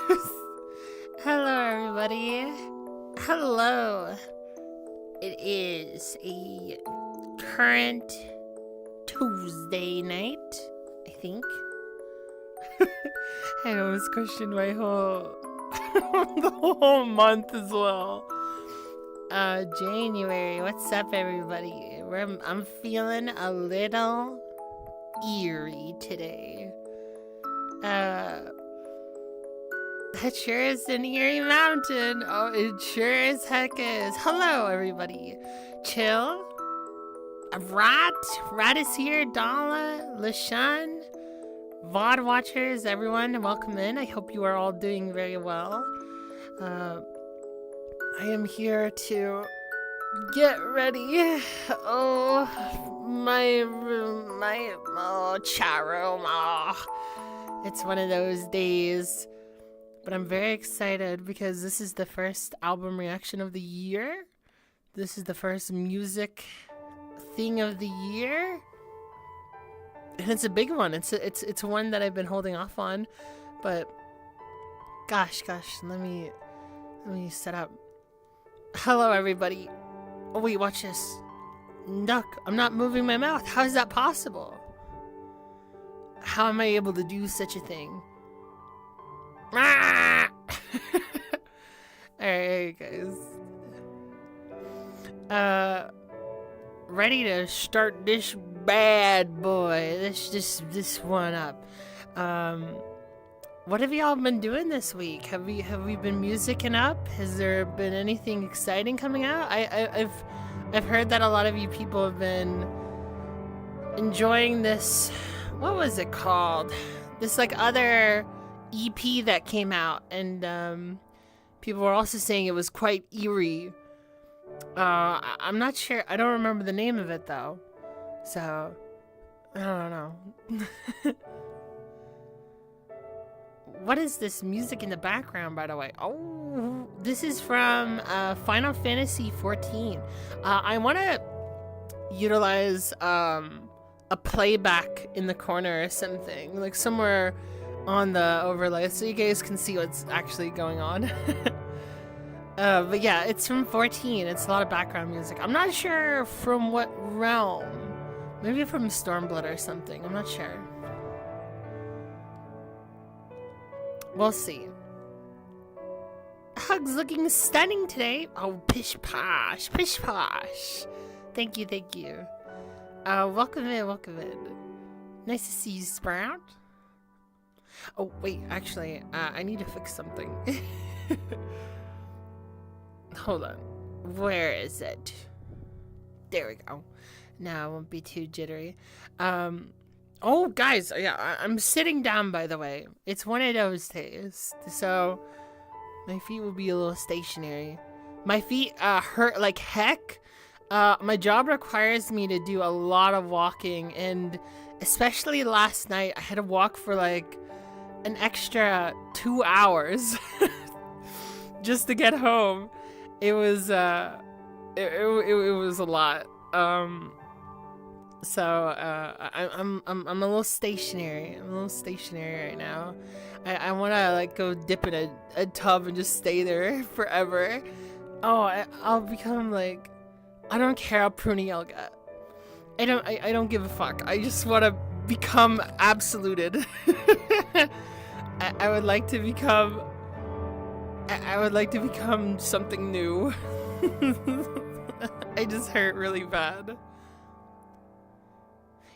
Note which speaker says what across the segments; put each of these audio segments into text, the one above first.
Speaker 1: Hello, everybody. Hello. It is a current Tuesday night, I think. I almost questioned my whole the whole month as well. January. What's up, everybody? I'm feeling a little eerie today. That sure is an Eerie mountain. Oh, it sure as heck is. Hello, everybody. Chill. Rat is here. Dala, Lashan, VOD watchers, everyone, welcome in. I hope you are all doing very well. I am here to get ready. Oh, chat room. Oh, it's one of those days. But I'm very excited because this is the first album reaction of the year. This is the first music thing of the year. And it's a big one. It's one that I've been holding off on. But gosh, let me set up. Hello, everybody. Oh wait, watch this. Duck, I'm not moving my mouth. How is that possible? How am I able to do such a thing? Alright, guys. Ready to start this bad boy. This one up. What have y'all been doing this week? Have we been musicking up? Has there been anything exciting coming out? I've heard that a lot of you people have been enjoying this. What was it called? This like other EP that came out, and people were also saying it was quite eerie. I'm not sure. I don't remember the name of it though, so I don't know. What is this music in the background, by the way? Oh, this is from Final Fantasy 14. I want to utilize a playback in the corner or something, like somewhere on the overlay so you guys can see what's actually going on. But yeah, it's from 14. It's a lot of background music. I'm not sure from what realm. Maybe from Stormblood or something. I'm not sure. We'll see. Hugs looking stunning today. Oh, pish posh, pish posh. Thank you. Welcome in. Nice to see you, Sprout. Oh, wait, actually, I need to fix something. Hold on. Where is it? There we go. Now I won't be too jittery. Oh, guys, yeah, I'm sitting down, by the way. It's one of those days, so my feet will be a little stationary. My feet hurt like heck. My job requires me to do a lot of walking, and especially last night, I had to walk for like an extra 2 hours just to get home. It was it was a lot. So I'm a little stationary. I'm a little stationary right now. I want to like go dip in a tub and just stay there forever. Oh, I'll become like, I don't care how pruny I'll get. I don't give a fuck. I just want to become absoluted. I would like to become something new. I just hurt really bad.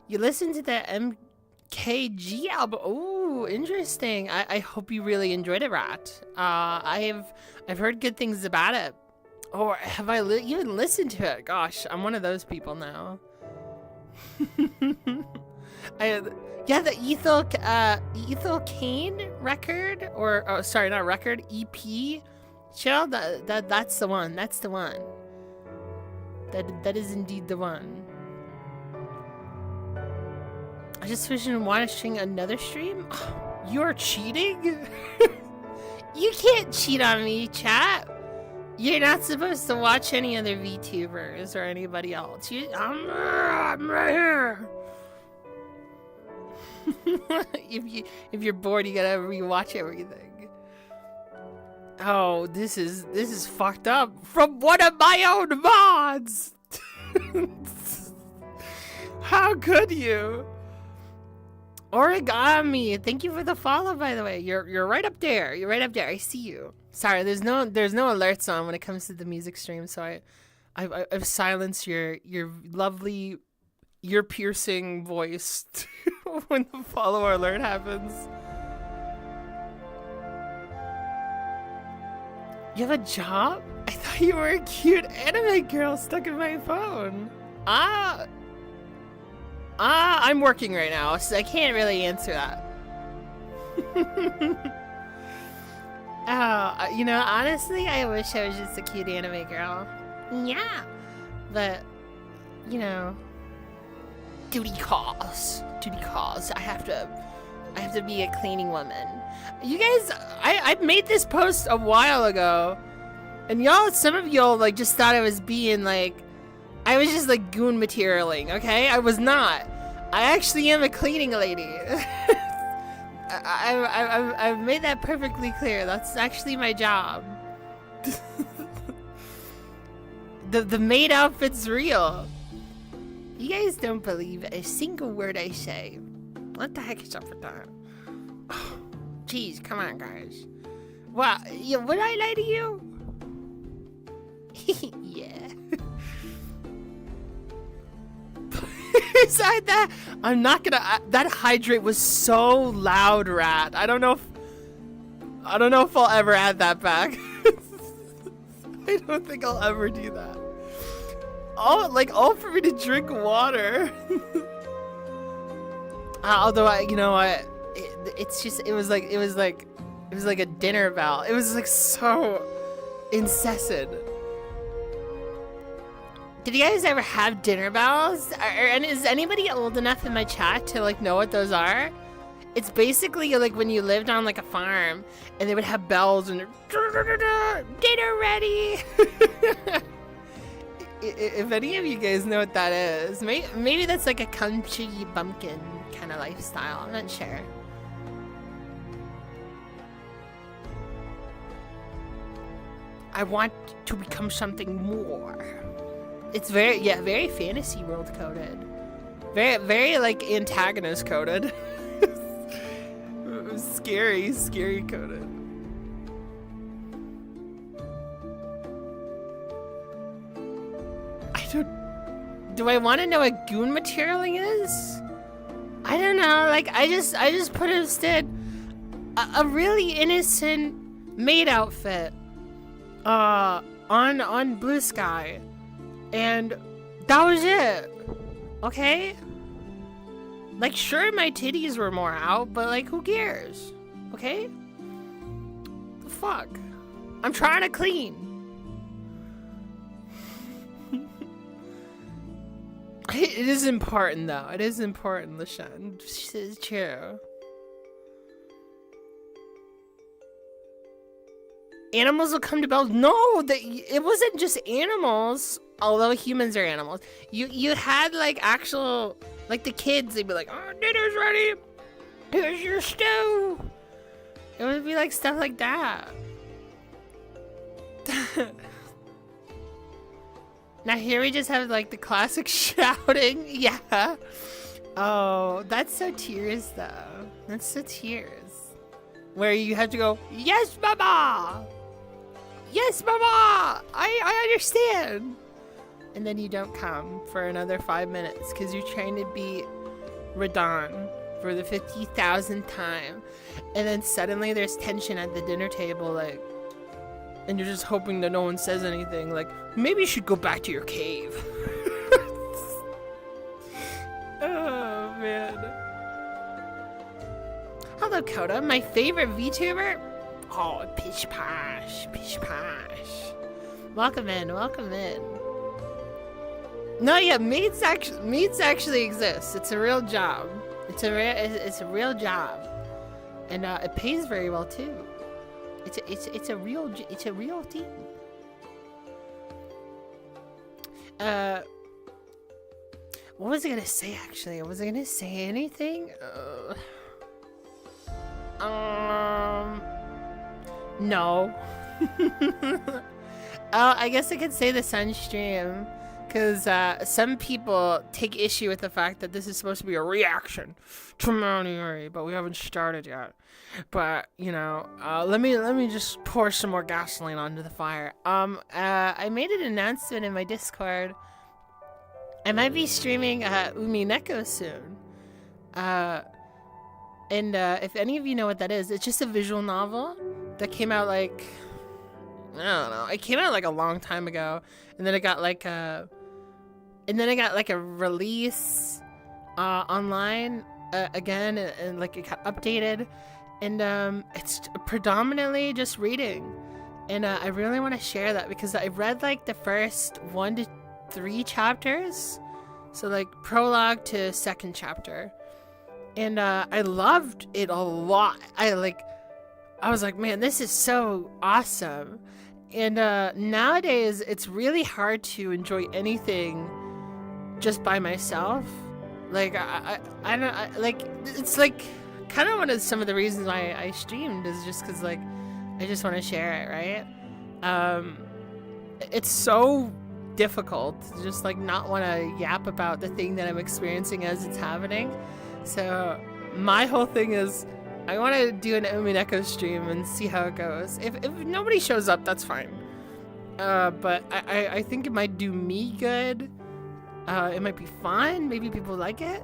Speaker 1: You listened to the MKG album. Oh, interesting. I hope you really enjoyed it, Rat. I've heard good things about it. Or have I even listened to it? Gosh, I'm one of those people now. Yeah, the Ethel Cain record, or oh, sorry, not record, EP. Chill. That's the one. That's the one. That is indeed the one. I just finished watching another stream. You're cheating? You can't cheat on me, chat. You're not supposed to watch any other VTubers or anybody else. I'm right here. If you're bored, you gotta rewatch everything. Oh, this is fucked up from one of my own mods. How could you? Origami, thank you for the follow, by the way. You're right up there. You're right up there. I see you. Sorry, there's no alerts on when it comes to the music stream, so I've silenced your lovely, ear piercing voice when the follow alert happens. You have a job? I thought you were a cute anime girl stuck in my phone. I'm working right now, so I can't really answer that. Oh, you know, honestly, I wish I was just a cute anime girl. Yeah, but, you know, duty calls. I have to be a cleaning woman. You guys, I made this post a while ago, and some of y'all like just thought I was being like, I was just like goon materialing, okay? I was not. I actually am a cleaning lady. I've made that perfectly clear. That's actually my job. The maid outfit's real. You guys don't believe a single word I say. What the heck is up with that? Jeez, come on, guys. Well, would I lie to you? Yeah. Besides that, I'm not gonna. That hydrate was so loud, rat. I don't know if I'll ever add that back. I don't think I'll ever do that. All for me to drink water. Although it was like a dinner bell. It was like so incessant. Did you guys ever have dinner bells? And is anybody old enough in my chat to like know what those are? It's basically like when you lived on like a farm and they would have bells and dinner ready. If any of you guys know what that is, maybe that's like a country bumpkin kind of lifestyle. I'm not sure. I want to become something more. It's very fantasy world coded. Very like antagonist coded. Scary coded. Do I want to know what goon materialing is? I don't know. Like I just put instead a really innocent maid outfit on Blue Sky, and that was it. Okay. Like sure my titties were more out, but like who cares? Okay. The fuck. I'm trying to clean. It is important, though. It is important, LaShawn. It's true. Animals will come to bells. No, it wasn't just animals. Although humans are animals. You had, like, actual... Like, the kids, they'd be like, oh, dinner's ready. Here's your stew. It would be, like, stuff like that. Now here we just have like the classic shouting. Yeah. Oh, that's so tears though. That's so tears. Where you have to go, yes, mama. Yes, mama. I understand. And then you don't come for another 5 minutes because you're trying to beat Radon for the 50,000th time. And then suddenly there's tension at the dinner table, like, and you're just hoping that no one says anything, like, maybe you should go back to your cave. Oh, man. Hello, Coda, my favorite VTuber. Oh, Pish Posh, Pish Posh. Welcome in, welcome in. No, yeah, meats actually exist. It's a real job. It's a real job. And it pays very well, too. It's a real thing. What was I gonna say actually? Was I gonna say anything? No. Oh, I guess I could say the sun stream, because some people take issue with the fact that this is supposed to be a reaction to Mount Eerie, but we haven't started yet. But you know, let me just pour some more gasoline onto the fire. I made an announcement in my Discord. I might be streaming Umineko soon. And if any of you know what that is, it's just a visual novel that came out like, I don't know, it came out like a long time ago, and then it got like a release online again, and like it got updated, and it's predominantly just reading, and I really want to share that because I read like the first 1 to 3 chapters, so like prologue to second chapter. And I loved it a lot. I was like, man, this is so awesome. And nowadays, it's really hard to enjoy anything just by myself. Like, I don't, like, it's like kind of one of some of the reasons why I streamed is just because, like, I just want to share it, right? It's so difficult to just, like, not want to yap about the thing that I'm experiencing as it's happening. So my whole thing is I want to do an Umineko stream and see how it goes. If nobody shows up, that's fine. But I think it might do me good. It might be fun. Maybe people like it.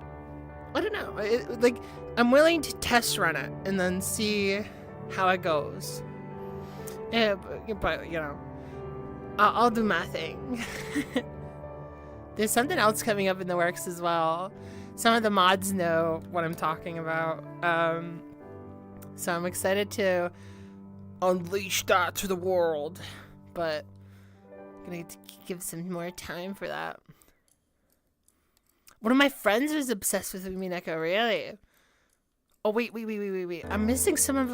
Speaker 1: I don't know. Like, I'm willing to test run it and then see how it goes. Yeah, but you know, I'll do my thing. There's something else coming up in the works as well. Some of the mods know what I'm talking about. So I'm excited to unleash that to the world. But I'm going to give some more time for that. One of my friends was obsessed with Umineko, really. Oh, wait. I'm missing some of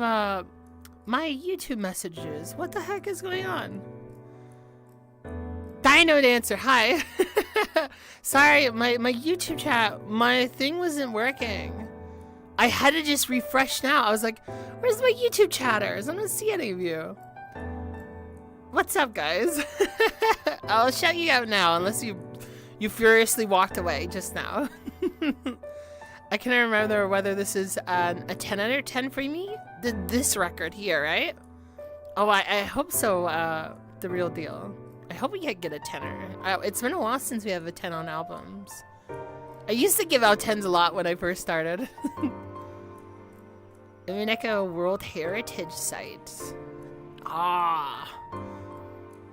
Speaker 1: my YouTube messages. What the heck is going on? Dino Dancer, hi. Sorry, my YouTube chat, my thing wasn't working. I had to just refresh now. I was like, where's my YouTube chatters? I don't see any of you. What's up, guys? I'll shout you out now, unless you furiously walked away just now. I can't remember whether this is a 10 out of 10 for me. This record here, right? Oh, I hope so, the real deal. I hope we can get a 10er. It's been a while since we have a 10 on albums. I used to give out 10s a lot when I first started. Umineko World Heritage Site.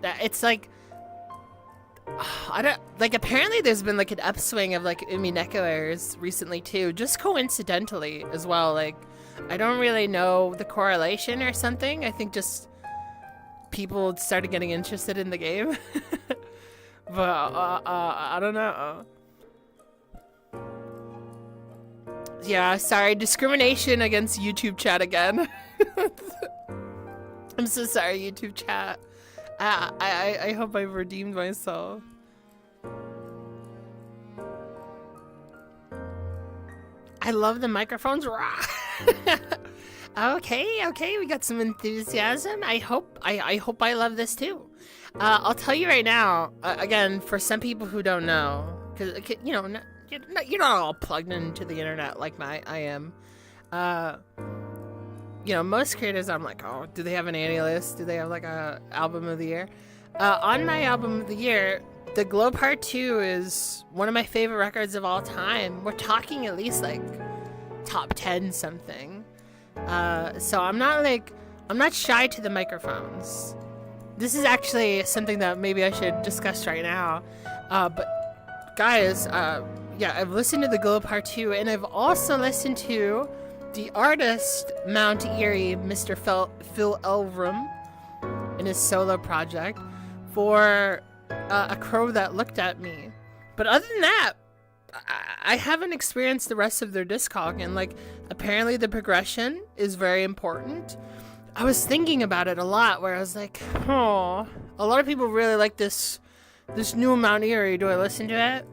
Speaker 1: It's like, I don't, like, apparently there's been like an upswing of like Uminekoers recently too, just coincidentally as well. Like, I don't really know the correlation or something. I think just people started getting interested in the game. But I don't know. Yeah, sorry, discrimination against YouTube chat again. I'm so sorry, YouTube chat. I hope I've redeemed myself. I love the microphones. Okay, we got some enthusiasm. I hope I love this too. I'll tell you right now, again, for some people who don't know, because, you know, you're not all plugged into the internet like I am. You know, most creators, I'm like, oh, do they have an annual list? Do they have like a album of the year? On my album of the year, The Glow Part 2 is one of my favorite records of all time. We're talking at least like top 10 something. So I'm not shy to the microphones. This is actually something that maybe I should discuss right now. But guys, yeah, I've listened to The Glow Part 2, and I've also listened to the artist Mount Eerie, Mr. Phil Elverum, in his solo project, for A Crow That Looked at Me. But other than that, I haven't experienced the rest of their discog, and like, apparently the progression is very important. I was thinking about it a lot, where I was like, oh, a lot of people really like this new Mount Eerie. Do I listen to it?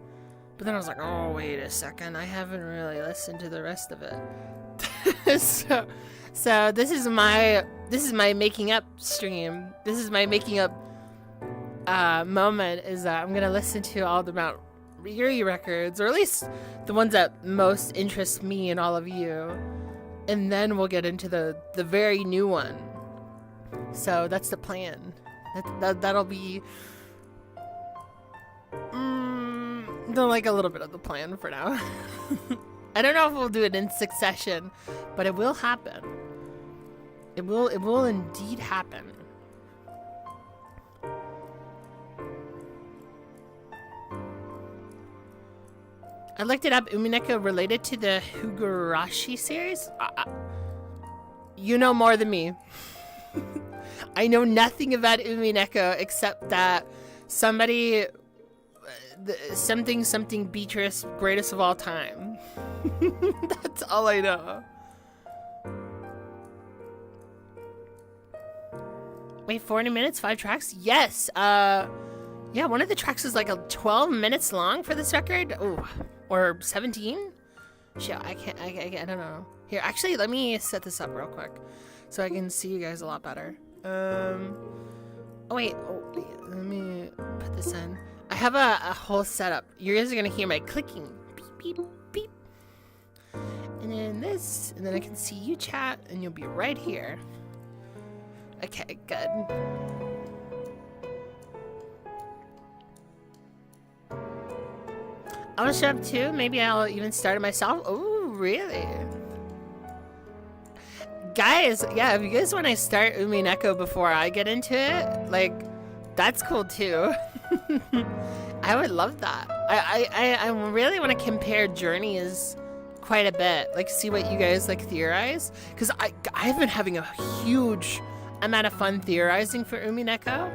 Speaker 1: But then I was like, oh, wait a second, I haven't really listened to the rest of it. So this is my this is my making up stream. This is my making up moment, is that I'm gonna listen to all the Mount Eerie records, or at least the ones that most interest me and all of you, and then we'll get into the very new one. So that's the plan. That'll be like a little bit of the plan for now. I don't know if we'll do it in succession, but it will happen. It will indeed happen. I looked it up. Umineko related to the Higurashi series? You know more than me. I know nothing about Umineko except that somebody... something Beatrice, greatest of all time. That's all I know. Wait, 40 minutes, 5 tracks? Yes. Yeah, one of the tracks is like 12 minutes long for this record. Ooh, or 17? Shit, I don't know. Here, actually, let me set this up real quick so I can see you guys a lot better. Oh wait, let me put this in. I have a whole setup. You guys are gonna hear my clicking. Beep, beep, beep. And then this, and then I can see you chat, and you'll be right here. Okay, good. I'll show up too. Maybe I'll even start it myself. Oh, really? Guys, yeah, if you guys want to start Umineko before I get into it, like, that's cool too. I would love that. I really want to compare journeys quite a bit, like see what you guys like theorize, because I've been having a huge amount of fun theorizing for Umineko,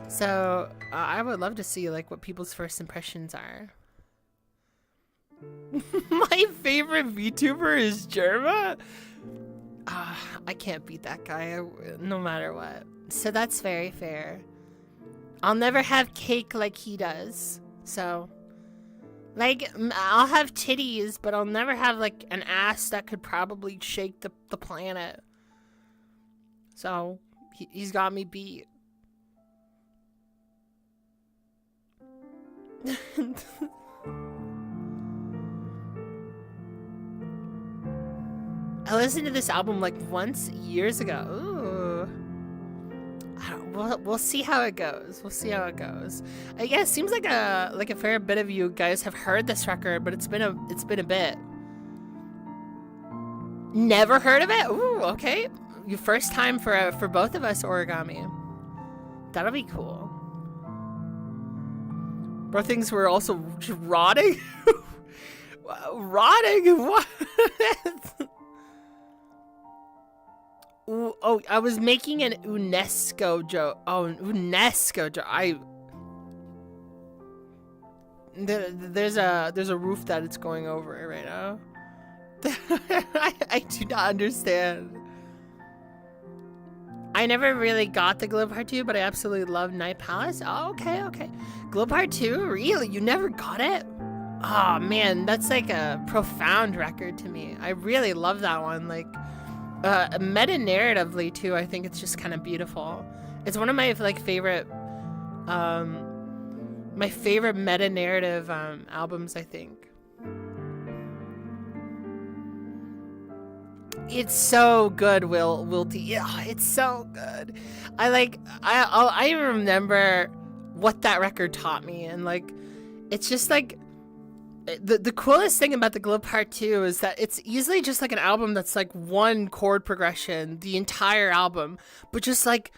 Speaker 1: so I would love to see like what people's first impressions are. My favorite VTuber is Jerma. I can't beat that guy no matter what. So that's very fair. I'll never have cake like he does. So, like, I'll have titties, but I'll never have, like, an ass that could probably shake the planet. So, he's got me beat. I listened to this album, like, once years ago. Ooh. We'll see how it goes. We'll see how it goes. Yeah, it seems like a fair bit of you guys have heard this record, but it's been a bit. Never heard of it? Ooh, okay. Your first time for both of us, Origami. That'll be cool. Bro, things were also rotting. Rotting? What? Ooh, oh, I was making an UNESCO joke. Oh, an UNESCO joke. There's a roof that it's going over right now. I do not understand. I never really got the Glow Part 2, but I absolutely love Night Palace. Oh, okay. Glow Part 2? Really? You never got it? Oh, man, that's like a profound record to me. I really love that one. Like, meta-narratively, too, I think it's just kind of beautiful. It's one of my, like, favorite meta-narrative albums, I think. It's so good, Wilty. Yeah, it's so good. I remember what that record taught me, and like, it's just like the coolest thing about the Glow Part 2 is that it's easily just like an album that's like one chord progression, the entire album, but just like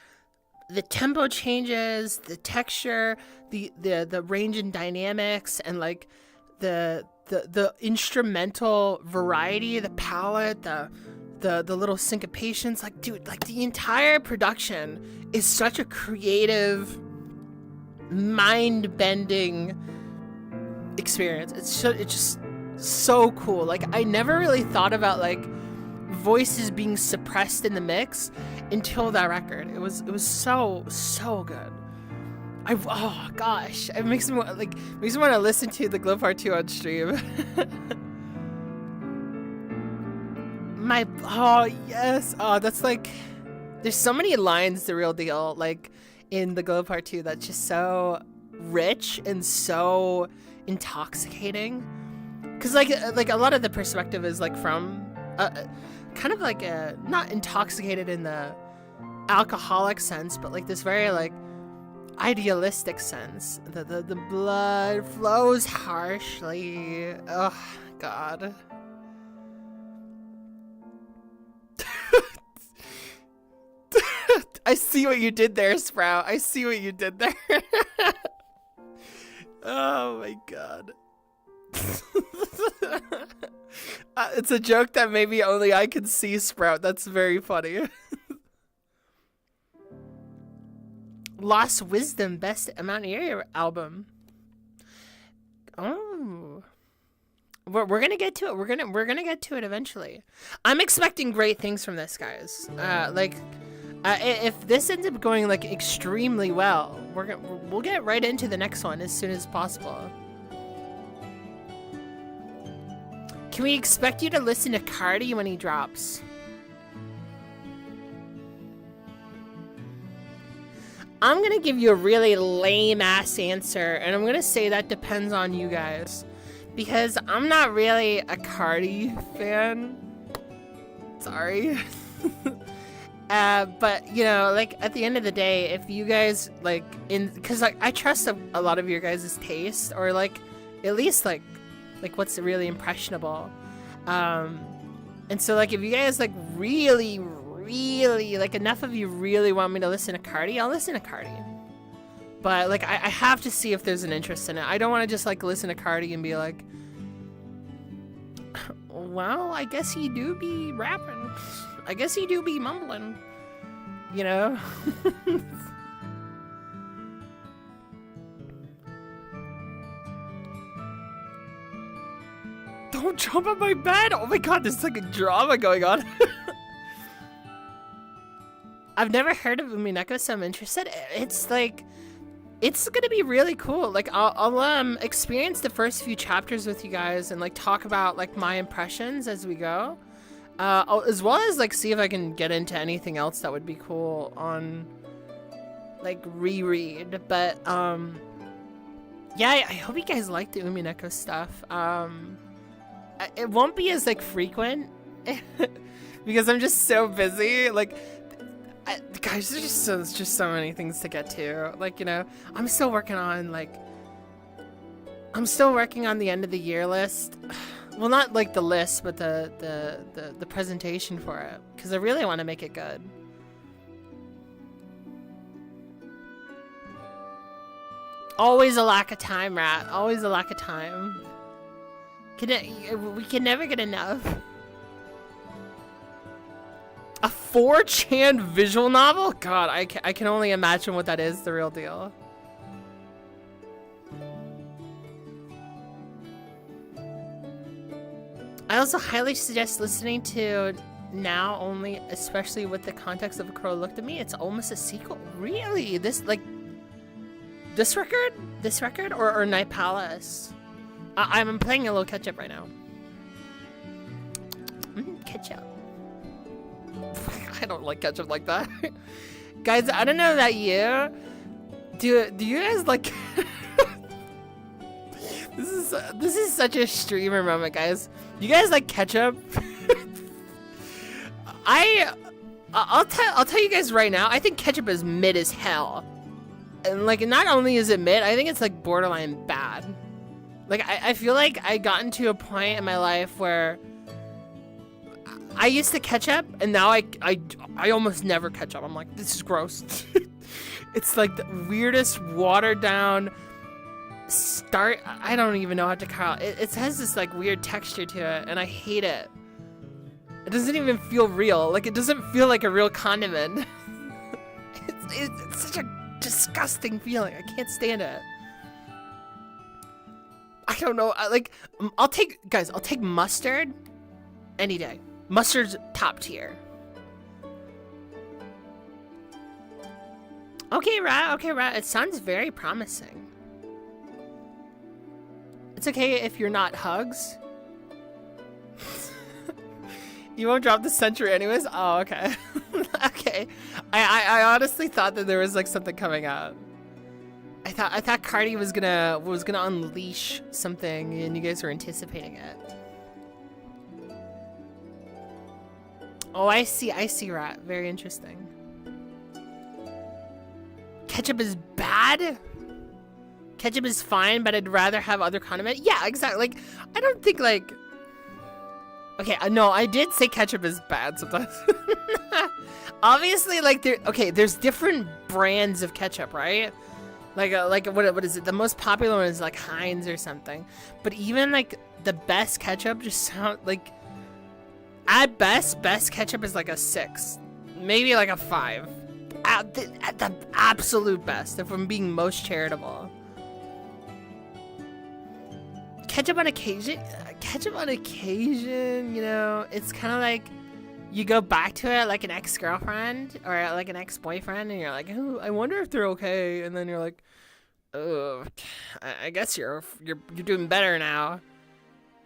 Speaker 1: the tempo changes, the texture, the range and dynamics, and like the instrumental variety, the palette, the little syncopations, like, dude, like the entire production is such a creative, mind-bending experience. It's just so cool. Like, I never really thought about like voices being suppressed in the mix until that record. It was so good. Oh gosh, it makes me want to listen to the Glow Part 2 on stream. Oh yes, oh that's like There's so many lines, the real deal, like in the Glow Part 2, that's just so rich and so intoxicating. Because like a lot of the perspective is like from kind of like not intoxicated in the alcoholic sense, but like this very like idealistic sense. The blood flows harshly. Oh God. I see what you did there, Sprout. I see what you did there. Oh my God. It's a joke that maybe only I can see, Sprout. That's very funny. Lost Wisdom, best Mount Eerie album. Oh. We're gonna get to it. We're gonna get to it eventually. I'm expecting great things from this, guys. If this ends up going like extremely well, we'll get right into the next one as soon as possible. Can we expect you to listen to Cardi when he drops? I'm gonna give you a really lame ass answer, and I'm gonna say that depends on you guys, because I'm not really a Cardi fan. Sorry. But you know, like at the end of the day, if you guys like because like I trust a lot of your guys' taste, or like at least like what's really impressionable, and so like if you guys like really like enough of you really want me to listen to Cardi, I'll listen to Cardi. But like I have to see if there's an interest in it. I don't want to just like listen to Cardi and be like, well, I guess he do be rapping. I guess he do be mumbling, you know? Don't jump on my bed! Oh my God, there's like a drama going on. I've never heard of Umineko, so I'm interested. It's like, it's gonna be really cool. Like I'll experience the first few chapters with you guys and like talk about like my impressions as we go. As well as like see if I can get into anything else that would be cool on like reread. But yeah, I hope you guys like the Umineko stuff. It won't be as like frequent because I'm just so busy. Like guys, there's just so many things to get to. Like, you know, I'm still working on the end of the year list. Well, not like the list, but the presentation for it, because I really want to make it good. Always a lack of time, Rat. Always a lack of time. We can never get enough. A 4chan visual novel? God, I can only imagine what that is, the real deal. I also highly suggest listening to Now Only, especially with the context of A Crow Looked at Me. It's almost a sequel. Really? This record? This record? Or Night Palace? I'm playing a little catch-up right now. Catch-up. I don't like ketchup like that. Guys, I don't know about you. Do you guys like This is such a streamer moment, guys. You guys like ketchup? I'll tell you guys right now, I think ketchup is mid as hell. And like not only is it mid, I think it's like borderline bad. Like I feel like I gotten to a point in my life where I used to ketchup, and now I almost never ketchup. I'm like, this is gross. It's like the weirdest watered down I don't even know how to call it. It has this like weird texture to it, and I hate it. It doesn't even feel real. Like it doesn't feel like a real condiment. It's such a disgusting feeling. I can't stand it. I don't know. I'll take mustard any day. Mustard's top tier. Okay, Rat. It sounds very promising. It's okay if you're not Hugs. You won't drop the century anyways? Oh, okay. Okay. I honestly thought that there was like something coming up. I thought Cardi was gonna unleash something and you guys were anticipating it. Oh, I see, Rat. Very interesting. Ketchup is bad? Ketchup is fine, but I'd rather have other condiment. Yeah, exactly. Like, I don't think like... Okay, no, I did say ketchup is bad sometimes. Obviously, like, there's different brands of ketchup, right? Like what is it? The most popular one is like Heinz or something. But even like the best ketchup just sound like... At best ketchup is like a 6. Maybe like a 5. At the absolute best, if I'm being most charitable. Ketchup on occasion, you know, it's kind of like you go back to it like an ex-girlfriend or like an ex-boyfriend and you're like, oh, I wonder if they're okay. And then you're like, oh, I guess you're doing better now.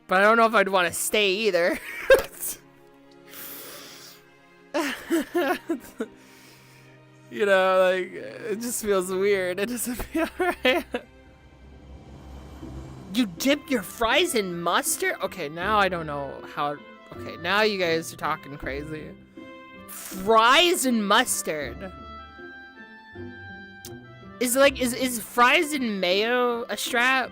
Speaker 1: But I don't know if I'd want to stay either. You know, like, it just feels weird. It doesn't feel right. You dip your fries in mustard? Okay, now I don't know how... Okay, now you guys are talking crazy. Fries and mustard. Is fries and mayo a strat?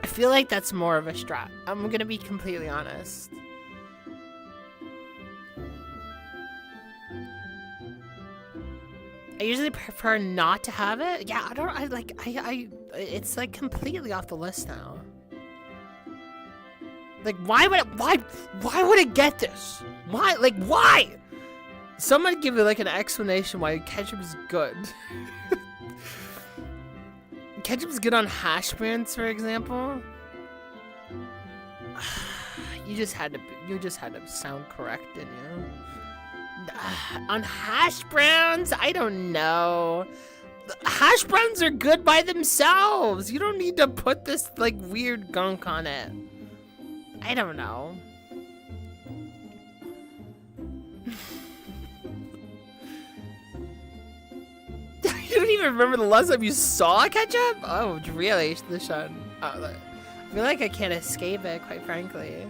Speaker 1: I feel like that's more of a strat. I'm gonna be completely honest. I usually prefer not to have it. Yeah, it's like completely off the list now. Like, why would it get this? Why? Like, why? Someone give me like an explanation why ketchup is good. Ketchup's good on hash browns, for example. You just had to sound correct, didn't you? On hash browns? I don't know. Hash browns are good by themselves. You don't need to put this like weird gunk on it. I don't know. You don't even remember the last time you saw ketchup? Oh, really, Lishan? I feel like I can't escape it, quite frankly.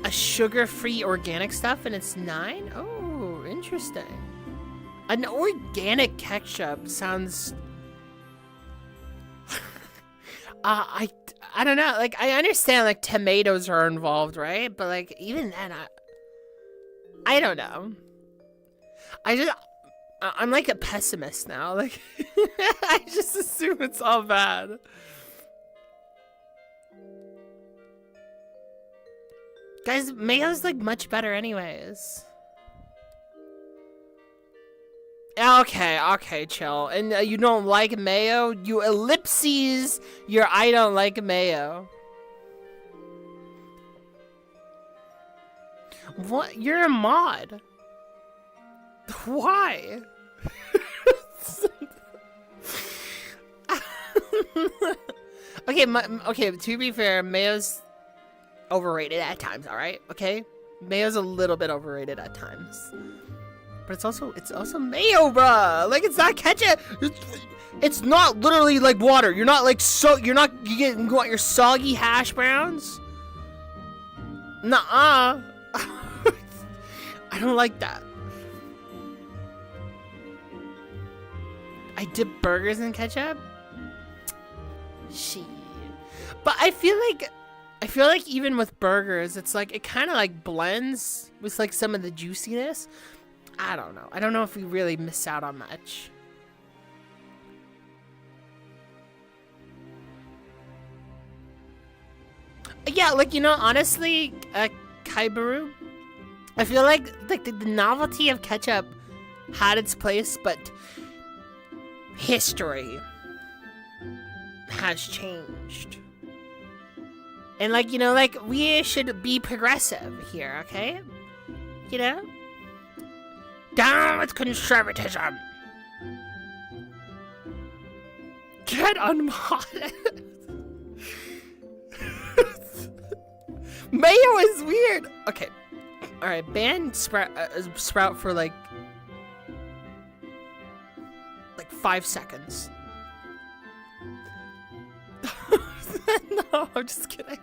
Speaker 1: A sugar-free organic stuff and it's 9? Oh, interesting. An organic ketchup sounds... I don't know. Like, I understand, like, tomatoes are involved, right? But, like, even then, I don't know. I'm like a pessimist now. Like, I just assume it's all bad. Guys, mayo's like much better anyways. Okay, chill. And you don't like mayo? You ellipses your I don't like mayo. What? You're a mod. Why? Okay, to be fair, mayo's overrated at times, alright? Okay? Mayo's a little bit overrated at times. But it's also mayo, bruh! Like, it's not ketchup! It's not literally like water. You want your soggy hash browns? Nuh-uh. I don't like that. I dip burgers in ketchup? Shit. But I feel like even with burgers, it's like, it kind of like blends with like some of the juiciness. I don't know. I don't know if we really miss out on much. Yeah, like, you know, honestly, Kaibaru, I feel like the novelty of ketchup had its place, but history has changed. And, like, you know, like, we should be progressive here, okay? You know? Down with conservatism! Get unmodded. Mayo is weird. Okay. All right. Ban Sprout for like 5 seconds. No, I'm just kidding.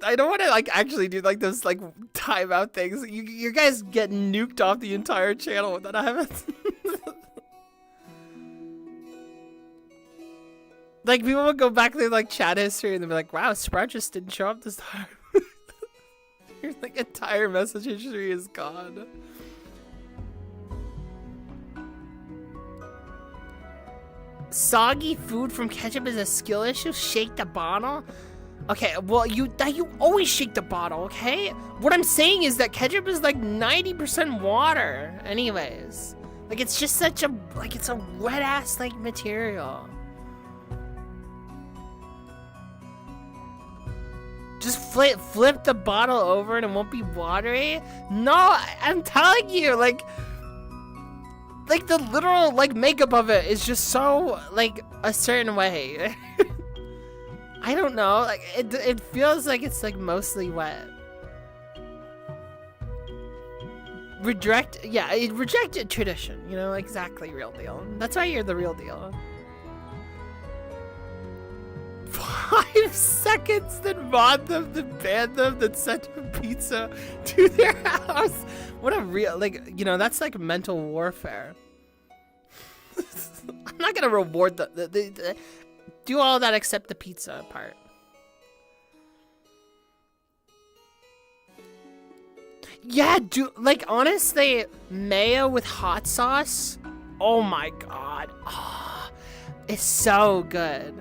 Speaker 1: I don't want to like actually do like those like timeout things. You guys get nuked off the entire channel when that happens. Like people will go back to like chat history and they'll be like, "Wow, Sprout just didn't show up this time." Your like entire message history is gone. Soggy food from ketchup is a skill issue. Shake the bottle. Okay, well you always shake the bottle, okay? What I'm saying is that ketchup is like 90% water, anyways. Like it's just such a it's a wet ass like material. Just flip the bottle over and it won't be watery. No, I'm telling you, like the literal like makeup of it is just so like a certain way. I don't know, like it feels like it's like mostly wet. Rejected tradition, you know, exactly, real deal. That's why you're the real deal. 5 seconds, then mod them, then ban them, then send them pizza to their house. What a real, like, you know, that's like mental warfare. I'm not gonna reward the do all that except the pizza part. Yeah, like honestly, mayo with hot sauce. Oh my god, oh, it's so good.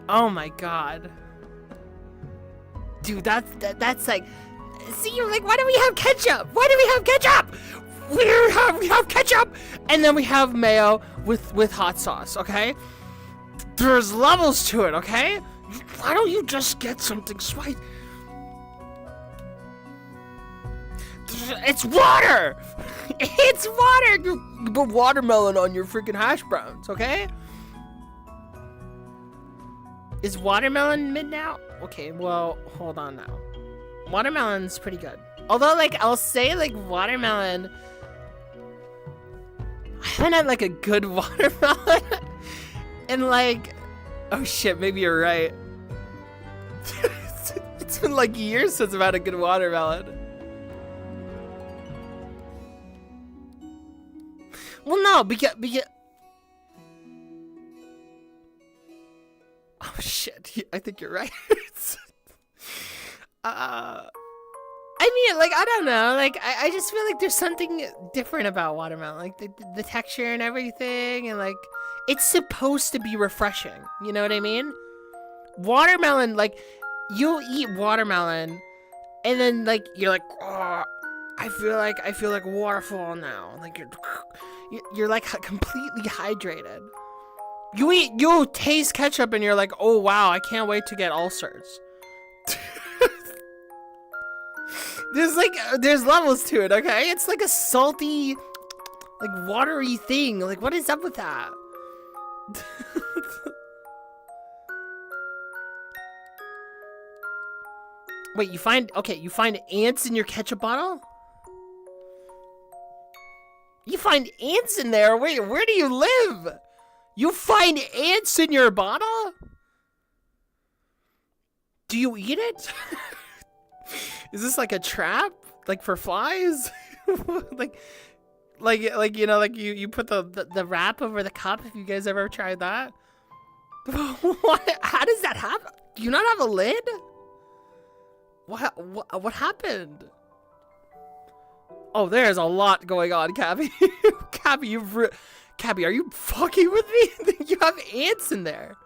Speaker 1: Oh my god, dude, that's like, see, you're like, why do we have ketchup? Why do we have ketchup? We have ketchup, and then we have mayo with hot sauce. Okay, there's levels to it. Okay, why don't you just get something sweet? It's water. It's water. You put watermelon on your freaking hash browns. Okay. Is watermelon mid now? Okay, well, hold on now. Watermelon's pretty good. Although, like, I'll say, like, watermelon... I haven't had, like, a good watermelon. And, like... Oh, shit, maybe you're right. It's been, like, years since I've had a good watermelon. Well, no, because... Oh shit, I think you're right. I mean, like, I don't know, like, I just feel like there's something different about watermelon, like, the texture and everything, and, like, it's supposed to be refreshing, you know what I mean? Watermelon, like, you'll eat watermelon, and then, like, you're like, oh, I feel like a waterfall now, like, you're like, completely hydrated. You taste ketchup and you're like, oh wow, I can't wait to get ulcers. There's levels to it, okay? It's like a salty, like watery thing. Like, what is up with that? Wait, you find ants in your ketchup bottle? You find ants in there? Wait, where do you live? You find ants in your bottle? Do you eat it? Is this like a trap? Like for flies? like you know, like you put the wrap over the cup. If you guys ever tried that? What? How does that happen? Do you not have a lid? What happened? Oh, there's a lot going on, Cabby. Cabby, are you fucking with me? You have ants in there.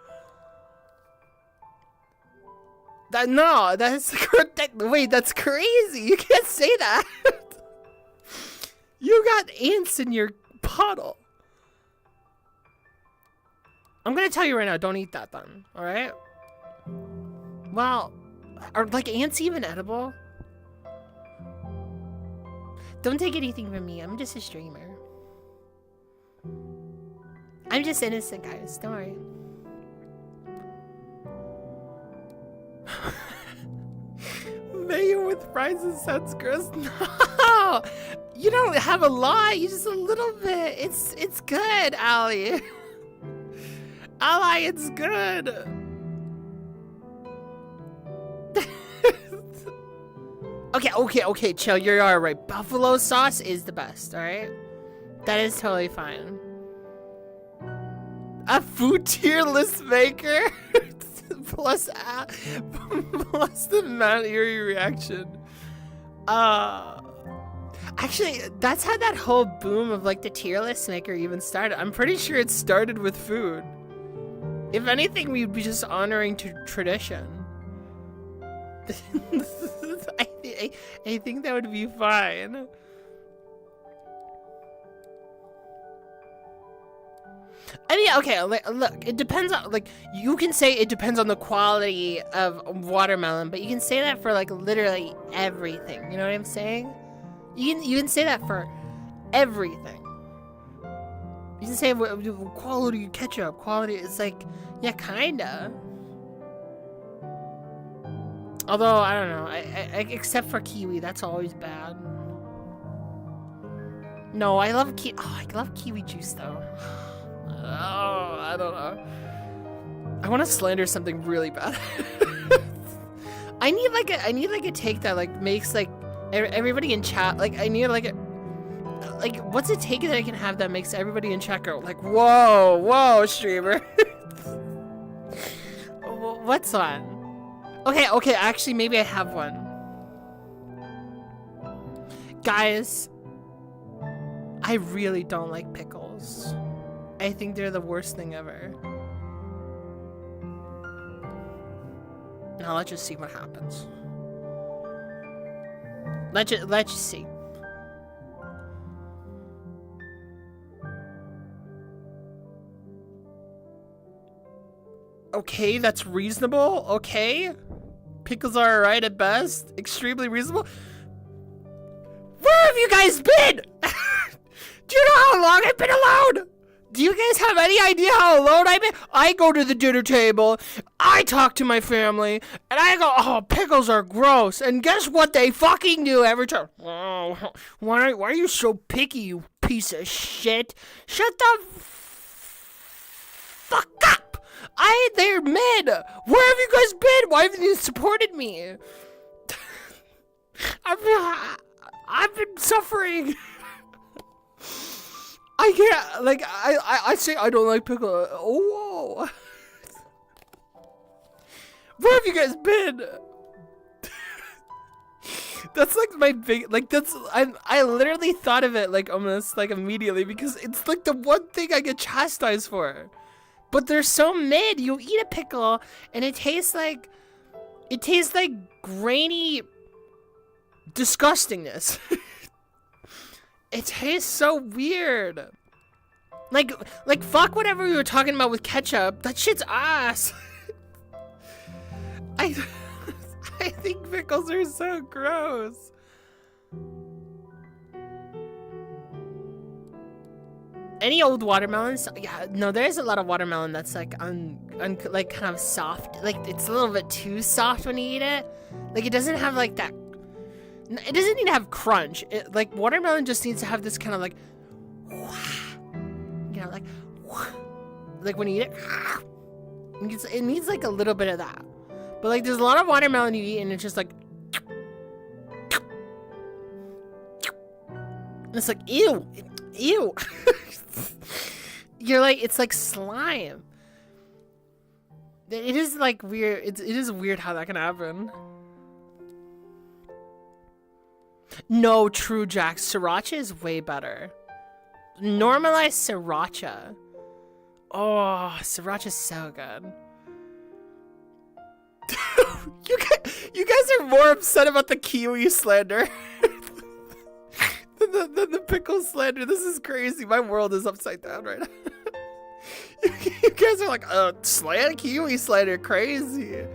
Speaker 1: Wait, that's crazy. You can't say that. You got ants in your bottle. I'm gonna tell you right now, don't eat that then, alright? Well, are like ants even edible? Don't take anything from me. I'm just a streamer. I'm just innocent, guys. Don't worry. Mayo with fries and sounds gross. No! You don't have a lot. You just a little bit. It's good, Allie. Allie, it's good. Okay, chill. You're alright. Buffalo sauce is the best, alright? That is totally fine. A food tier list maker? plus the Mount Eerie reaction. Actually, that's how that whole boom of like the tier list maker even started. I'm pretty sure it started with food. If anything, we'd be just honoring tradition. I think that would be fine. I mean, okay, look, it depends on, like, you can say it depends on the quality of watermelon, but you can say that for, like, literally everything. You know what I'm saying? You can say that for everything. You can say quality ketchup, quality, it's like, yeah, kinda. Although, I don't know, I except for kiwi, that's always bad. No, I love kiwi juice, though. Oh, I don't know. I want to slander something really bad. I need like a take that like makes like everybody in chat, like I need like what's a take that I can have that makes everybody in chat go like, whoa, streamer. What's one? Okay, actually maybe I have one. Guys, I really don't like pickles. I think they're the worst thing ever. Now let's just see what happens. Let's just see. Okay, that's reasonable. Okay. Pickles are alright at best. Extremely reasonable. Where have you guys been? Do you know how long I've been alone? Do you guys have any idea how alone I've been? I go to the dinner table, I talk to my family, and I go, oh, pickles are gross. And guess what they fucking do every time? Oh, why are you so picky, you piece of shit? Shut the fuck up! They're mid. Where have you guys been? Why haven't you supported me? I've been suffering. I can't, like, I say I don't like pickle. Oh, whoa. Where have you guys been? That's like my big, like, I literally thought of it, like, almost, like, immediately, because it's, like, the one thing I get chastised for. But they're so mid. You eat a pickle, and it tastes like grainy disgustingness. It tastes so weird. Like fuck whatever we were talking about with ketchup. That shit's ass. I think pickles are so gross. Any old watermelons? Yeah, no, there's a lot of watermelon that's like like kind of soft. Like it's a little bit too soft when you eat it. Like it doesn't have like that. It doesn't need to have crunch. Like watermelon just needs to have this kind of like, you know, like when you eat it, it needs like a little bit of that. But like there's a lot of watermelon you eat and it's just like, and it's like ew. You're like, it's like slime. It is like weird. It is weird how that can happen. No, true, Jack. Sriracha is way better. Normalize sriracha. Oh, sriracha's so good. You guys are more upset about the kiwi slander than the pickle slander. This is crazy. My world is upside down right now. You guys are like, kiwi slander, crazy.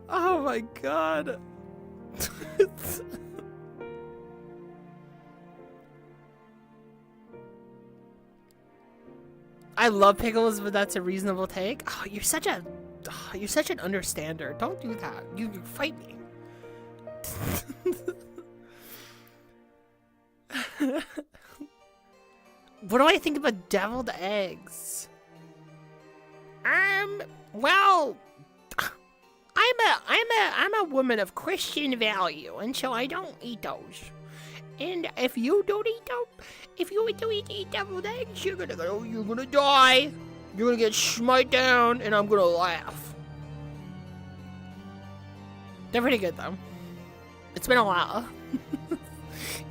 Speaker 1: Oh my god. I love pickles, but that's a reasonable take. Oh, you're such an understander. Don't do that. You fight me. What do I think about deviled eggs? Well, I'm a woman of Christian value, and so I don't eat those. And if you don't eat them, if you don't eat deviled eggs, you're gonna die. You're gonna get smite down, and I'm gonna laugh. They're pretty good though. It's been a while.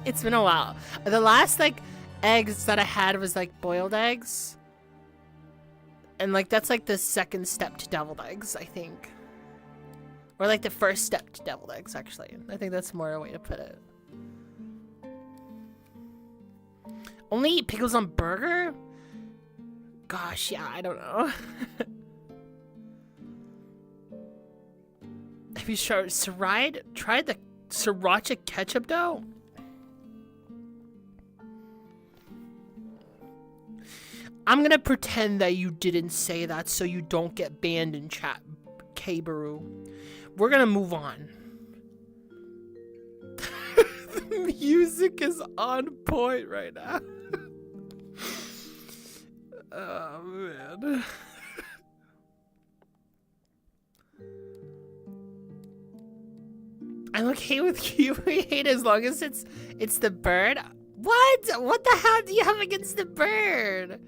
Speaker 1: It's been a while. The last like eggs that I had was like boiled eggs. And like that's like the second step to deviled eggs, I think. Or like the first step to deviled eggs, actually. I think that's more a way to put it. Only eat pickles on burger? Gosh, yeah, I don't know. Have you tried the sriracha ketchup dough? I'm gonna pretend that you didn't say that so you don't get banned in chat, K-Baru. We're gonna move on. The music is on point right now. Oh, man. I'm okay with kiwi hate as long as it's the bird. What? What the hell do you have against the bird?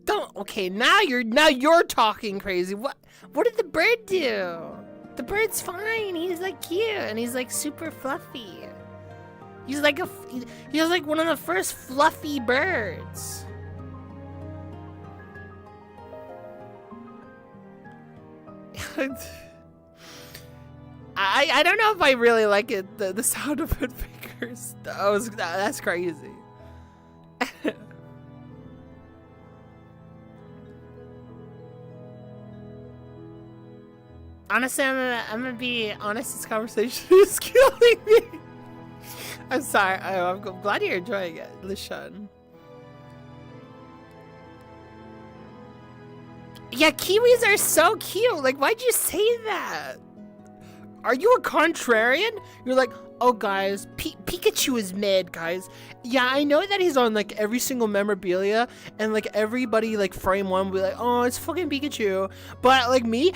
Speaker 1: Don't. Okay, now you're talking crazy. What did the bird do? The bird's fine. He's like cute and he's like super fluffy. He's like one of the first fluffy birds. I don't know if I really like it. The sound of it fingers. That's crazy. Honestly, I'm gonna be honest. This conversation is killing me. I'm sorry. I'm glad you're enjoying it, Lishun. Yeah, kiwis are so cute. Like, why'd you say that? Are you a contrarian? You're like, oh, guys, Pikachu is mad, guys. Yeah, I know that he's on, like, every single memorabilia, and, like, everybody, like, frame one will be like, oh, it's fucking Pikachu. But, like, me,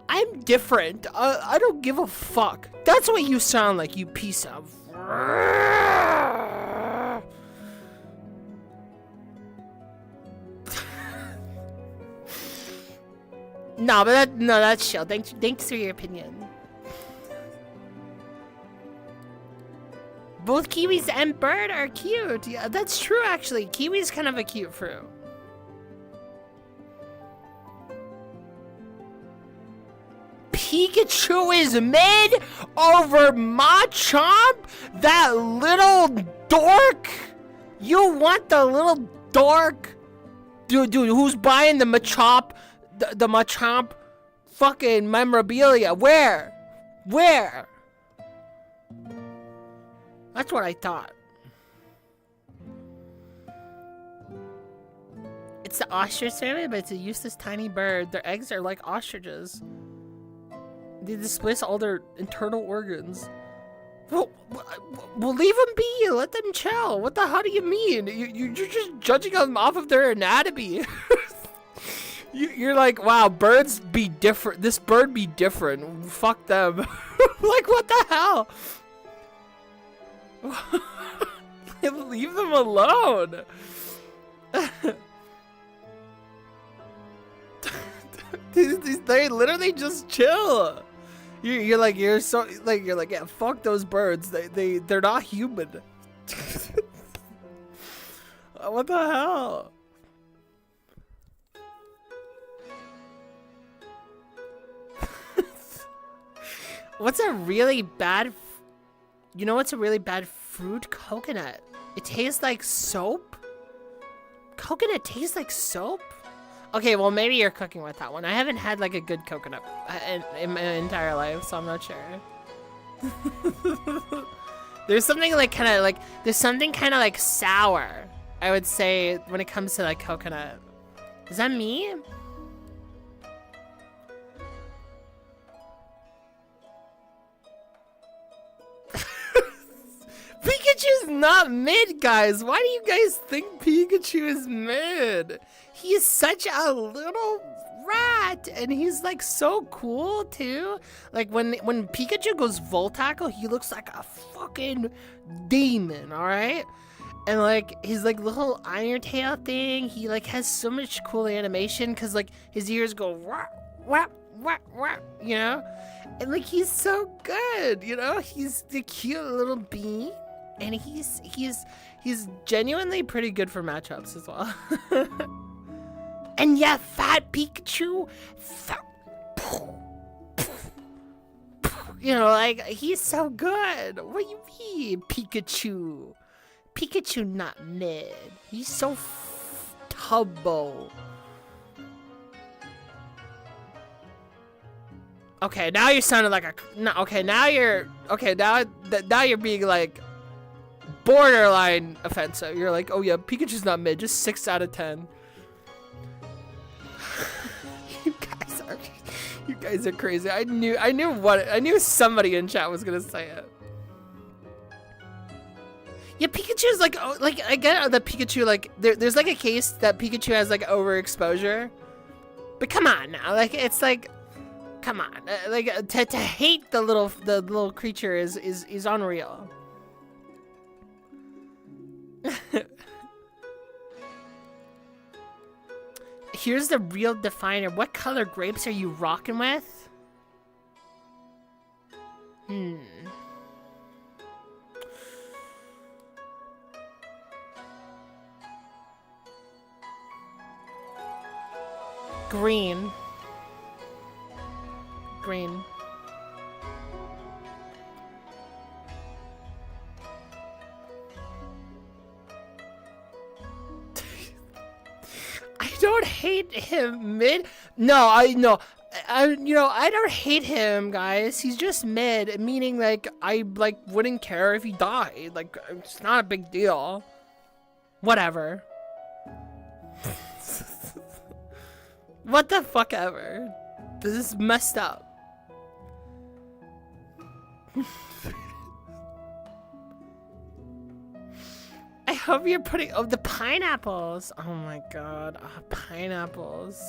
Speaker 1: I'm different. I don't give a fuck. That's what you sound like, you piece of... No, but that's chill. Thanks for your opinion. Both kiwis and bird are cute. Yeah, that's true, actually. Kiwi's kind of a cute fruit. Pikachu is mid over Machamp? That little dork? You want the little dork? Dude, who's buying the Machamp? The Machamp fucking memorabilia? Where? That's what I thought. It's the ostrich family, but it's a useless tiny bird. Their eggs are like ostriches. They displace all their internal organs. Well, leave them be. Let them chill. What the hell do you mean? You're just judging them off of their anatomy. You're like, wow, birds be different. This bird be different. Fuck them. Like, what the hell? Leave them alone. They literally just chill. You're like, yeah, fuck those birds. They're not human. What the hell? What's a really bad... You know what's a really bad fruit? Coconut. It tastes like soap? Coconut tastes like soap? Okay, well, maybe you're cooking with that one. I haven't had, like, a good coconut in my entire life, so I'm not sure. There's something like kind of like there's something kind of like sour, I would say, when it comes to like coconut. Is that me? Pikachu's not mid, guys. Why do you guys think Pikachu is mid? He's such a little rat, and he's like so cool too. Like when Pikachu goes Voltackle, he looks like a fucking demon, all right? And like his like little iron tail thing, he like has so much cool animation because like his ears go wah wah wah wah, you know? And like he's so good, you know? He's the cute little bean, and he's genuinely pretty good for matchups as well. And yeah, fat Pikachu, fat, you know, like he's so good. What do you mean, Pikachu? Pikachu not mid. He's so tubbo. Okay, now you're sounding like a. No, okay, now you're being like borderline offensive. You're like, oh yeah, Pikachu's not mid, just 6 out of 10. You guys are crazy. I knew somebody in chat was gonna say it. Yeah, Pikachu's like, oh, like I get the Pikachu, like there's like a case that Pikachu has like overexposure, but come on now, like it's like, come on, like to hate the little creature is unreal. Here's the real definer. What color grapes are you rocking with? Green. Green. I don't hate him mid. No, I don't hate him, guys. He's just mid, meaning like I like wouldn't care if he died. Like it's not a big deal. Whatever. What the fuck ever. This is messed up. I hope you're putting the pineapples. Oh my god, pineapples.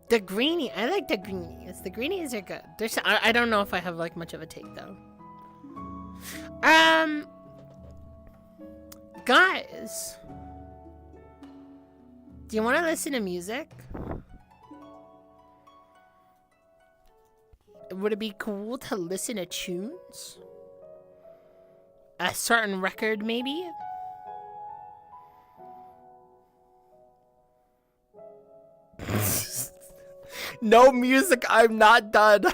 Speaker 1: The greenie, I like the greenies. The greenies are good. I don't know if I have like much of a take though. Guys, do you want to listen to music? Would it be cool to listen to tunes? A certain record, maybe? No music, I'm not done.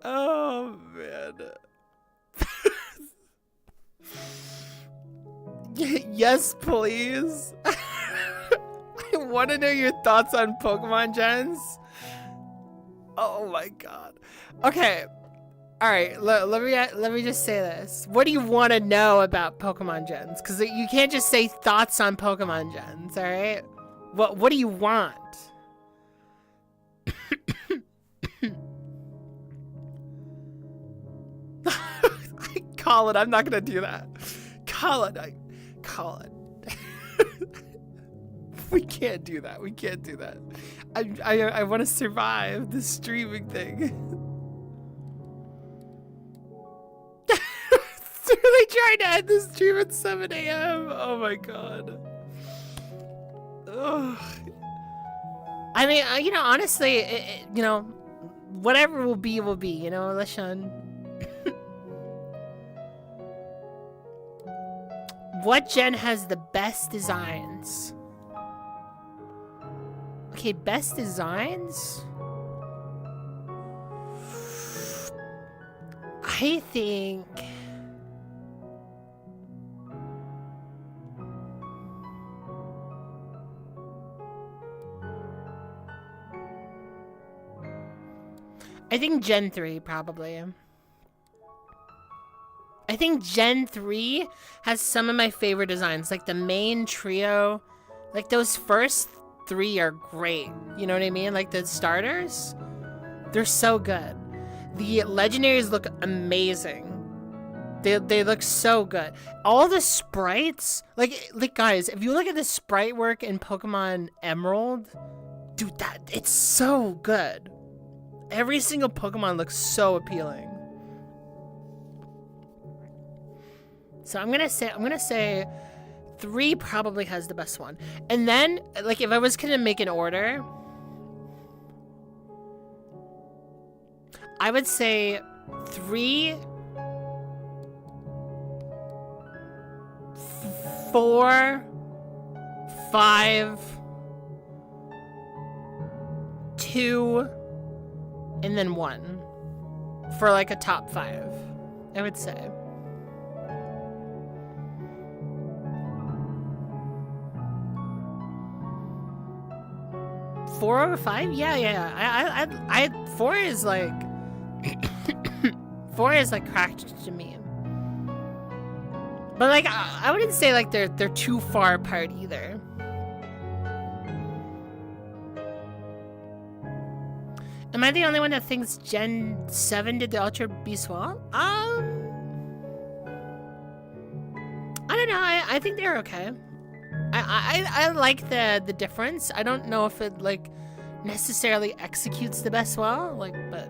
Speaker 1: Oh, man. Yes, please. I want to know your thoughts on Pokemon gens. Oh my god. Okay. All right. Let me just say this. What do you want to know about Pokemon gens? Because you can't just say thoughts on Pokemon gens. All right. What do you want? Colin, I'm not gonna do that. Colin. We can't do that. We can't do that. I want to survive this streaming thing. Really trying to end this stream at 7 a.m. Oh my god. Ugh. I mean, honestly, whatever will be, Lashan. What gen has the best designs? Okay, best designs? I think... I think Gen 3 probably. I think Gen 3 has some of my favorite designs. Like the main trio, like those first 3 are great. You know what I mean? Like the starters, they're so good. The legendaries look amazing. They look so good. All the sprites, like guys, if you look at the sprite work in Pokemon Emerald, dude, it's so good. Every single Pokemon looks so appealing. So I'm gonna say 3 probably has the best one. And then, like, if I was gonna make an order, I would say 3, 4, 5, 2, and then 1 for like a top 5, I would say. Four over 5? Yeah. I 4 is like 4 is like cracked to me. But like I wouldn't say like they're too far apart either. Am I the only one that thinks Gen 7 did the Ultra Beast well? I don't know. I think they're okay. I like the difference. I don't know if it like necessarily executes the best well, like, but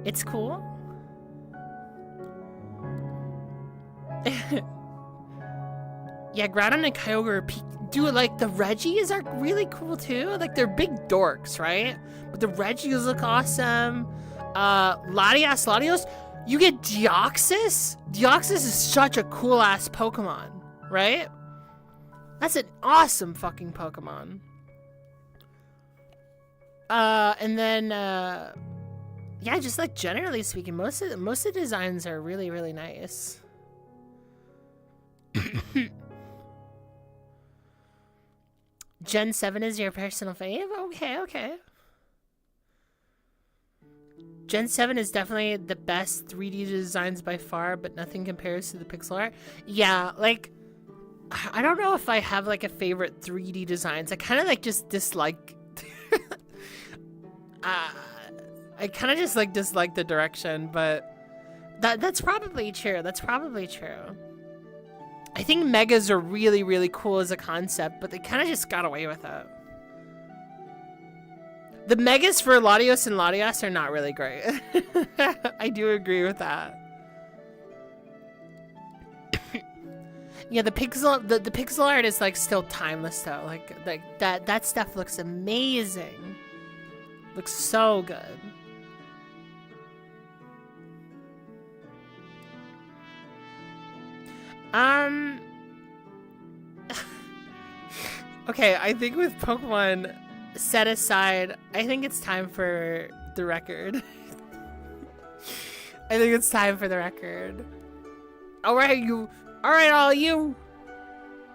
Speaker 1: it's cool. Yeah, Groudon and Kyogre are peak. Dude, like the Reggies are really cool too. Like they're big dorks, right? But the Reggies look awesome. Latios, you get Deoxys? Deoxys is such a cool ass Pokemon, right? That's an awesome fucking Pokemon. And then yeah, just like generally speaking, most of the designs are really, really nice. Gen 7 is your personal fave? Okay. Gen 7 is definitely the best 3D designs by far, but nothing compares to the pixel art. Yeah, like, I don't know if I have like a favorite 3D designs. I kind of like just dislike... I kind of just like dislike the direction, but that's probably true. That's probably true. I think Megas are really, really cool as a concept, but they kind of just got away with it. The Megas for Latios and Latias are not really great. I do agree with that. Yeah, the pixel art is like still timeless though. Like that stuff looks amazing. Looks so good. Okay, I think with Pokemon set aside, I think it's time for the record. I think it's time for the record. Alright, all you.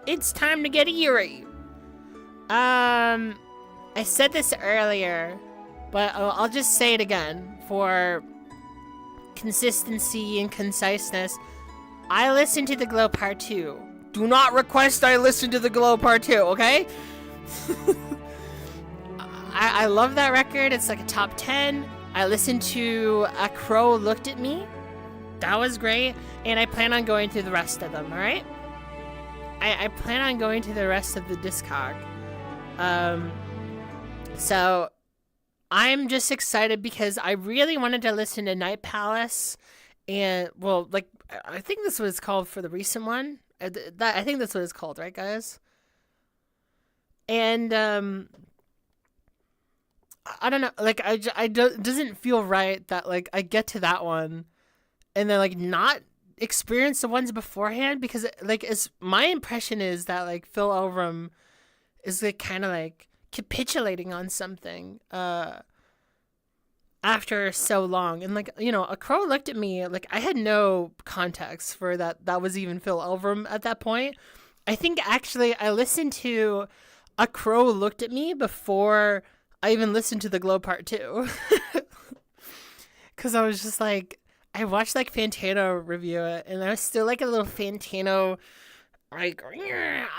Speaker 1: It's time to get Eerie. I said this earlier, but I'll just say it again for consistency and conciseness. I listened to the Glow Part 2. Do not request I listen to the Glow Part 2, okay? I love that record. It's like a top 10. I listened to A Crow Looked at Me. That was great. And I plan on going through the rest of them, alright? I plan on going to the rest of the Discog. So I'm just excited because I really wanted to listen to Night Palace. And, well, like, I think this was called for the recent one. I think that's what it's called, right, guys? And, I don't know, like, it doesn't feel right that, like, I get to that one and then, like, not experience the ones beforehand because, like, my impression is that, like, Phil Elverum is, like, kind of, like, capitulating on something, after so long. And like, you know, A Crow Looked at Me, like I had no context for that was even Phil Elverum at that point. I think actually I listened to A Crow Looked at Me before I even listened to the Glow Part 2. because I was just like, I watched like Fantano review it, and I was still like a little Fantano, like,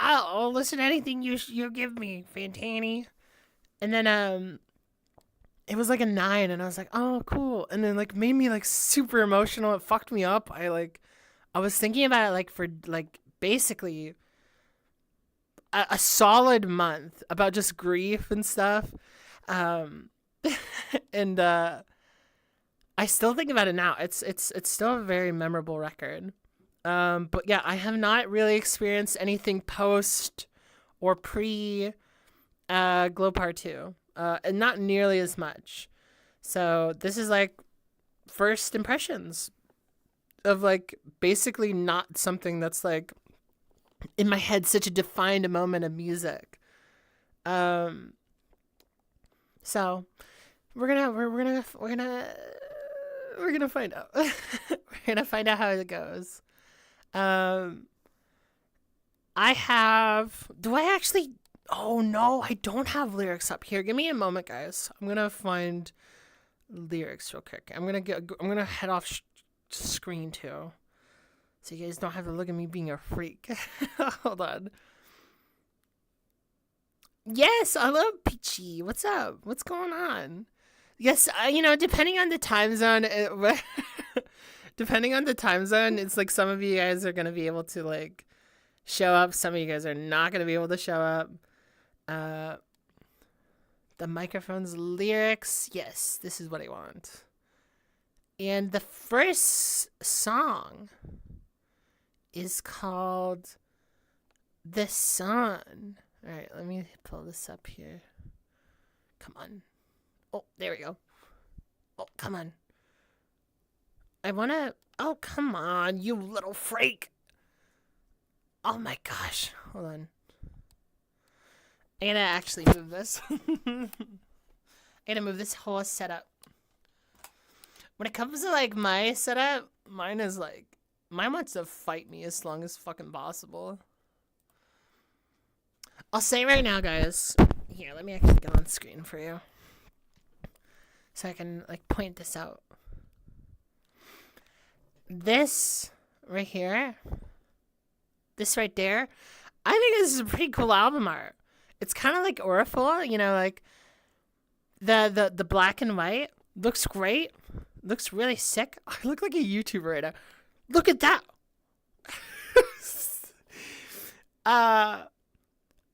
Speaker 1: I'll listen to anything you give me, Fantani. And then it was like a 9, and I was like, oh, cool. And then like made me like super emotional. It fucked me up. I was thinking about it like for like basically a solid month about just grief and stuff. Um, and I still think about it now. It's still a very memorable record. But yeah, I have not really experienced anything post or pre Glow Part 2. And not nearly as much. So this is like first impressions of like basically not something that's like in my head such a defined moment of music. Um so we're gonna find out. We're gonna find out how it goes. Um do I actually Oh no, I don't have lyrics up here. Give me a moment, guys. I'm gonna find lyrics real quick. I'm gonna head off screen too, so you guys don't have to look at me being a freak. Hold on. Yes, I love Peachy. What's up? What's going on? Yes, depending on the time zone, depending on the time zone, it's like some of you guys are gonna be able to like show up. Some of you guys are not gonna be able to show up. The microphone's lyrics. Yes, this is what I want. And the first song is called The Sun. All right, let me pull this up here. Come on. Oh, there we go. Oh, come on. Oh, come on, you little freak. Oh my gosh. Hold on. I gotta actually move this. I gotta move this whole setup. When it comes to like my setup, mine wants to fight me as long as fucking possible. I'll say right now, guys. Here, let me actually get on screen for you, so I can like point this out. This right here, this right there, I think this is a pretty cool album art. It's kind of like Oriful, like the black and white looks great. Looks really sick. I look like a YouTuber right now. Look at that.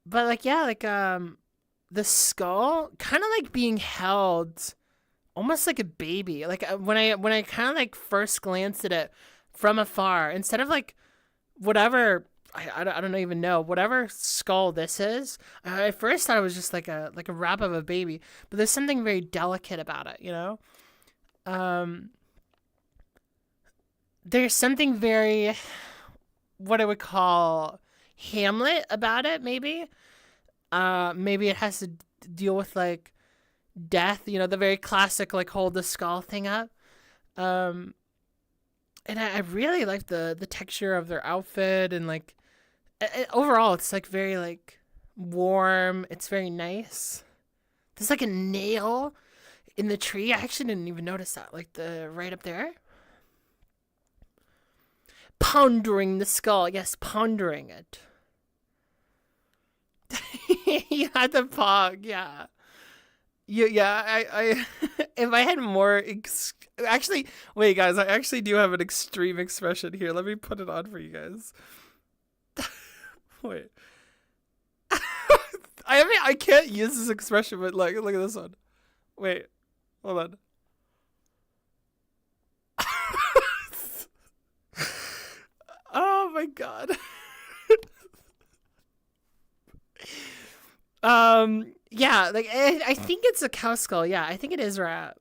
Speaker 1: But like yeah, like the skull kind of like being held almost like a baby. Like when I kind of like first glanced at it from afar, instead of like whatever I don't even know whatever skull this is. I first thought it was just like a wrap of a baby, but there's something very delicate about it, There's something very what I would call Hamlet about it. Maybe it has to deal with like death. The very classic like hold the skull thing up. And I really like the texture of their outfit, and like overall it's like very like warm. It's very nice. There's like a nail in the tree. I actually didn't even notice that, like the right up there. Pondering the skull. Yes, pondering it. You had the pog, yeah. Yeah, I if I had more actually, wait guys, I actually do have an extreme expression here. Let me put it on for you guys. Wait. I can't use this expression, but like look at this one. Wait. Hold on. Oh my god. Yeah, like I think it's a cow skull. Yeah, I think it is rat.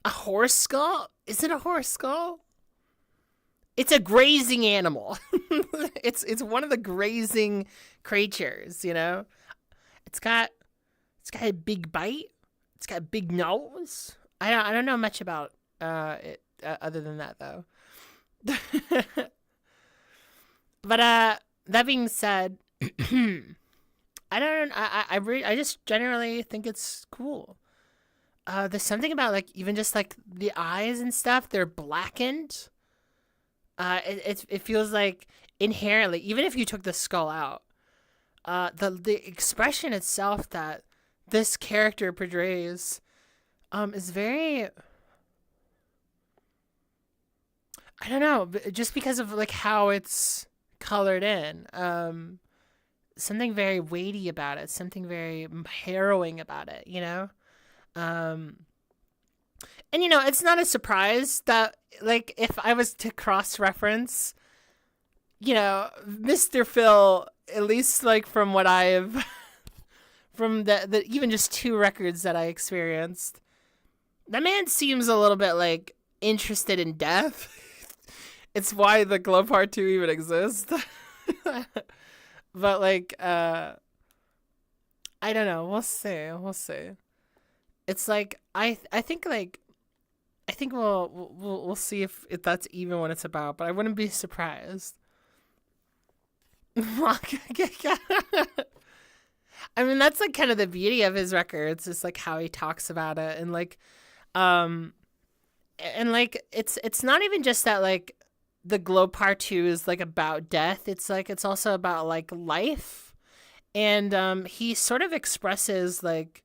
Speaker 1: A horse skull? Is it a horse skull? It's a grazing animal. It's one of the grazing creatures, It's got a big bite. It's got a big nose. I don't know much about it other than that though. But that being said, I just generally think it's cool. there's something about like even just like the eyes and stuff, they're blackened. It feels like inherently, even if you took the skull out, the expression itself that this character portrays is very, I don't know, just because of like how it's colored in. Something very weighty about it, something very harrowing about it, you know? Um, and you know, it's not a surprise that like if I was to cross reference, you know, Mr. Phil, at least like from what I've from the even just two records that I experienced, that man seems a little bit like interested in death. It's why the Glow Part 2 even exists. But like I don't know, we'll see. We'll see. It's like I think like I think we'll see if that's even what it's about, but I wouldn't be surprised. I mean, that's like kind of the beauty of his records, is like how he talks about it, um and like it's not even just that like the Glow Part 2 is like about death. It's like it's also about like life. And he sort of expresses like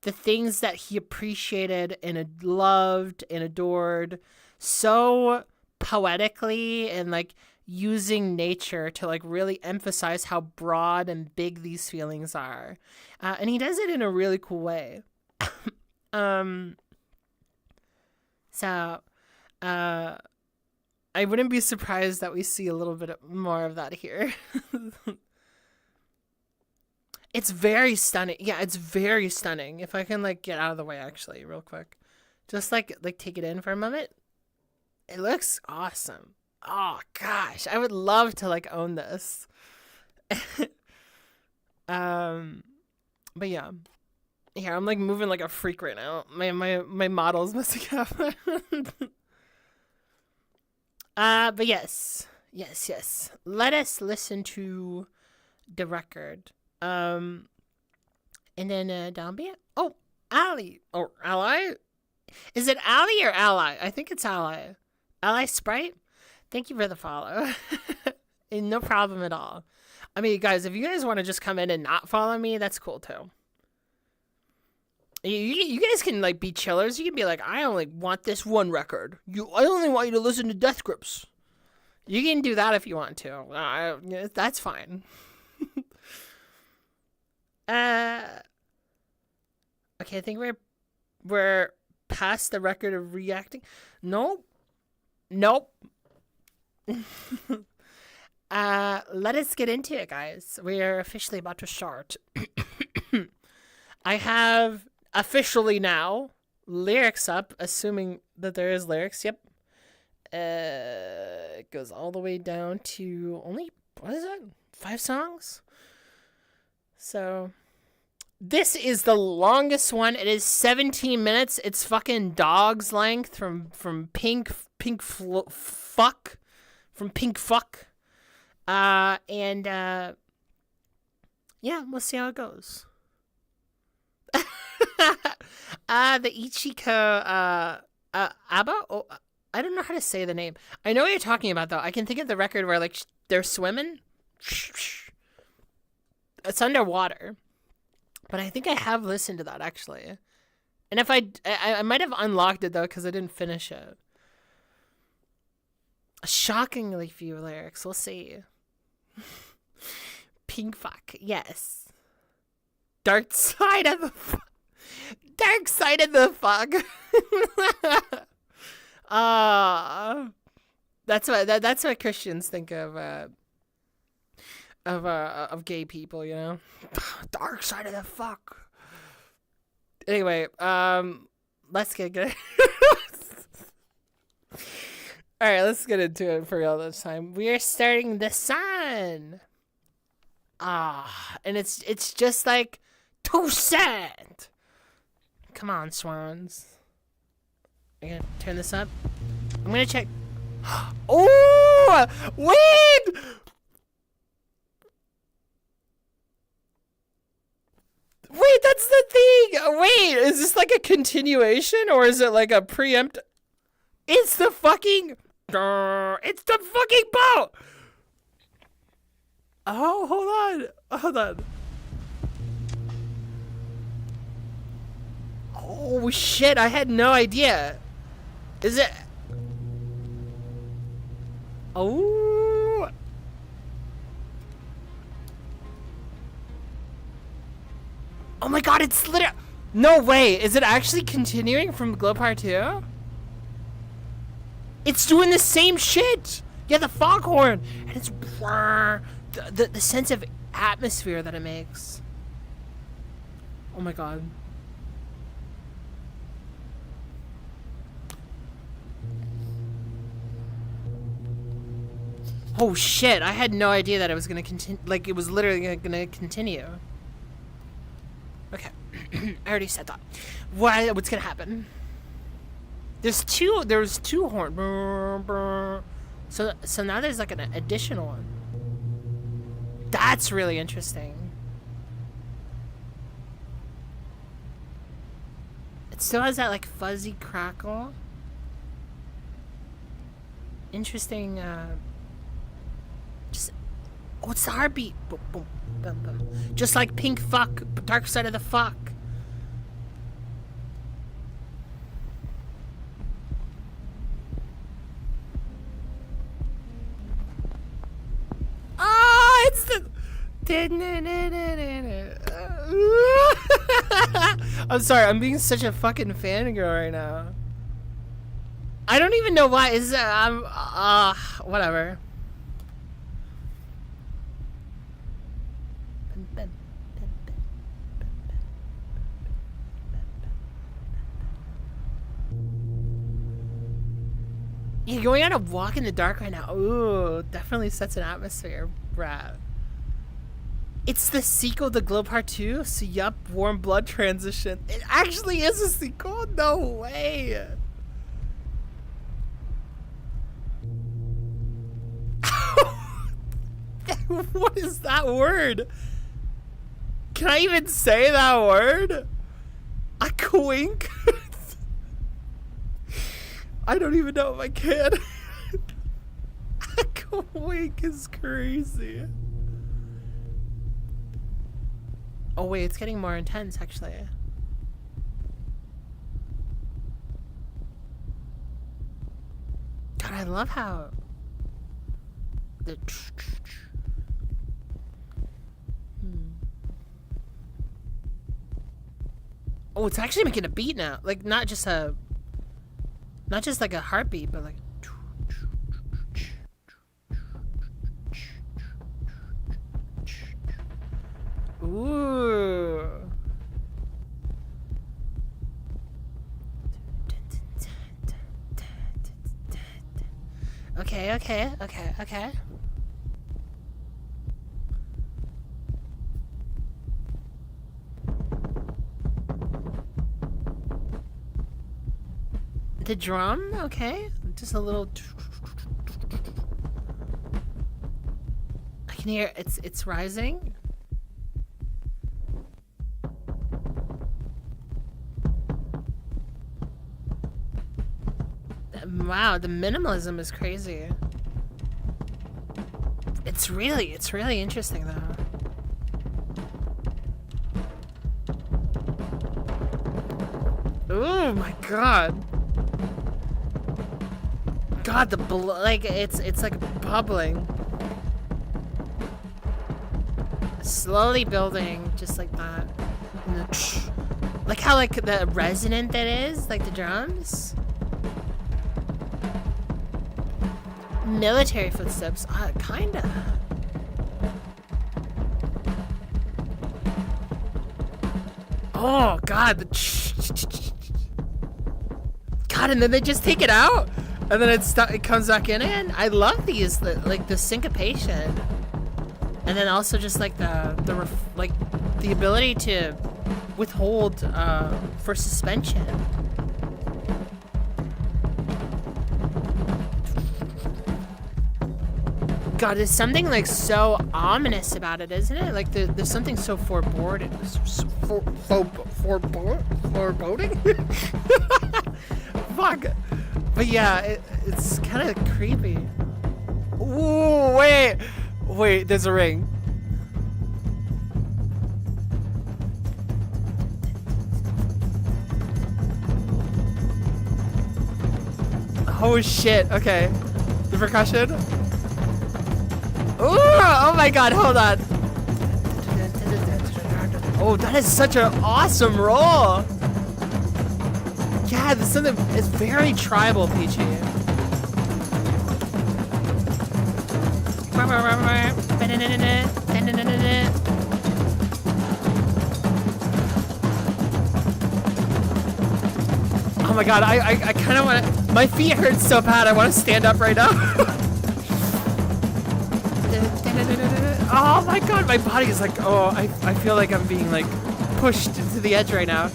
Speaker 1: the things that he appreciated and loved and adored so poetically, and like using nature to like really emphasize how broad and big these feelings are. And he does it in a really cool way. um so I wouldn't be surprised that we see a little bit more of that here. It's very stunning. Yeah, it's very stunning. If I can like get out of the way actually real quick. Just like take it in for a moment. It looks awesome. Oh gosh, I would love to like own this. But yeah. Here, I'm like moving like a freak right now. My model's messing up. But yes. Yes. Let us listen to the record. And then Dombia. Oh, Ally or Ally. Is it Ally or Ally? I think it's Ally. Ally Sprite. Thank you for the follow. And no problem at all. I mean, guys, if you guys want to just come in and not follow me, that's cool too. You guys can like be chillers. You can be like, I only want this one record. I only want you to listen to Death Grips. You can do that if you want to. That's fine. Okay, I think we're past the record of reacting. Nope. Let us get into it, guys. We are officially about to start. I have officially now lyrics up, assuming that there is lyrics. Yep. It goes all the way down to only, what is it? 5 songs? So this is the longest one. It is 17 minutes. It's fucking dog's length from Pink Fuck. From Pink Fuck. And yeah, we'll see how it goes. The Ichiko Abba? Oh, I don't know how to say the name. I know what you're talking about though. I can think of the record where like they're swimming. It's underwater. But I think I have listened to that actually. And if I might have unlocked it though because I didn't finish it. Shockingly few lyrics. We'll see. Pink Fuck. Yes. Dark side of the fuck. That's what Christians think of gay people, you know. Dark side of the fuck. Anyway, let's get good. All right, let's get into it for real this time. We are starting the sun. And it's just like too sad. Come on, swans. I'm gonna turn this up. I'm gonna check. Oh, wait! Wait, that's the thing. Wait, is this like a continuation or is it like a preempt? It's the fucking boat. Oh, hold on. Oh shit, I had no idea. Is it? Oh. Oh my god, it's literally... No way, is it actually continuing from Glow Part 2? It's doing the same shit! Yeah, the foghorn! And it's... The sense of atmosphere that it makes. Oh my god. Oh shit, I had no idea that it was gonna continue. Like, it was literally gonna continue. Okay. I already said that. What's gonna happen? There's two horn. So now there's like an additional one. That's really interesting. It still has that like fuzzy crackle. Interesting, oh, it's the heartbeat. Boom, boom, boom, boom. Just like Pink Fuck, Dark Side of the Fuck. Oh, it's the... I'm sorry, I'm being such a fucking fangirl right now. I don't even know why. Is whatever. You're going on a walk in the dark right now. Ooh, definitely sets an atmosphere, Brad. It's the sequel to Glow Part 2, so yup, Warm Blood Transition. It actually is a sequel? No way. What is that word? Can I even say that word? A quink? I don't even know if I can. A quink is crazy. Oh wait, it's getting more intense actually. God, I love how the Oh, it's actually making a beat now. Like not just like a heartbeat, but like ooh. Okay. The drum, okay. Just a little. I can hear it's rising. Wow, the minimalism is crazy. It's really interesting though. Oh my god. God, like it's like bubbling. Slowly building, just like that. Like how like the resonant that is, like the drums. Military footsteps, kinda. Oh god, God, and then they just take it out, and then it comes back in again. I love these, like the syncopation, and then also just like the ability to withhold for suspension. God, there's something like so ominous about it, isn't it? Like there's something so foreboding. Foreboding? Fuck. But yeah, it's kind of creepy. Ooh, wait, there's a ring. Oh shit, okay. The percussion. Ooh, oh my god, hold on. Oh, that is such an awesome roll. Yeah, this is something, it's very tribal, Peachy. Oh my god, I kind of want to, my feet hurt so bad, I want to stand up right now. Oh my god, my body is like, oh, I feel like I'm being like pushed to the edge right now.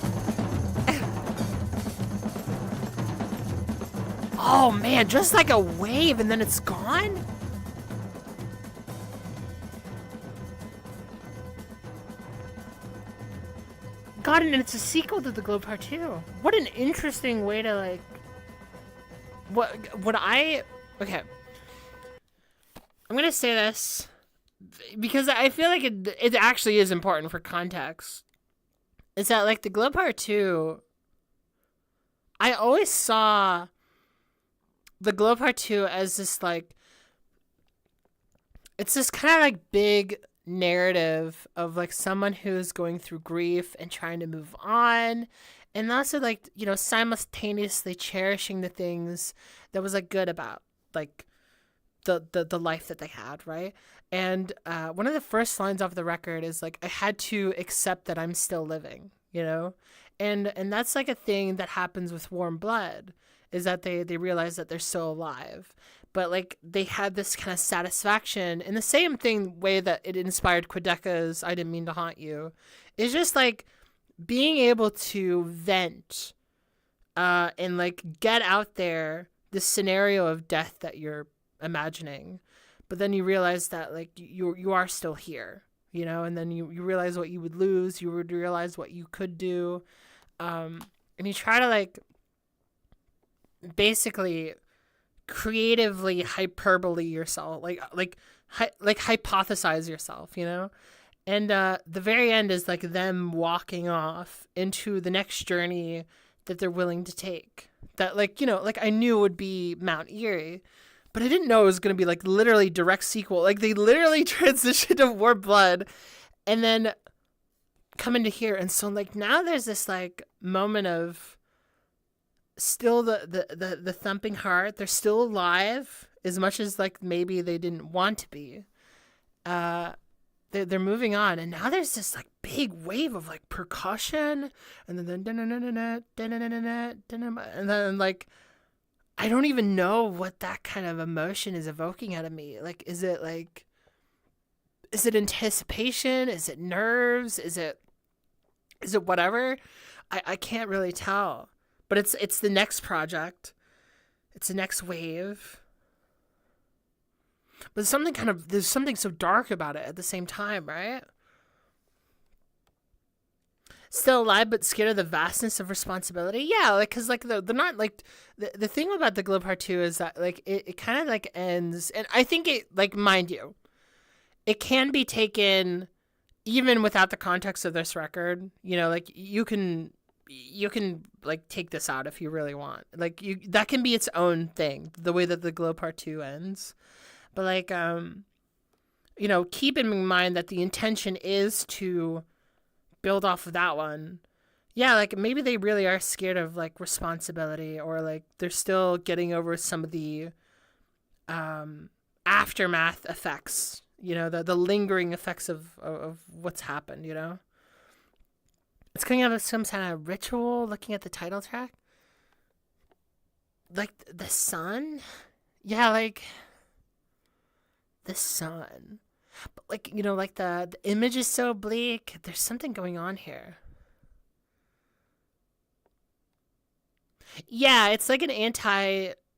Speaker 1: Oh man, just like a wave and then it's gone? God, and it's a sequel to The Glow Part 2. What an interesting way to like... Okay. I'm gonna say this because I feel like it actually is important for context. Is that like The Glow Part 2... I always saw The Glow Part 2 as this like... It's this kind of like big narrative of like someone who's going through grief and trying to move on, and also like, you know, simultaneously cherishing the things that was like good about like the life that they had, right? And one of the first lines off the record is like, I had to accept that I'm still living, you know? And that's like a thing that happens with Warm Blood, is that they realize that they're still alive. But like they had this kind of satisfaction in the same way that it inspired Quedeca's I Didn't Mean to Haunt You. It's just like being able to vent and like get out there this scenario of death that you're imagining. But then you realize that like you are still here, you know, and then you realize what you would lose, you would realize what you could do. And you try to like basically creatively hyperbole yourself, like hypothesize yourself, you know? And the very end is like them walking off into the next journey that they're willing to take. That like, you know, like I knew it would be Mount Eerie, but I didn't know it was going to be like literally direct sequel. Like they literally transitioned to Warm Blood and then come into here. And so like now there's this like moment of still the thumping heart. They're still alive as much as like maybe they didn't want to be. They're moving on, and now there's this like big wave of like percussion, and then and then like I don't even know what that kind of emotion is evoking out of me. Like, is it anticipation? Is it nerves? Is it whatever? I can't really tell. But it's the next project. It's the next wave. But there's something so dark about it at the same time, right? Still alive but scared of the vastness of responsibility. Yeah, like cuz like they're not like the thing about The Glow Part 2 is that like it kind of like ends, and I think it like, mind you, it can be taken even without the context of this record. You know, like you can like take this out if you really want. Like that can be its own thing, the way that The Glow Part 2 ends. But like you know, keep in mind that the intention is to build off of that one. Yeah, like maybe they really are scared of like responsibility, or like they're still getting over some of the aftermath effects, you know, the lingering effects of what's happened, you know. It's coming out of some kind of ritual, looking at the title track. Like, the sun? Yeah, like, the sun. But, like, you know, like, the image is so bleak. There's something going on here. Yeah, it's like an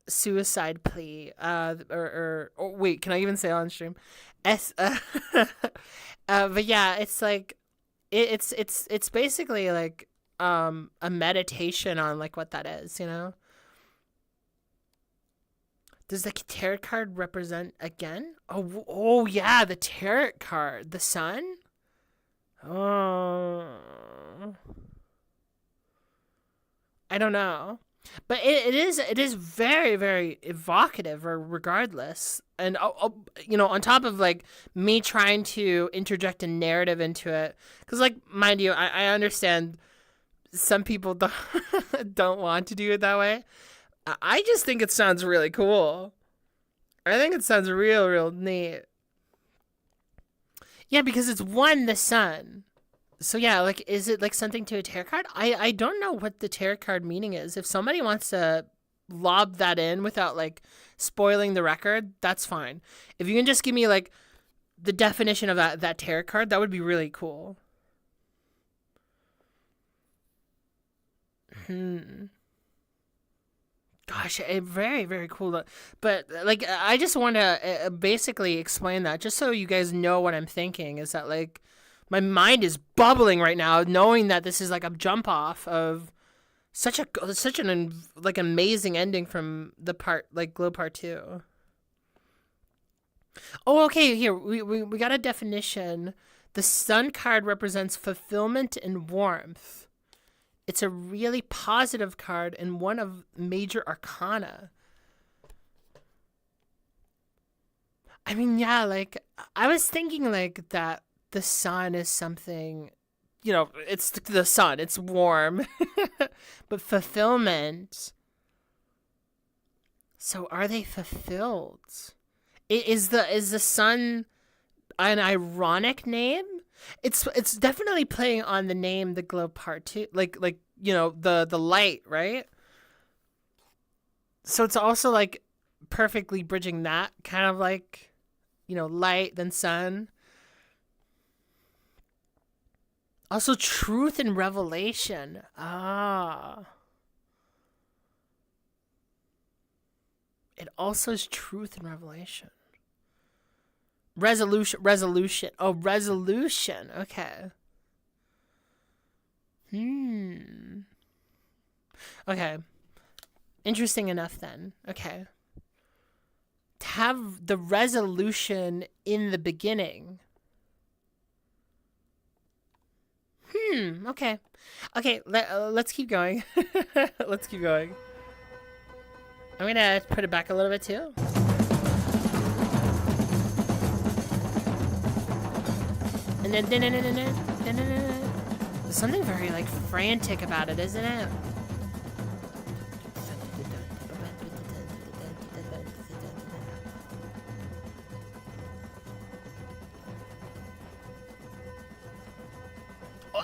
Speaker 1: suicide plea. Or wait, can I even say on stream? S. But yeah, it's like it's basically like a meditation on like what that is, you know. Does the tarot card represent again? Oh yeah, the tarot card, the sun. Oh, I don't know, but it is very very evocative, or regardless. And you know, on top of like me trying to interject a narrative into it, because like mind you, I understand some people don't want to do it that way. I just think it sounds really cool. I think it sounds real neat. Yeah, because it's one the sun. So yeah, like is it like something to a tarot card? I don't know what the tarot card meaning is. If somebody wants to lob that in without like spoiling the record, that's fine. If you can just give me like the definition of that tarot card, that would be really cool. Gosh, very very cool. But like I just want to basically explain that just so you guys know what I'm thinking is that like my mind is bubbling right now knowing that this is like a jump off of such an like amazing ending from the part like Glow Part 2. Oh, okay, here we got a definition. The sun card represents fulfillment and warmth. It's a really positive card and one of major arcana. I mean, yeah, like I was thinking like that the sun is something, you know, it's the sun, it's warm. But fulfillment. So are they fulfilled? Is the sun an ironic name? It's definitely playing on the name the Glow Part 2, like you know the light, right? So it's also like perfectly bridging that kind of like, you know, light then sun. Also truth and revelation. Ah. It also is truth and revelation. Resolution. Oh, resolution. Okay. Okay. Interesting enough then. Okay. To have the resolution in the beginning. Okay. Okay, let's keep going. Let's keep going. I'm gonna put it back a little bit too. And then there's something very like frantic about it, isn't it?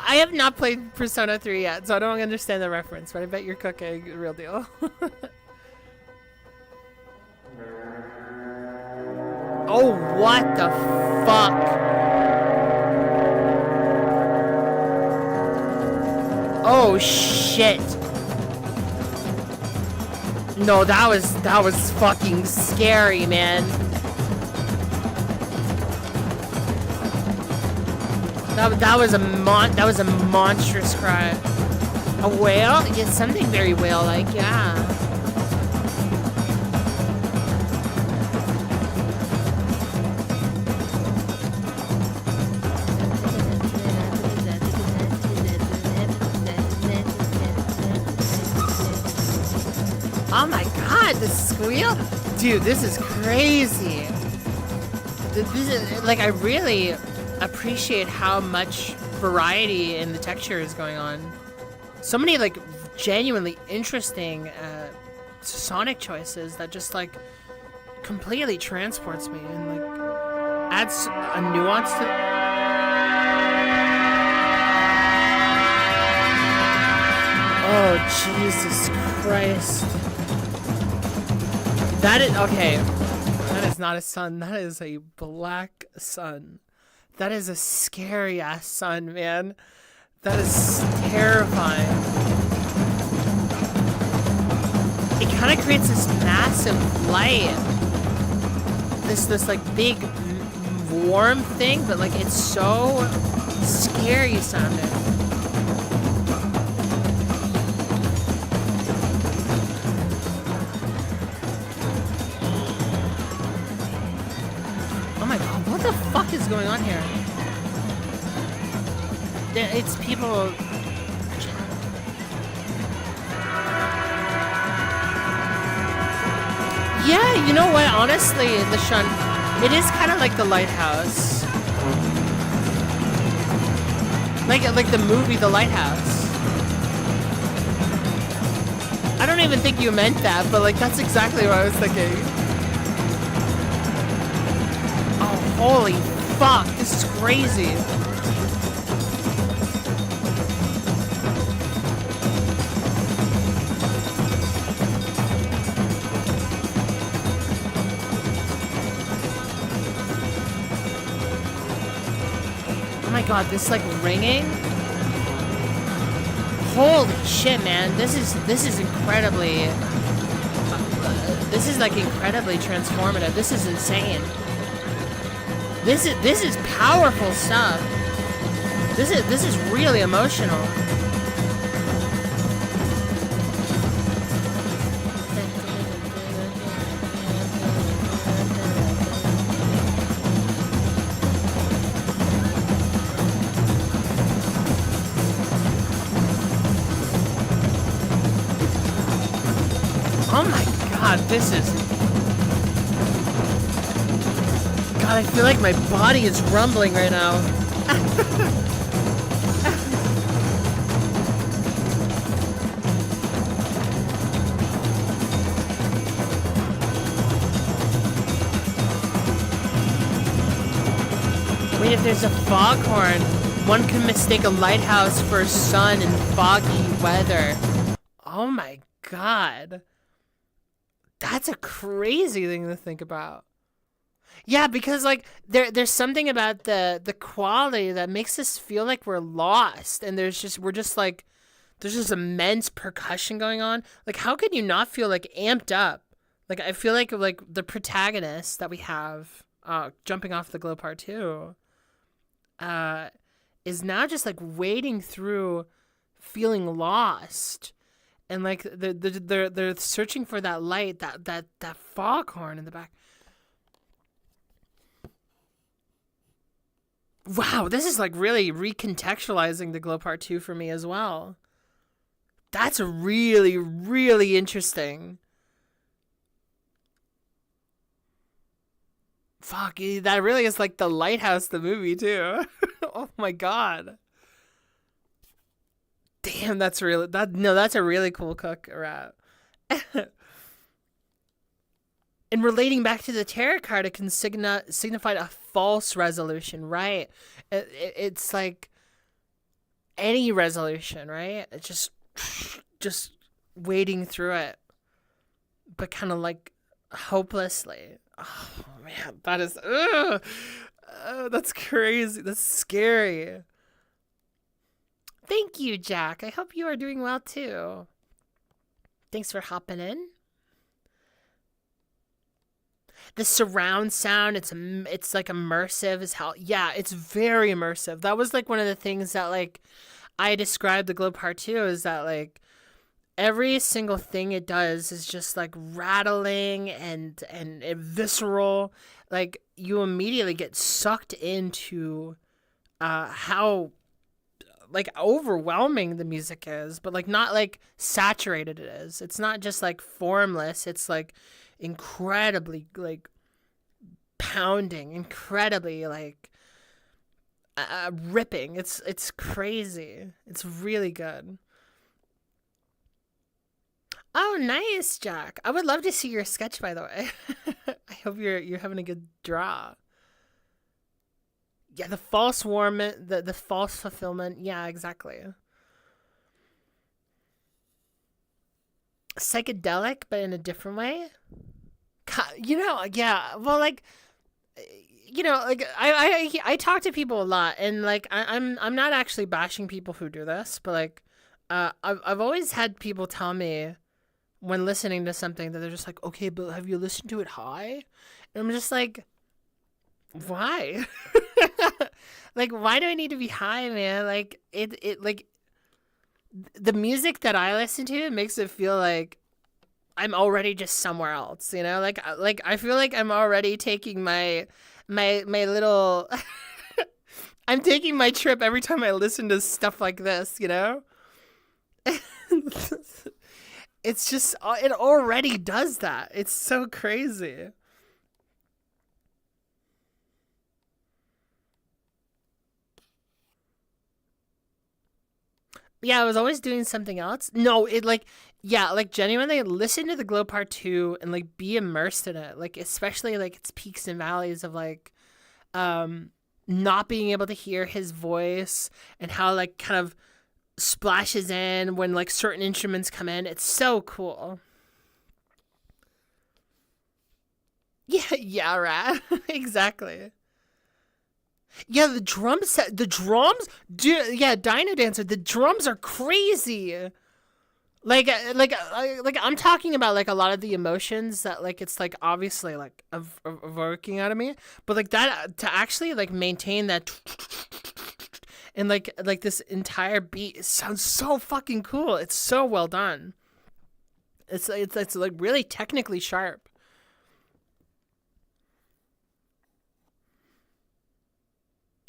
Speaker 1: I have not played Persona 3 yet, so I don't understand the reference, but I bet you're cooking. Real deal. Oh, what the fuck? Oh shit. No, that was fucking scary, man. That was a monstrous cry. A whale? Yeah, something very whale-like, yeah. Oh my god, the squeal? Dude, this is crazy. This is, like, I really appreciate how much variety in the texture is going on. So many like genuinely interesting sonic choices that just like completely transports me and like adds a nuance to. Oh Jesus Christ! That is okay. That is not a sun. That is a black sun. That is a scary ass sun, man. That is terrifying. it kind of creates this massive light. This like big warm thing, but like it's so scary sounding. Oh my god, what the fuck is going on here? It's people. Yeah, you know what? Honestly, LaShawn, it is kind of like the lighthouse. Like the movie The Lighthouse. I don't even think you meant that, but like that's exactly what I was thinking. Oh, holy fuck, this is crazy. Oh my god, this like ringing. Holy shit, man! This is incredibly. This is like incredibly transformative. This is insane. This is powerful stuff. This is really emotional. Oh my god, this is... God, I feel like my body is rumbling right now. Wait, if there's a foghorn, one can mistake a lighthouse for a sun in foggy weather. Oh my god. That's a crazy thing to think about. Yeah, because like there's something about the quality that makes us feel like we're lost, and there's just immense percussion going on. Like, how can you not feel like amped up? Like, I feel like the protagonist that we have jumping off the glow part 2 is now just like wading through feeling lost. And like they're searching for that light, that foghorn in the back. Wow, this is like really recontextualizing the glow part 2 for me as well. That's really, really interesting. Fuck, that really is like The Lighthouse, the movie too. Oh my god. Damn, that's really that's a really cool cook rat. And relating back to the tarot card, it can signify a false resolution, right? It's like any resolution, right? It's just wading through it, but kind of like hopelessly. Oh man, that is that's crazy. That's scary. Thank you, Jack. I hope you are doing well too. Thanks for hopping in. The surround sound, it's like immersive as hell. Yeah, it's very immersive. That was like one of the things that like I described the glow part 2 is that like every single thing it does is just like rattling and visceral. Like you immediately get sucked into how like overwhelming the music is, but like not like saturated it is. It's not just like formless. It's like incredibly like pounding, incredibly like ripping. It's crazy. It's really good. Oh, nice, Jack. I would love to see your sketch, by the way. I hope you're having a good draw. Yeah, the false warmth, the false fulfillment. Yeah, exactly. Psychedelic, but in a different way. You know, yeah. Well, like, you know, like I talk to people a lot, and like I'm not actually bashing people who do this, but like, I've always had people tell me when listening to something that they're just like, okay, but have you listened to it high? And I'm just like, why? Like, why do I need to be high, man? Like, like, the music that I listen to, it makes it feel like I'm already just somewhere else, you know? Like I feel like I'm already taking my little I'm taking my trip every time I listen to stuff like this, you know? It's just it already does that. It's so crazy. Yeah, I was always doing something else. No, it like yeah, like genuinely listen to the Glow Part 2 and like be immersed in it. Like especially like its peaks and valleys of like um not being able to hear his voice and how like kind of splashes in when like certain instruments come in. It's so cool. Yeah, yeah, right. Exactly. Yeah, the drums, yeah, Dino Dancer, the drums are crazy. Like I'm talking about like a lot of the emotions that like it's like obviously like evoking out of me, but like that to actually like maintain that and like this entire beat, it sounds so fucking cool. It's so well done. It's like really technically sharp.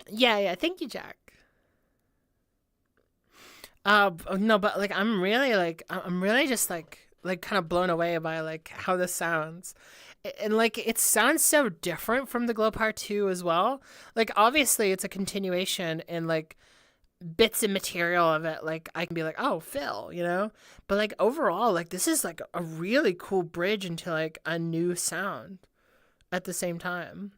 Speaker 1: Yeah, yeah. Thank you, Jack. No, but like I'm really just like kind of blown away by like how this sounds. And like it sounds so different from the Glow Part 2 as well. Like obviously it's a continuation and like bits and material of it like I can be like, "Oh, Phil," you know? But like overall like this is like a really cool bridge into like a new sound at the same time.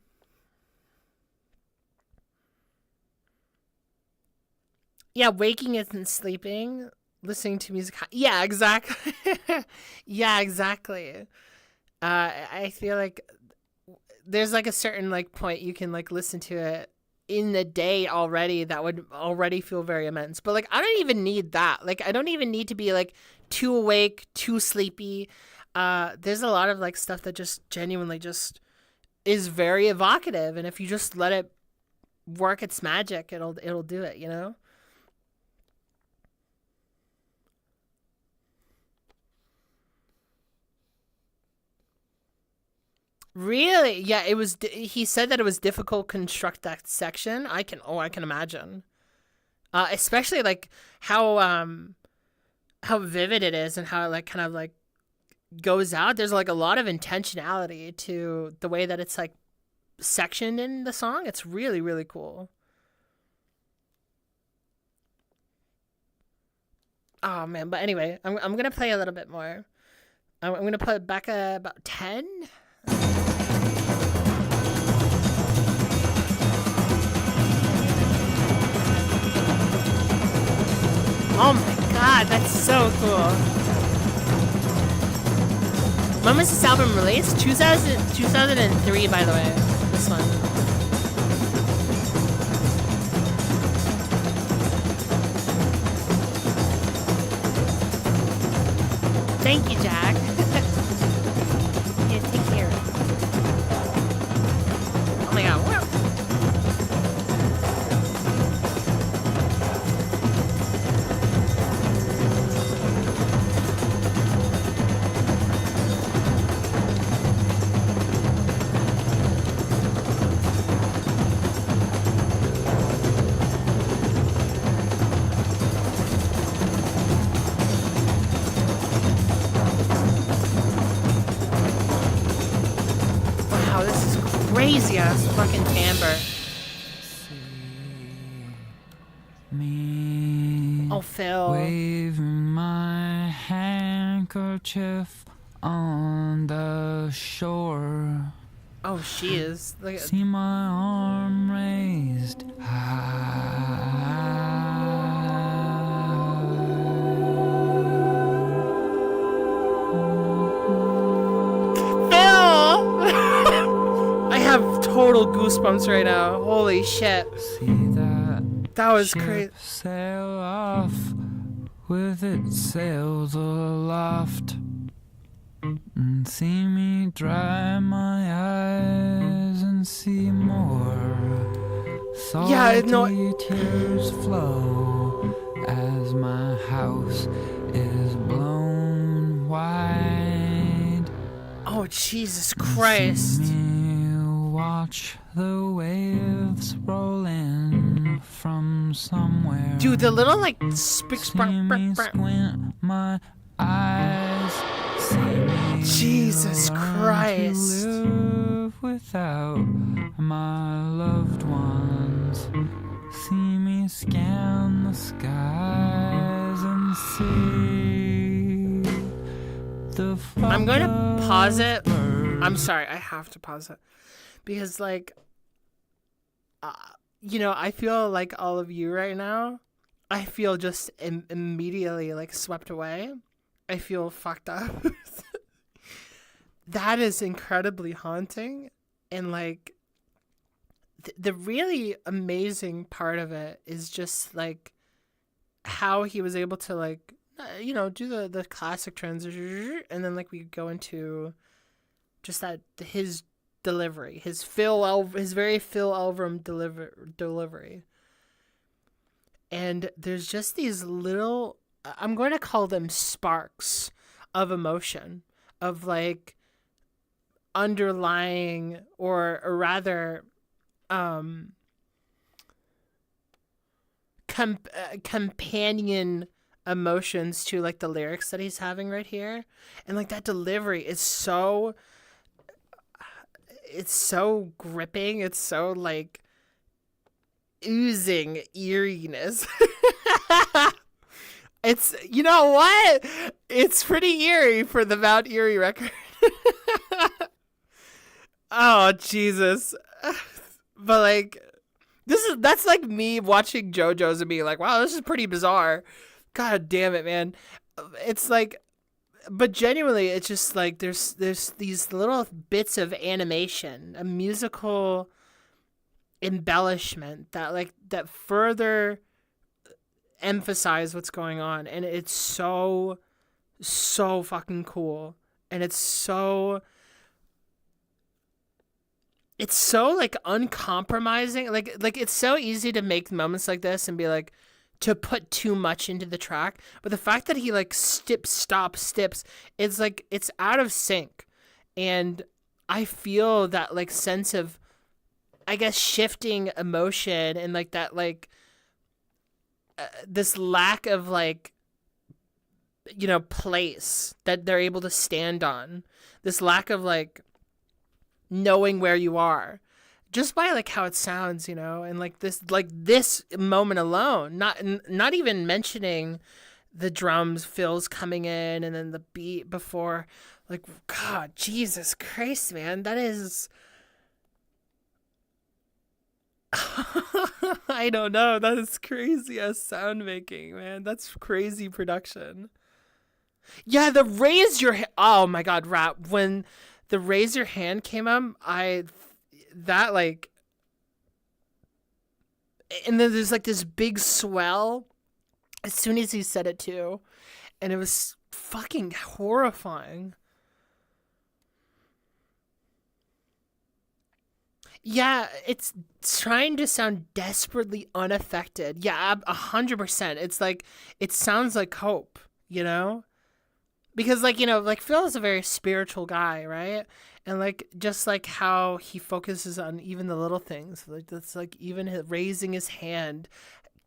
Speaker 1: Yeah, waking isn't sleeping. Listening to music. Yeah, exactly. Yeah, exactly. I feel like there's like a certain like point you can like listen to it in the day already that would already feel very immense. But like I don't even need that. Like I don't even need to be like too awake, too sleepy. There's a lot of like stuff that just genuinely just is very evocative, and if you just let it work its magic, it'll do it. You know. Really? Yeah, it was. He said that it was difficult to construct that section. I can. Oh, I can imagine. Especially like how how vivid it is and how it like kind of like goes out. There's like a lot of intentionality to the way that it's like sectioned in the song. It's really really cool. Oh man, but anyway, I'm gonna play a little bit more. I'm gonna play back about 10. Oh my god, that's so cool. When was this album released? 2003, by the way. This one. Thank you, Jack. Yeah, take care. Oh my god. Wow, this is crazy ass fucking timbre.
Speaker 2: Me
Speaker 1: Oh, Phil.
Speaker 2: waving my handkerchief on the shore.
Speaker 1: Oh, she is. Look at.
Speaker 2: See my arm raised high.
Speaker 1: Phil! I have total goosebumps right now. Holy shit.
Speaker 2: See that
Speaker 1: That was
Speaker 2: ship
Speaker 1: crazy.
Speaker 2: sail off with its sails aloft. and see me dry my eyes and see more salty tears flow as my house is blown wide.
Speaker 1: Oh, Jesus Christ.
Speaker 2: See me watch the waves roll in from somewhere.
Speaker 1: Dude, the little like
Speaker 2: See me squint my eyes. See me
Speaker 1: Jesus
Speaker 2: learn
Speaker 1: Christ.
Speaker 2: to live without my loved ones. See me scan the skies and see the
Speaker 1: I'm going to pause it. I'm sorry, I have to pause it. Because, like, I feel like all of you right now, I feel just immediately, like, swept away. I feel fucked up. That is incredibly haunting. And, like, the really amazing part of it is just, like, how he was able to, like, do the classic transition. And then, like, we go into just that, his delivery, his very Phil Elverum delivery. And there's just these little, I'm going to call them sparks of emotion, of like underlying or rather companion emotions to like the lyrics that he's having right here. And like that delivery is so, it's so gripping. It's so like oozing eeriness. It's, you know what? It's pretty eerie for the Mount Eerie record. Oh, Jesus. But like, that's like me watching JoJo's and being like, wow, this is pretty bizarre. God damn it, man. It's like, but genuinely, it's just like there's these little bits of animation, a musical embellishment that further emphasize what's going on, and it's so fucking cool, and it's so like uncompromising, like it's so easy to make moments like this and be like, to put too much into the track, but the fact that he like stops, it's like it's out of sync. And I feel that like sense of, I guess, shifting emotion and like that, like this lack of like, place that they're able to stand on, this lack of like knowing where you are just by like how it sounds, and like this moment alone, not even mentioning the drums fills coming in and then the beat before, like, God, Jesus Christ, man, that is I don't know, that is crazy as sound making, man. That's crazy production. Yeah, the raise your oh my God, rap, when the raise your hand came up, that like, and then there's like this big swell as soon as he said it too, and it was fucking horrifying. Yeah, it's trying to sound desperately unaffected. Yeah, 100%. It's like, it sounds like hope, because like, like Phil is a very spiritual guy, right? And like, just like how he focuses on even the little things, like that's like even raising his hand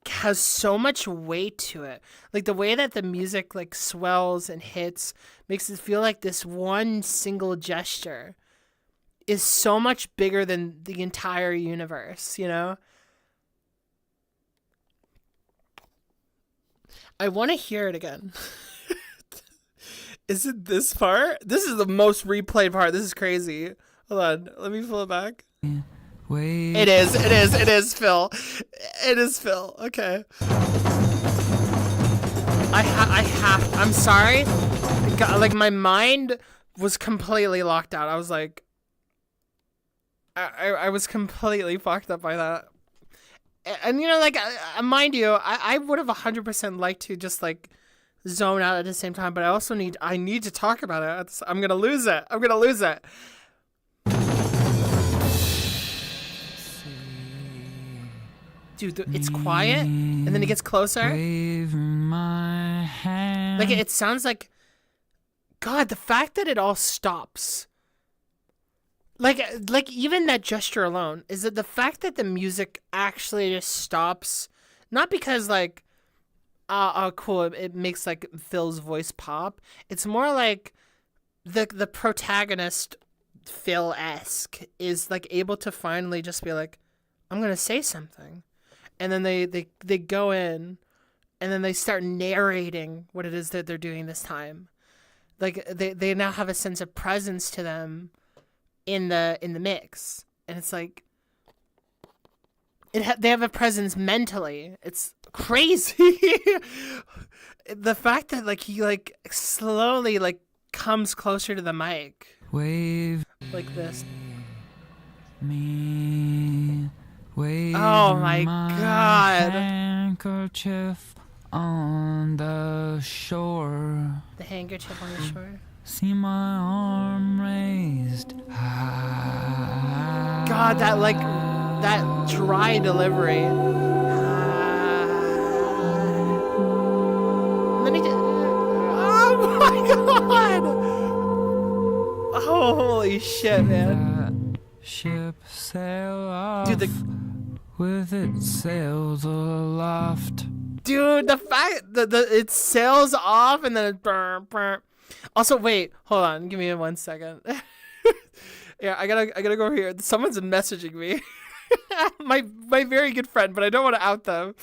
Speaker 1: has so much weight to it. Like the way that the music like swells and hits makes it feel like this one single gesture is so much bigger than the entire universe, I want to hear it again. Is it this part? This is the most replayed part. This is crazy. Hold on. Let me pull it back.
Speaker 2: Wait.
Speaker 1: It is Phil. It is Phil. Okay. I'm sorry. God, like my mind was completely locked out. I was like, I was completely fucked up by that. And like, mind you, I would have 100% liked to just like zone out at the same time, but I need to talk about it. I'm gonna lose it. I'm gonna lose it. Dude, it's quiet, and then it gets closer. Like it sounds like, God, the fact that it all stops. Like even that gesture alone is that the fact that the music actually just stops, not because like, oh cool, it makes like Phil's voice pop. It's more like the protagonist Phil-esque is like able to finally just be like, I'm gonna say something. And then they go in, and then they start narrating what it is that they're doing this time. Like they now have a sense of presence to them in the mix, and it's like they have a presence mentally. It's crazy. The fact that like he like slowly like comes closer to the mic,
Speaker 2: wave
Speaker 1: like this.
Speaker 2: Me. Wave
Speaker 1: Oh my God.
Speaker 2: Handkerchief on the shore.
Speaker 1: The handkerchief on the shore.
Speaker 2: See my arm raised high.
Speaker 1: God, that dry delivery. And then he did. Oh my God. Oh, holy shit, man.
Speaker 2: That ship sail off.
Speaker 1: Dude,
Speaker 2: with its sails aloft.
Speaker 1: Dude, the fact that it sails off and then it burn. Also, wait, hold on, give me 1 second. Yeah, I gotta go over here. Someone's messaging me. my very good friend, but I don't want to out them.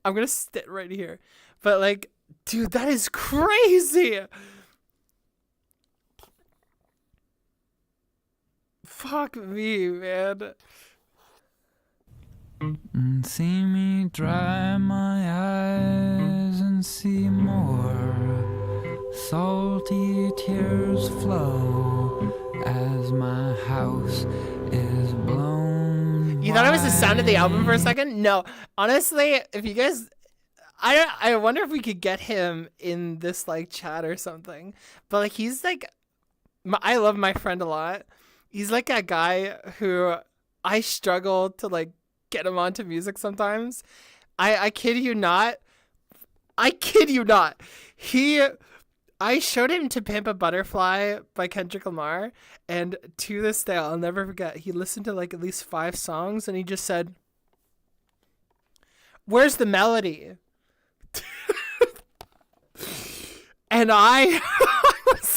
Speaker 1: I'm gonna sit right here. But like, dude, that is crazy. Fuck me, man.
Speaker 2: And see me dry my eyes and see more salty tears flow as my house is blown.
Speaker 1: You thought it was the sound of the album for a second? No, honestly, if you guys, I wonder if we could get him in this like chat or something. But like he's like, I love my friend a lot. He's like a guy who I struggle to like get him onto music sometimes. I kid you not. I showed him To Pimp a Butterfly by Kendrick Lamar, and to this day I'll never forget, he listened to like at least 5 songs and he just said, "Where's the melody?" And I was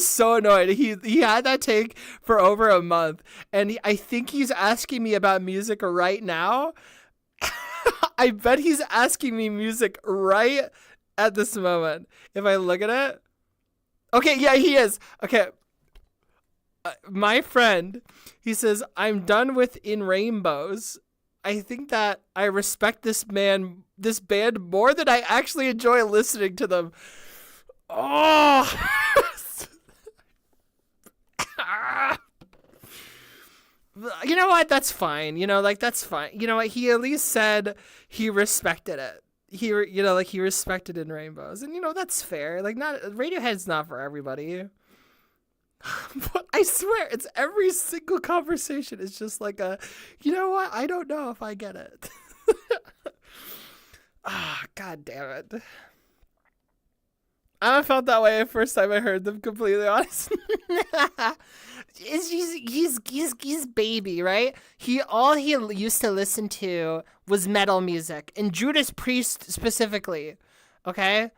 Speaker 1: so annoyed. He had that take for over a month, and I think he's asking me about music right now. I bet he's asking me music right at this moment. If I look at it. Okay, yeah, he is. Okay. My friend, he says, "I'm done with In Rainbows. I think that I respect this band more than I actually enjoy listening to them." Oh. You know what? That's fine. That's fine. You know what? He at least said he respected it. He respected In Rainbows. And, that's fair. Like, Radiohead's not for everybody. But I swear, it's every single conversation. It's just like you know what? I don't know if I get it. God damn it. I felt that way the first time I heard them, completely honest. He's baby, right? All he used to listen to was metal music, and Judas Priest specifically, okay?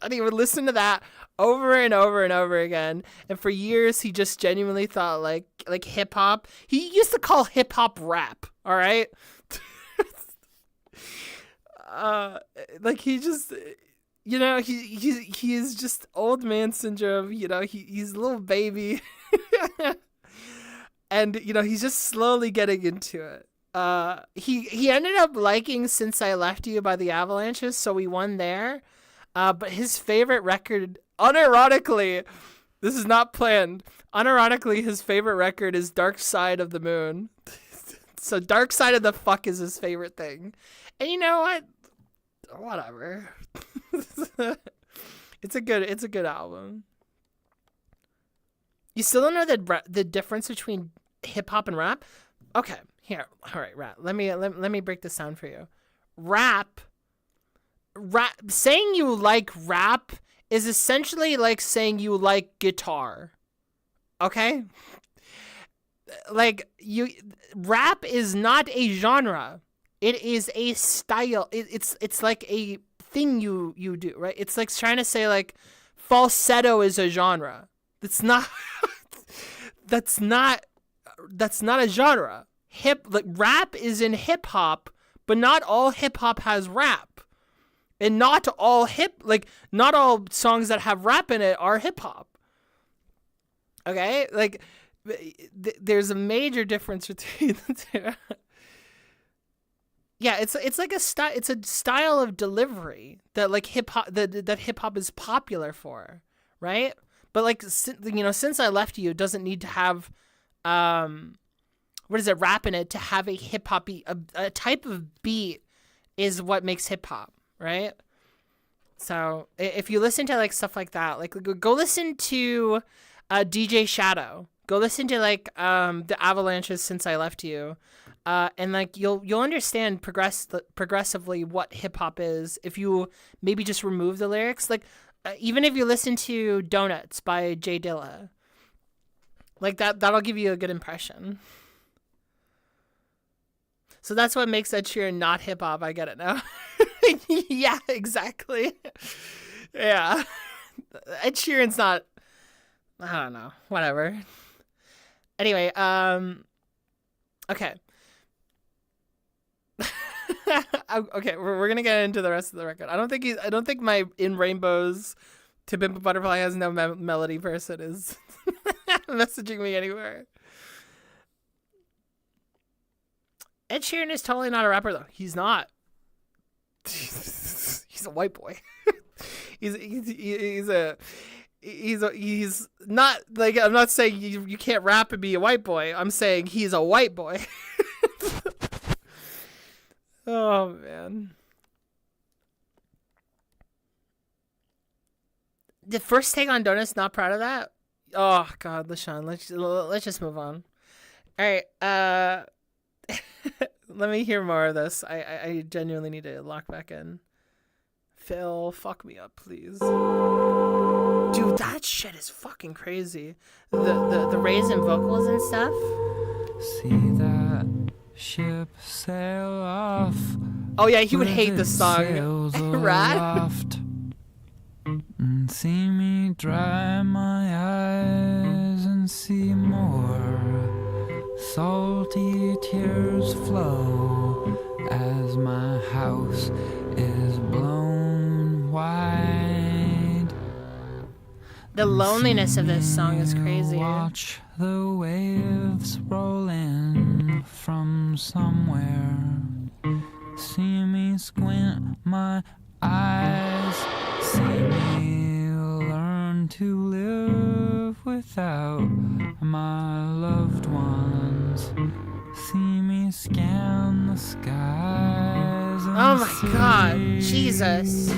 Speaker 1: And he would listen to that over and over and over again, and for years he just genuinely thought like hip hop. He used to call hip hop rap, all right? Like he just, he is just old man syndrome. He's a little baby, and he's just slowly getting into it. He ended up liking Since I Left You by the Avalanches, so we won there. But his favorite record, unironically, this is not planned. Unironically, his favorite record is Dark Side of the Moon. So Dark Side of the Fuck is his favorite thing. And you know what? whatever. It's a good album. You still don't know the difference between hip hop and rap? Okay, here. All right, rap. Let me break this down for you. Rap, saying you like rap is essentially like saying you like guitar. Okay? Like rap is not a genre. It is a style. It's like a thing you do, right? It's like trying to say like falsetto is a genre. That's not that's not a genre. Rap is in hip hop, but not all hip hop has rap. And not all songs that have rap in it are hip hop. Okay? Like there's a major difference between the two. Yeah, it's like it's a style of delivery that like hip hop that hip hop is popular for, right? But like since I left you, it doesn't need to have rap in it to have a hip hop beat. A type of beat is what makes hip hop, right? So if you listen to like stuff like that, like go listen to DJ Shadow. Go listen to like the Avalanches Since I Left You. And like you'll understand progressively what hip hop is if you maybe just remove the lyrics. Like even if you listen to Donuts by Jay Dilla, like that'll give you a good impression. So that's what makes Ed Sheeran not hip hop. I get it now. Yeah, exactly. Yeah, Ed Sheeran's not. I don't know. Whatever. Anyway, okay. Okay, we're gonna get into the rest of the record. I don't think my In Rainbows to Pimp a Butterfly Has No Melody person is messaging me anywhere. Ed Sheeran is totally not a rapper though. He's not. He's a white boy. he's not like, I'm not saying you can't rap and be a white boy. I'm saying he's a white boy. Oh man. The first take on Donuts, not proud of that. Oh god, LaShawn, let's just move on. All right, let me hear more of this. I genuinely need to lock back in. Phil, fuck me up, please. Dude, that shit is fucking crazy. The raise in vocals and stuff.
Speaker 2: See that ship sail off.
Speaker 1: Oh yeah, he would hate this song. Right?
Speaker 2: See me dry my eyes and see more salty tears flow as my house is blown wide.
Speaker 1: The loneliness of this song is crazy.
Speaker 2: Watch the waves roll in from somewhere. See me squint my eyes. See me learn to live without my loved ones. See me scan the skies and
Speaker 1: oh my god, Jesus.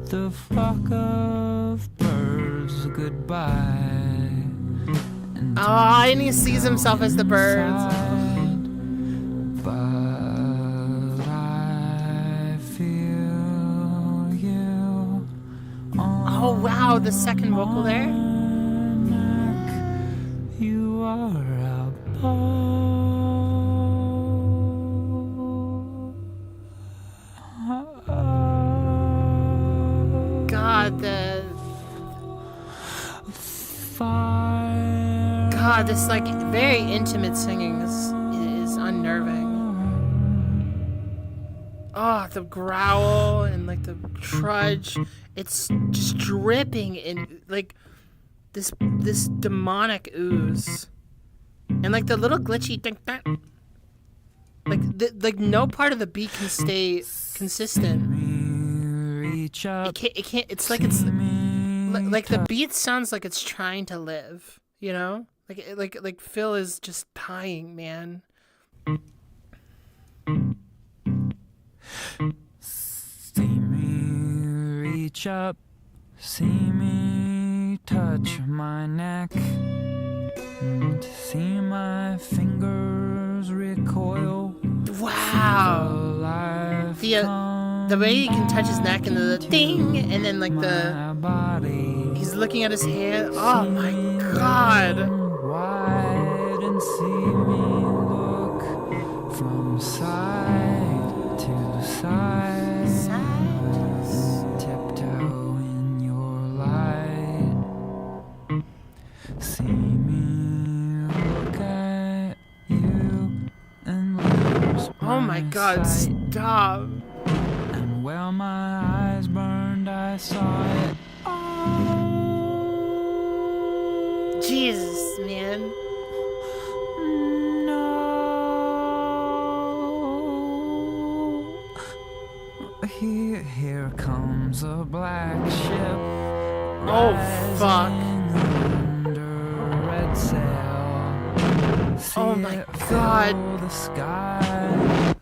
Speaker 2: The flock of birds goodbye.
Speaker 1: Oh, and he sees himself as the birds.
Speaker 2: But I feel you.
Speaker 1: Oh wow, the second vocal there.
Speaker 2: You are above.
Speaker 1: God, this like very intimate singing is unnerving. Oh, the growl and like the trudge, it's just dripping in like this demonic ooze, and like the little glitchy thing, like no part of the beat can stay consistent. It can't. It's like the beat sounds like it's trying to live. You know, like Phil is just dying, man.
Speaker 2: reach up, see me touch my neck, and see my fingers recoil.
Speaker 1: Wow. The way he can touch his neck and the ding, and then like he's looking at his hand. Oh my god.
Speaker 2: Wide and see me look from side to side. Tiptoe in your light. See me look at you and lose
Speaker 1: oh my god,
Speaker 2: sight.
Speaker 1: stop.
Speaker 2: And while my eyes burned, I saw it all.
Speaker 1: Jesus, man.
Speaker 2: No. Here comes a black ship.
Speaker 1: Oh, fuck.
Speaker 2: Under red sail.
Speaker 1: Oh my god.
Speaker 2: The sky.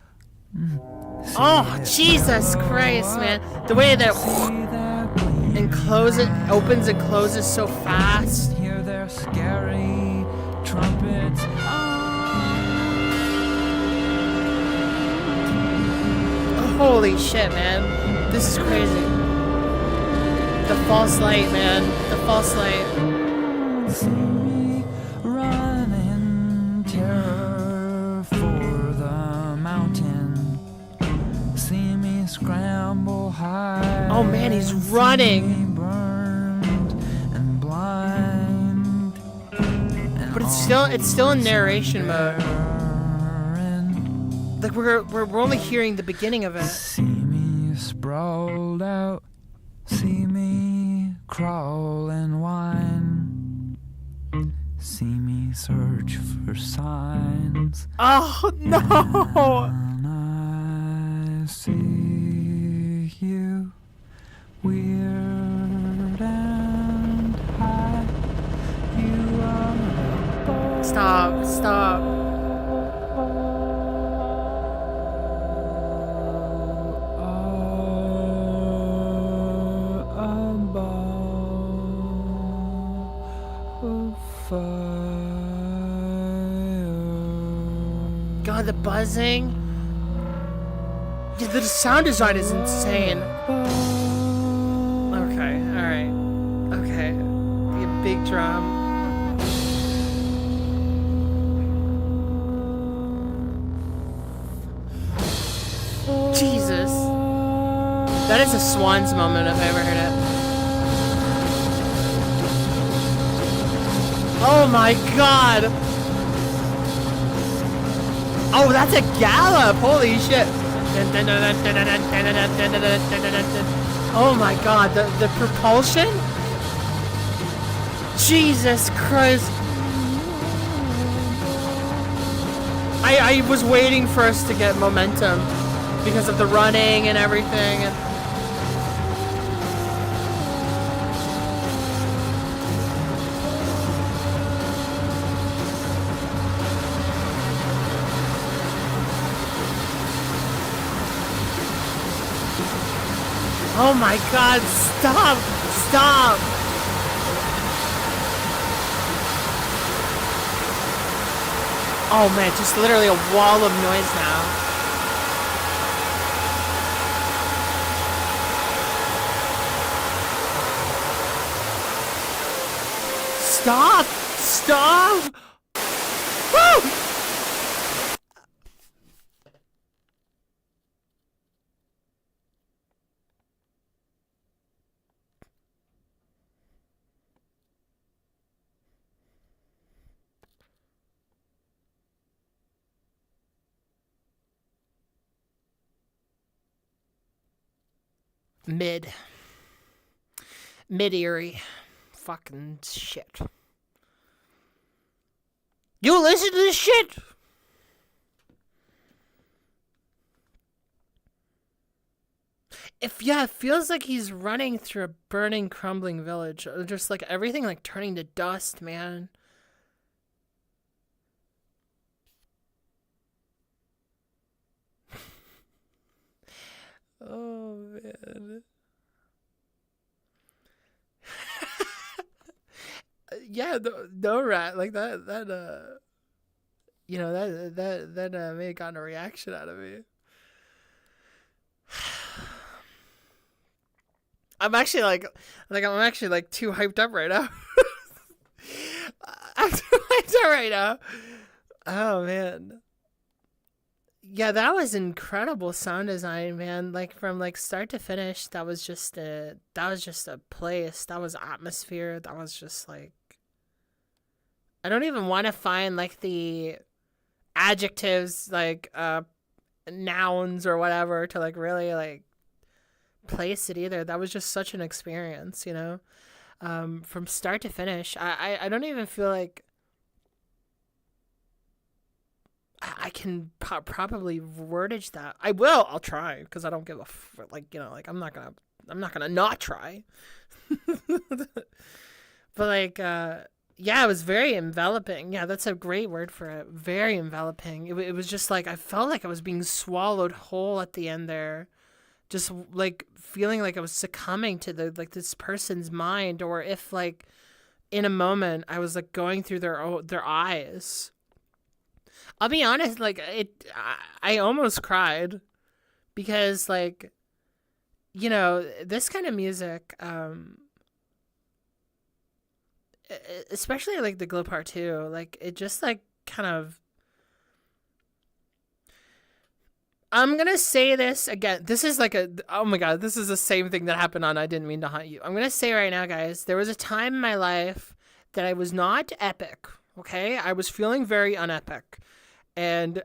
Speaker 1: Oh, Jesus Christ, man. The way that opens and closes so fast.
Speaker 2: Hear their scary trumpets.
Speaker 1: Holy shit, man. This is crazy. The false light, man. The false light.
Speaker 2: See me run in terror for the mountain. See me scramble high.
Speaker 1: Oh man, he's running.
Speaker 2: See me burned and blind. And
Speaker 1: but it's still in narration mode. Like we're only hearing the beginning of it.
Speaker 2: See me sprawled out. See me crawl and whine. See me search for signs.
Speaker 1: Oh no!
Speaker 2: And I see you, weird and high. You are
Speaker 1: Stop. God, the buzzing. Yeah, the sound design is insane. Okay, alright. Okay. Be a big drum. Jesus. That is a Swans moment if I ever heard it. Oh my god! Oh, that's a gallop! Holy shit! Oh my god, the propulsion? Jesus Christ! I was waiting for us to get momentum because of the running and everything. And oh my god, stop! Stop! Oh man, just literally a wall of noise now. Stop! Stop! Woo! Mid Eerie. Fucking shit. You listen to this shit? It feels like he's running through a burning, crumbling village. Just like everything like turning to dust, man. Oh man. Yeah, no rat like that may have gotten a reaction out of me. I'm actually I'm actually like too hyped up right now. I'm too hyped up right now. Oh man. Yeah, that was incredible sound design, man. Like from like start to finish, that was just a place. That was atmosphere. That was just like I don't even want to find like the adjectives like nouns or whatever to like really like place it either. That was just such an experience, you know? From start to finish. I don't even feel like I can probably wordage that. I will. I'll try because I don't give a like you know like I'm not gonna not try. But like yeah, it was very enveloping. Yeah, that's a great word for it. Very enveloping. It was just like I felt like I was being swallowed whole at the end there. Just like feeling like I was succumbing to the like this person's mind, or if like in a moment I was like going through their eyes. I'll be honest, like I almost cried because like you know this kind of music, especially like the glow part too, like it just like kind of. I'm gonna say this again. This is like oh my god, this is the same thing that happened on I Didn't Mean to Haunt You. I'm gonna say right now, guys, there was a time in my life that I was not epic. Okay, I was feeling very unepic. And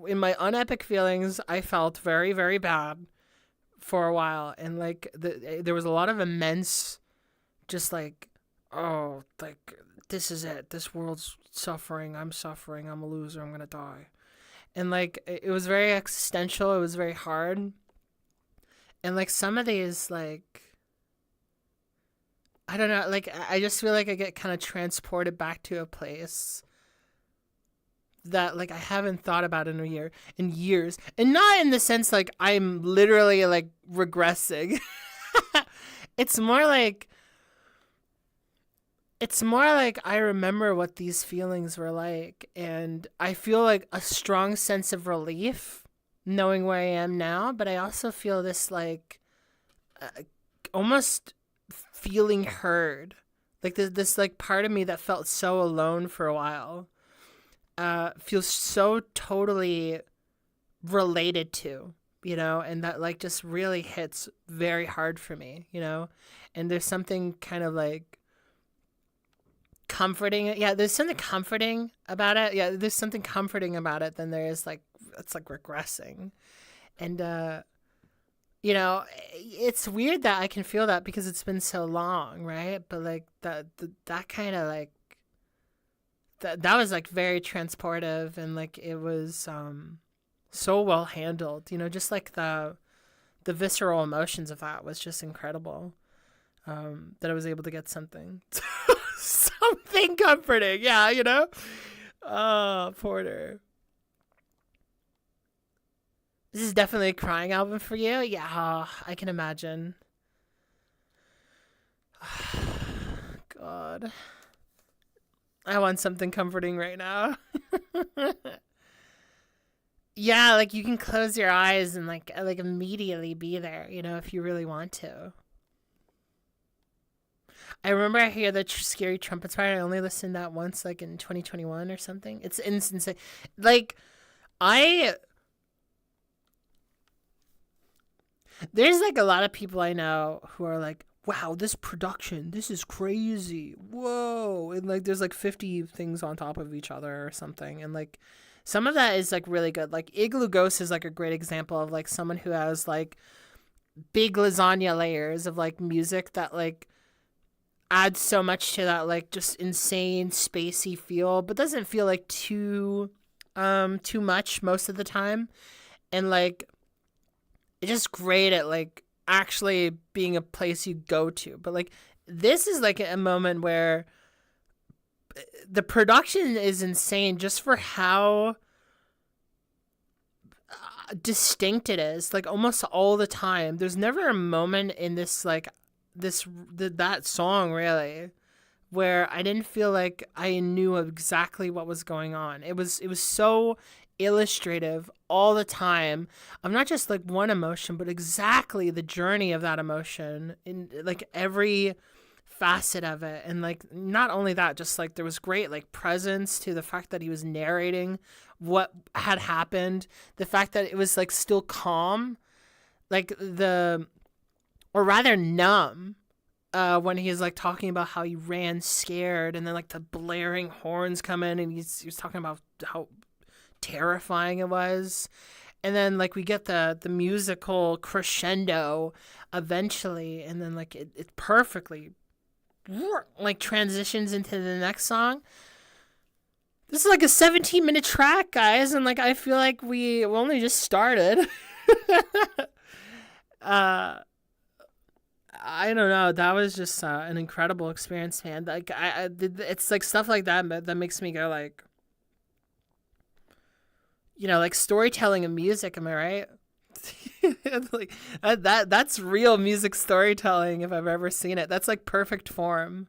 Speaker 1: in my unepic feelings, I felt very, very bad for a while. And like there was a lot of immense, just like, oh, like this is it. This world's suffering. I'm suffering. I'm a loser. I'm gonna die. And like it was very existential. It was very hard. And like some of these, like I don't know. Like I just feel like I get kind of transported back to a place that like I haven't thought about in years, and not in the sense like I'm literally like regressing. it's more like I remember what these feelings were like, and I feel like a strong sense of relief knowing where I am now, but I also feel this like almost feeling heard, like this like part of me that felt so alone for a while feels so totally related to, you know, and that like just really hits very hard for me, you know, and there's something kind of like comforting. Yeah, there's something comforting about it. Yeah, there's something comforting about it than there is like it's like regressing, and you know, it's weird that I can feel that because it's been so long, right? But like that kind of like that was like very transportive, and like it was so well handled, you know, just like the visceral emotions of that was just incredible. That I was able to get something something comforting, yeah, you know. Oh, Porter, this is definitely a crying album for you. Yeah, I can imagine. God, I want something comforting right now. Yeah, like you can close your eyes and like immediately be there, you know, if you really want to. I remember I hear the scary trumpets part. I only listened to that once, like in 2021 or something. It's insane. Like I, there's like a lot of people I know who are like, wow, this production, this is crazy. Whoa. And like there's like 50 things on top of each other or something. And like some of that is like really good. Like Igloo Ghost is like a great example of like someone who has like big lasagna layers of like music that like adds so much to that like just insane spacey feel, but doesn't feel like too much most of the time. And like it's just great at like actually being a place you go to. But like this is like a moment where the production is insane just for how distinct it is, like almost all the time. There's never a moment in this like that song really where I didn't feel like I knew exactly what was going on. It was so illustrative all the time of not just like one emotion, but exactly the journey of that emotion in like every facet of it. And like not only that, just like there was great like presence to the fact that he was narrating what had happened, the fact that it was like still calm, like the or rather numb, when he's like talking about how he ran scared, and then like the blaring horns come in, and he's talking about how terrifying it was, and then like we get the musical crescendo eventually, and then like it perfectly like transitions into the next song. This is like a 17-minute track, guys, and like I feel like we only just started. uh I don't know. That was just an incredible experience, man. Like it's like stuff like that makes me go like, like storytelling and music. Am I right? Like that's real music storytelling if I've ever seen it. That's like perfect form.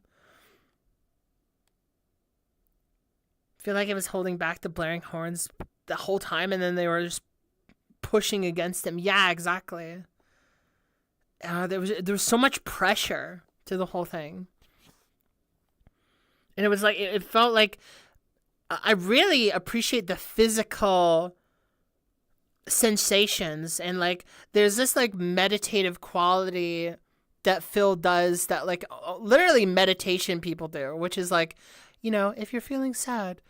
Speaker 1: I feel like it was holding back the blaring horns the whole time, and then they were just pushing against him. Yeah, exactly. There was so much pressure to the whole thing, and it was like it felt like I really appreciate the physical sensations, and like there's this like meditative quality that Phil does that like literally meditation people do, which is like, if you're feeling sad,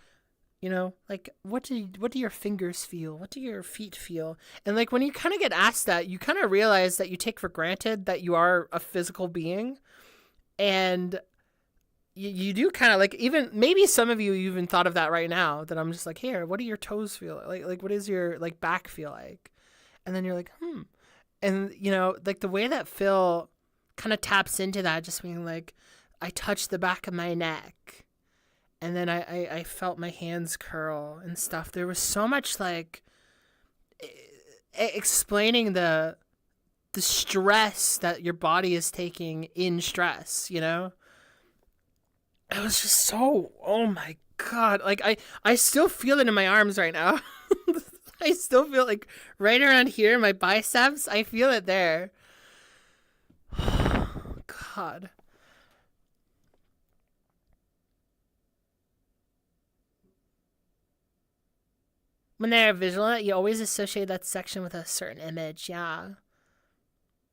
Speaker 1: like what do your fingers feel? What do your feet feel? And like when you kind of get asked that, you kind of realize that you take for granted that you are a physical being, and you do kind of like, even maybe some of you even thought of that right now, that I'm just like, here, what do your toes feel like what does your like back feel like? And then you're like, and like the way that Phil kind of taps into that, just being like, I touched the back of my neck, and then I felt my hands curl and stuff. There was so much like explaining the stress that your body is taking in stress, It was just so, oh my God. Like I still feel it in my arms right now. I still feel like right around here, my biceps, I feel it there. God. When they're visual, you always associate that section with a certain image. Yeah,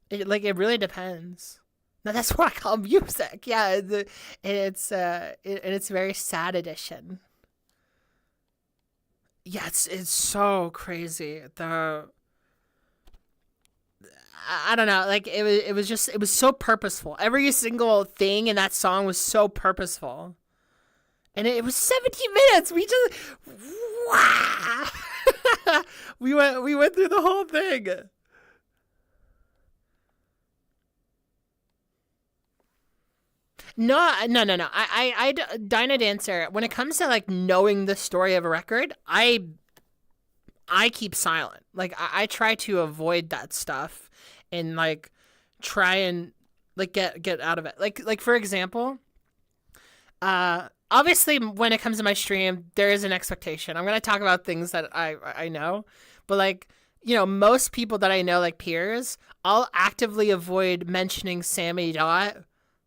Speaker 1: it really depends. Now that's what I call music. Yeah, and it's very sad edition. Yeah, it's so crazy. I don't know. Like it was so purposeful. Every single thing in that song was so purposeful. And it was 17 minutes. We just wow. we went through the whole thing. No. Dinah Dancer. When it comes to like knowing the story of a record, I keep silent. Like I try to avoid that stuff, and like try and like get out of it. Like for example, obviously when it comes to my stream, there is an expectation. I'm gonna talk about things that I know, but like, most people that I know, like peers, I'll actively avoid mentioning Sammy Dot,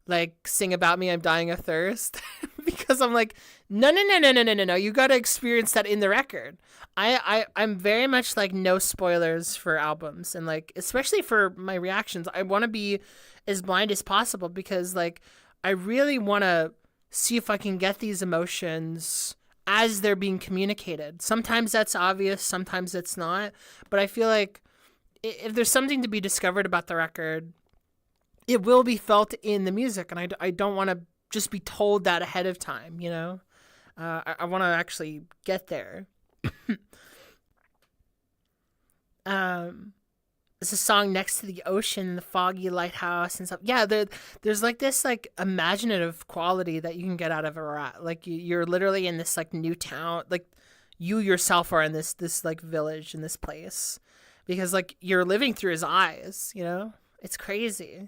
Speaker 1: like sing about me, I'm dying of thirst, because I'm like, no. You got to experience that in the record. I'm very much like no spoilers for albums, and like especially for my reactions, I want to be as blind as possible, because like I really want to see if I can get these emotions as they're being communicated. Sometimes that's obvious, sometimes it's not. But I feel like if there's something to be discovered about the record, it will be felt in the music. And I don't want to just be told that ahead of time, I want to actually get there. It's a song next to the ocean, the foggy lighthouse and stuff. Yeah, there's like this like imaginative quality that you can get out of a rat. Like you're literally in this like new town, like you yourself are in this like village in this place, because like you're living through his eyes. It's crazy.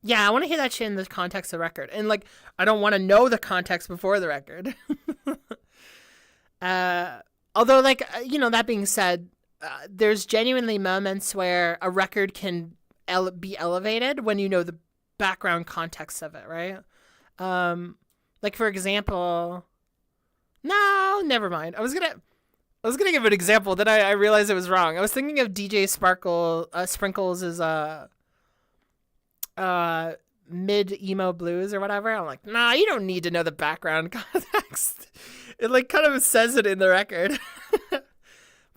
Speaker 1: Yeah, I want to hear that shit in the context of the record. And, like, I don't want to know the context before the record. Although, like, that being said, there's genuinely moments where a record can be elevated when you know the background context of it, right? Like, for example... No, never mind. I was gonna give an example, then I realized it was wrong. I was thinking of DJ Sprinkles' mid emo blues or whatever. I'm like, nah, you don't need to know the background context. It like kind of says it in the record.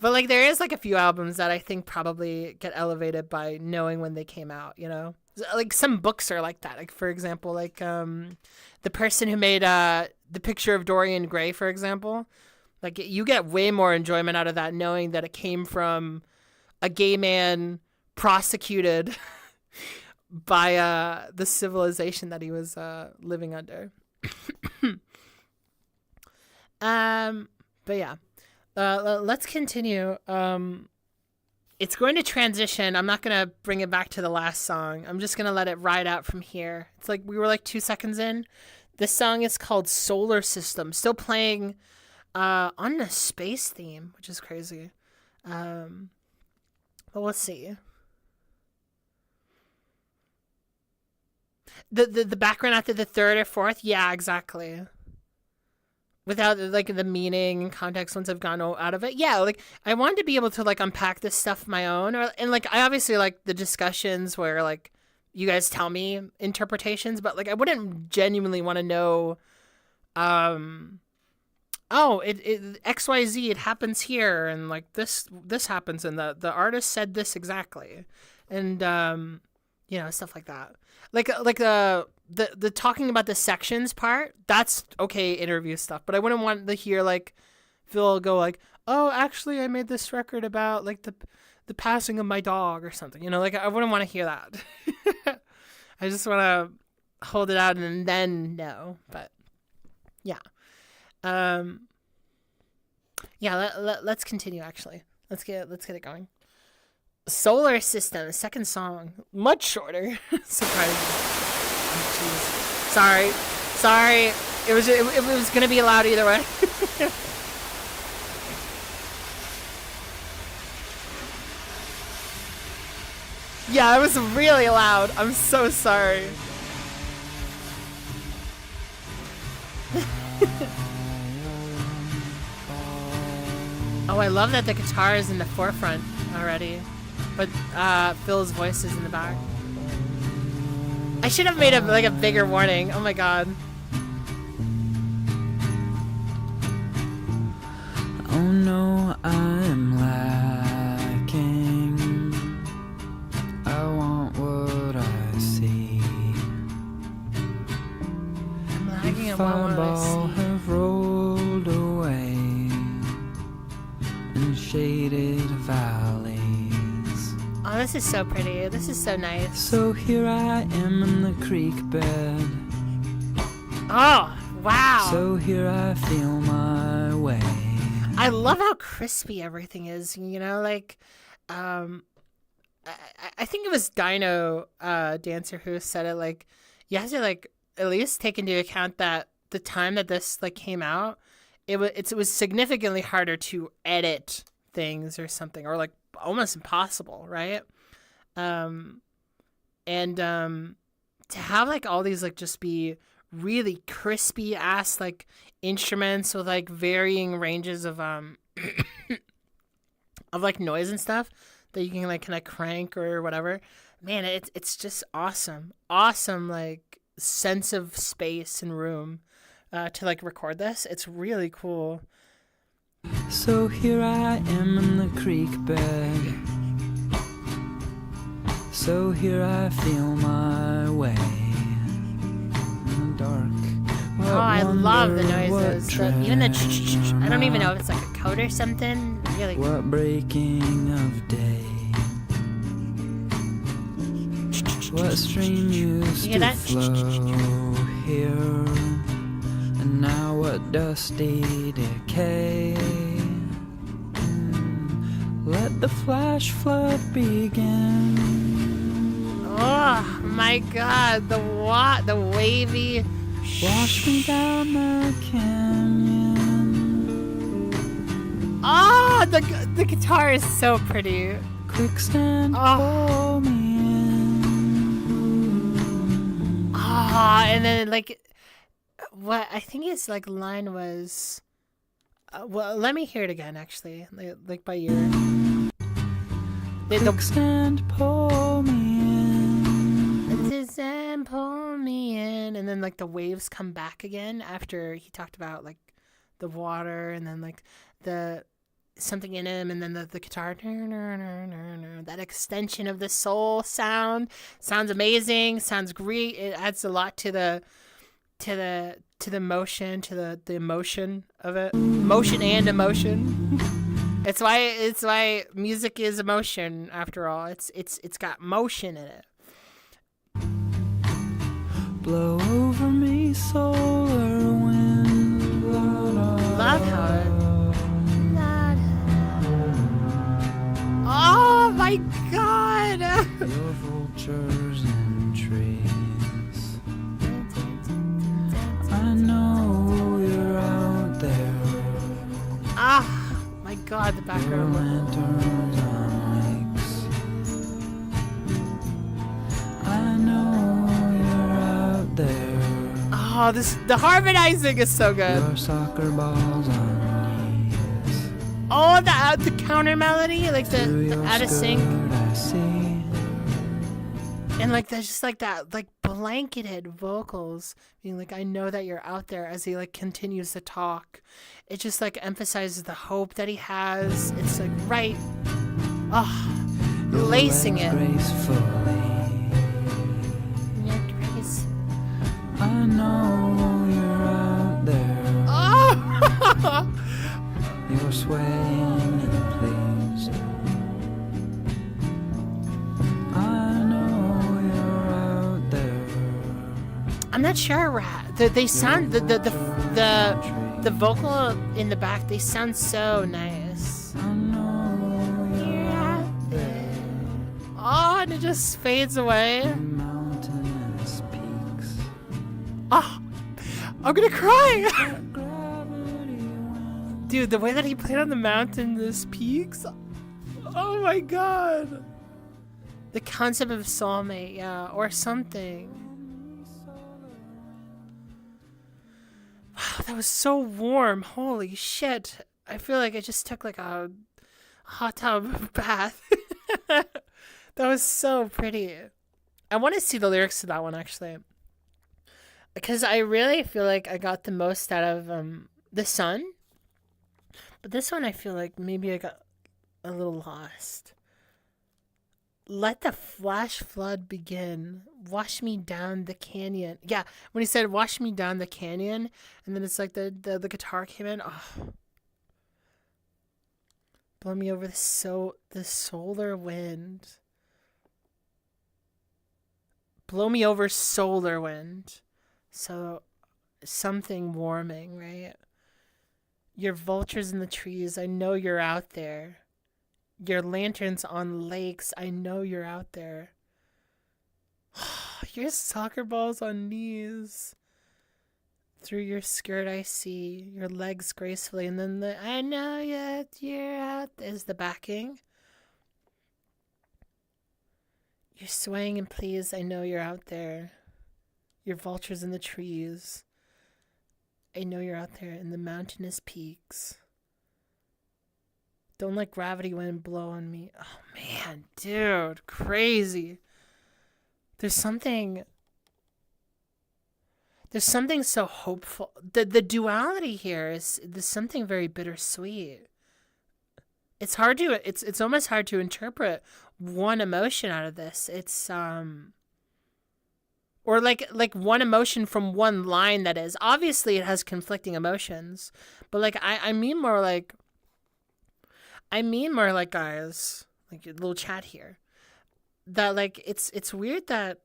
Speaker 1: But like there is like a few albums that I think probably get elevated by knowing when they came out, Like some books are like that. Like for example, like the person who made The Picture of Dorian Gray, for example. Like you get way more enjoyment out of that knowing that it came from a gay man prosecuted by the civilization that he was living under. But yeah, let's continue. It's going to transition. I'm not going to bring it back to the last song. I'm just going to let it ride out from here. It's like we were like 2 seconds in. This song is called Solar System, still playing on the space theme, which is crazy. But let's see. The background after the third or fourth, yeah, exactly. Without like the meaning and context once I've gone out of it, yeah. Like I wanted to be able to like unpack this stuff my own, and like I obviously like the discussions where like you guys tell me interpretations, but like I wouldn't genuinely want to know. It XYZ, it happens here, and like this happens, and the artist said this exactly, and stuff like that. Like the talking about the sections part, that's okay interview stuff, but I wouldn't want to hear like Phil go like, oh, actually I made this record about like the passing of my dog or something, like I wouldn't want to hear that. I just want to hold it out and then know, but yeah. Let's continue actually. Let's get it going. Solar System, second song, much shorter. Surprising. Oh, sorry. It was gonna be loud either way. Yeah, it was really loud. I'm so sorry. Oh, I love that the guitar is in the forefront already, but Phil's voice is in the back. I should have made a bigger warning. Oh my god.
Speaker 2: Oh no, I'm lacking. I want what I see.
Speaker 1: I'm lagging.
Speaker 2: If I ball have rolled away in shaded valleys.
Speaker 1: Oh, this is so pretty. This is so nice.
Speaker 2: So here I am in the creek bed.
Speaker 1: Oh, wow.
Speaker 2: So here I feel my way.
Speaker 1: I love how crispy everything is, like, I think it was Dino Dancer who said it, like, you have to, like, at least take into account that the time that this, like, came out, it was significantly harder to edit things or something, or, like, almost impossible, right? To have, like, all these, like, just be really crispy ass like instruments with like varying ranges of of like noise and stuff that you can like crank or whatever. Man, it's just awesome like sense of space and room to like record this. It's really cool.
Speaker 2: So here I am in the creek bed. So here I feel my way. Dark.
Speaker 1: Oh, I love the noises. Even the I don't even know if it's like a code or something. Really cool.
Speaker 2: What breaking of day? What stream used to flow here, and now what dusty decay? Let the flash flood begin.
Speaker 1: Oh my god, the wavy.
Speaker 2: Wash me down the canyon.
Speaker 1: Oh, the guitar is so pretty.
Speaker 2: Quicksand, pull me in.
Speaker 1: Ah, and then like, what I think his like line was. Well, let me hear it again. Actually, like by ear.
Speaker 2: Quicksand, pull me in.
Speaker 1: Quicksand, pull me in, and then like the waves come back again after he talked about like the water, and then like the something in him, and then the guitar. That extension of the soul sounds amazing. Sounds great. It adds a lot to the motion, to the emotion of it. Motion and emotion. It's why music is emotion after all. It's got motion in it.
Speaker 2: Blow over me, solar wind.
Speaker 1: Love how it. Oh my god!
Speaker 2: Your vultures and trees. I know you're out there.
Speaker 1: Ah, my god, the background.
Speaker 2: Your lanterns on lakes. I know you're out there.
Speaker 1: Oh, the harmonizing is so good.
Speaker 2: Your soccer balls on knees.
Speaker 1: Oh, the counter melody, like the out of sync.
Speaker 2: I see.
Speaker 1: And like there's just like that like blanketed vocals being like, I know that you're out there, as he like continues to talk. It just like emphasizes the hope that he has. It's like right, lacing it.
Speaker 2: Gracefully. I know you're out there.
Speaker 1: Oh!
Speaker 2: You're swaying and pleased. I know you're out there.
Speaker 1: I'm not sure. They sound the vocal in the back. They sound so nice.
Speaker 2: I know you're out there.
Speaker 1: Oh, and it just fades away.
Speaker 2: Mountainous peaks.
Speaker 1: Oh, I'm gonna cry. Dude, the way that he played on the mountainous peaks. Oh my god. The concept of soulmate, yeah, or something. Wow, that was so warm. Holy shit. I feel like I just took like a hot tub bath. That was so pretty. I want to see the lyrics to that one, actually. Because I really feel like I got the most out of The Sun. But this one I feel like maybe I got a little lost. Let the flash flood begin. Wash me down the canyon. Yeah, when he said wash me down the canyon, and then it's like the guitar came in. Oh. Blow me over the solar wind. Blow me over solar wind. So something warming, right? Your vultures in the trees, I know you're out there. Your lanterns on lakes, I know you're out there. Your soccer balls on knees. Through your skirt I see your legs gracefully, and then the I know you're out there is the backing. You're swaying and please, I know you're out there. Your vultures in the trees. I know you're out there in the mountainous peaks. Don't let gravity wind blow on me. Oh man, dude, crazy. There's something so hopeful. The duality here is there's something very bittersweet. It's hard to it's almost hard to interpret one emotion out of this. It's or like one emotion from one line, that is. Obviously it has conflicting emotions, but like I mean more like guys, like a little chat here, that like it's weird that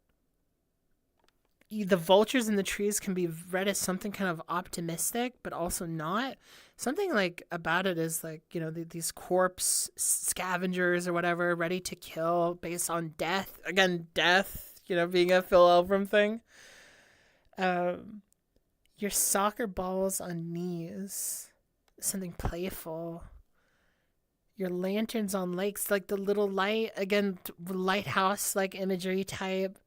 Speaker 1: the vultures in the trees can be read as something kind of optimistic, but also not. something like about it is like, these corpse scavengers or whatever, ready to kill based on death. Again, death, being a Phil Elverum thing. Your soccer balls on knees, something playful. Your lanterns on lakes, like the little light, again, lighthouse like imagery type.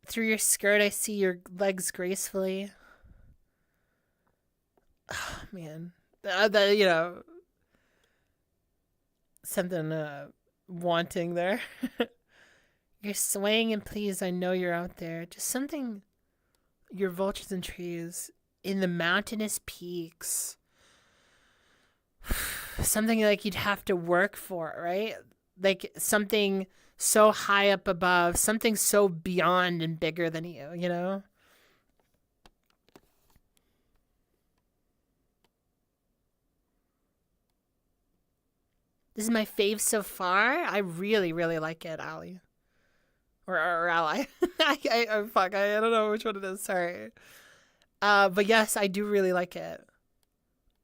Speaker 1: Through your skirt, I see your legs gracefully. Oh, man. Something wanting there. You're swaying and pleased. I know you're out there. Just something. Your vultures and trees in the mountainous peaks. Something like you'd have to work for, right? Like something so high up above, something so beyond and bigger than you. This is my fave so far. I really, really like it, Allie. Or ally. Fuck, I don't know which one it is. Sorry. But yes, I do really like it.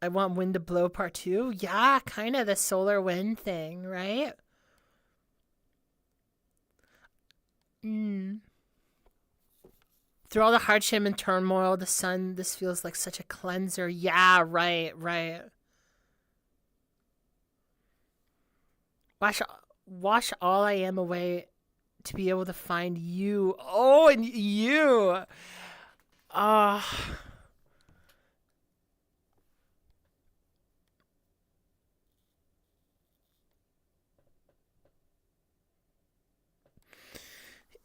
Speaker 1: I want Wind to Blow Part 2. Yeah, kind of the solar wind thing, right? Through all the hardship and turmoil, the sun, this feels like such a cleanser. Yeah, right. Wash all I am away to be able to find you. Oh, and you.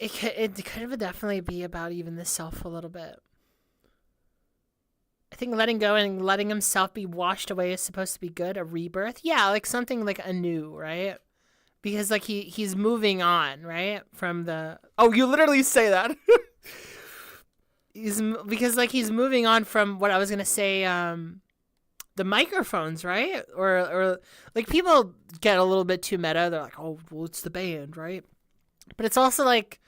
Speaker 1: It could definitely be about even the self a little bit. I think letting go and letting himself be washed away is supposed to be good, a rebirth. Yeah, like something like anew, right? Because like he's moving on, right? From the you literally say that. Because like he's moving on from what I was gonna say, the microphones, right? Or like people get a little bit too meta. They're like, oh, well, it's the band, right? But it's also like,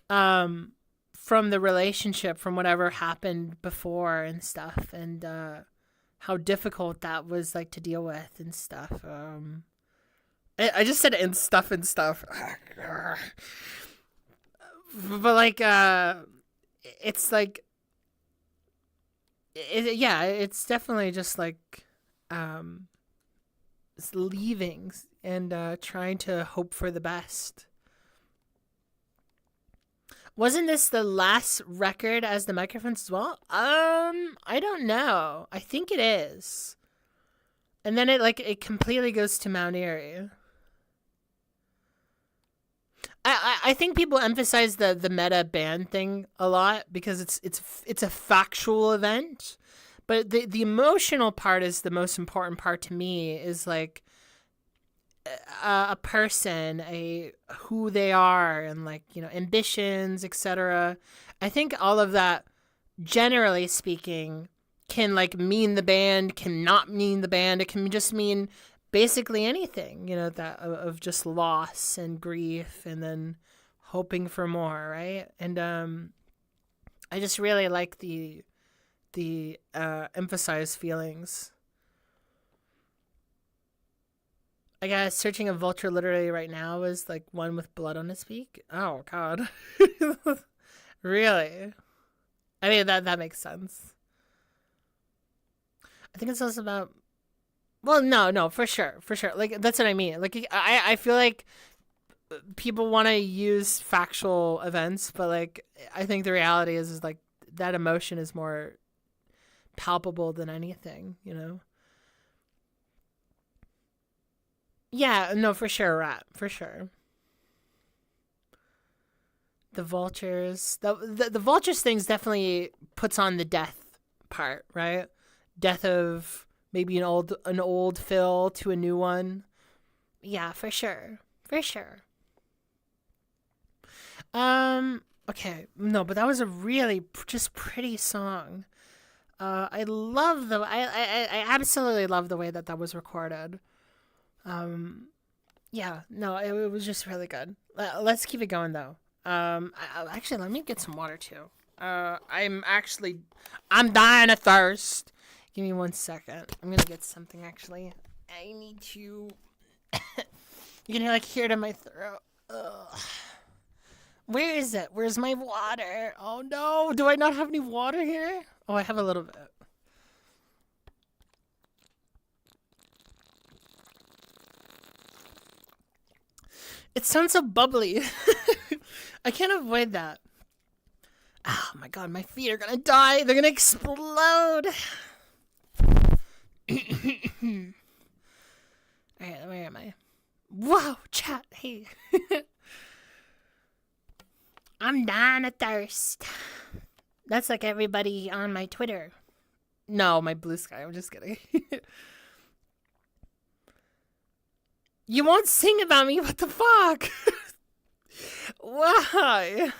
Speaker 1: from the relationship, from whatever happened before and stuff, and how difficult that was like to deal with and stuff. I just said and stuff. But like, it's like, it's definitely just like, it's leaving and trying to hope for the best. Wasn't this the last record as the microphones as well? I don't know. I think it is. And then it completely goes to Mount Eerie. I think people emphasize the meta band thing a lot because it's a factual event, but the emotional part is the most important part to me. Is like a person, who they are, and like ambitions, etc. I think all of that, generally speaking, can like mean the band, can not mean the band. It can just mean basically anything, that of just loss and grief and then hoping for more, right? And I just really like the emphasized feelings. I guess searching a vulture literally right now is like one with blood on his beak. Oh God, really? I mean that makes sense. I think it's also about. Well, no, for sure. Like that's what I mean. Like I feel like people want to use factual events, but like I think the reality is like that emotion is more palpable than anything. Yeah, no, for sure, Rat, for sure. The vultures, the vultures things definitely puts on the death part, right? Death of maybe an old Phil to a new one. Yeah, for sure, for sure. Okay, no, but that was a really just pretty song. I love I absolutely love the way that was recorded. Yeah, no, it was just really good. Let's keep it going though. Actually, let me get some water too. I'm dying of thirst. Give me 1 second. I'm gonna get something actually. I need to. You can hear it in my throat. Ugh. Where is it? Where's my water? Oh no! Do I not have any water here? Oh, I have a little bit. It sounds so bubbly. I can't avoid that. Oh my god, my feet are gonna die. They're gonna explode. Alright, where am I? Whoa, chat, hey. I'm dying of thirst. That's like everybody on my Twitter. No, my Blue Sky, I'm just kidding. You won't sing about me, what the fuck? Why?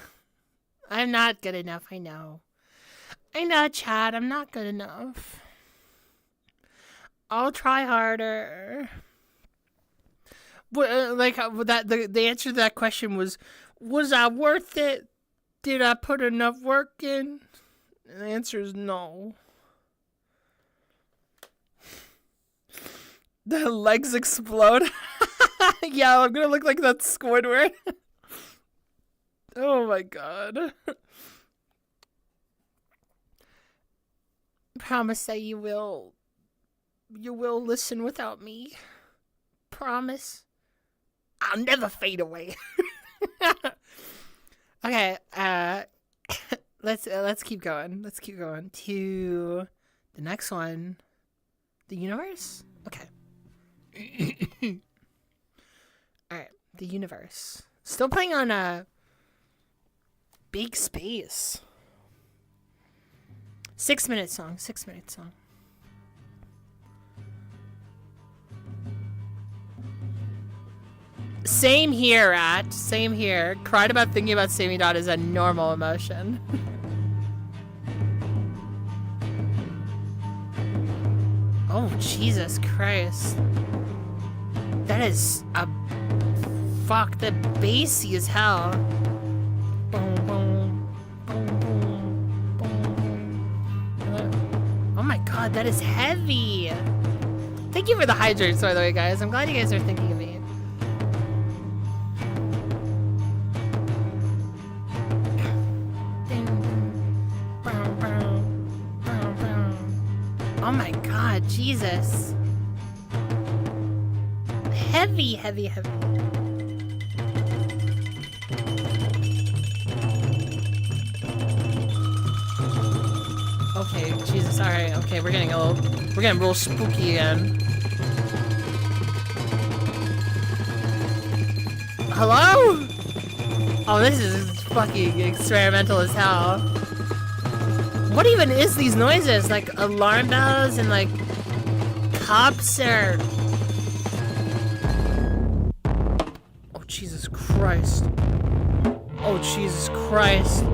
Speaker 1: I'm not good enough, I know. I know, Chad, I'm not good enough. I'll try harder. The answer to that question was I worth it? Did I put enough work in? And the answer is no. The legs explode. Yeah, I'm gonna look like that Squidward. Oh my god. Promise that you will listen without me. Promise. I'll never fade away. Okay, let's keep going. Let's keep going to the next one. The universe? Okay. Alright, the universe. Still playing on a big space. 6-minute song. Same here, Rat. Same here. Cried about thinking about Sammy Dot is a normal emotion. Oh, Jesus Christ. That is a... Fuck, the bassy as hell. Boom, boom, boom, boom, boom. Oh my god, that is heavy. Thank you for the hydrates, by the way, guys. I'm glad you guys are thinking of me. Oh my god, Jesus. Heavy, heavy, heavy. Okay, Jesus, alright, okay, we're getting real spooky again. Hello? Oh, this is fucking experimental as hell. What even is these noises? Like alarm bells and like cops or... Oh, Jesus Christ. Oh, Jesus Christ.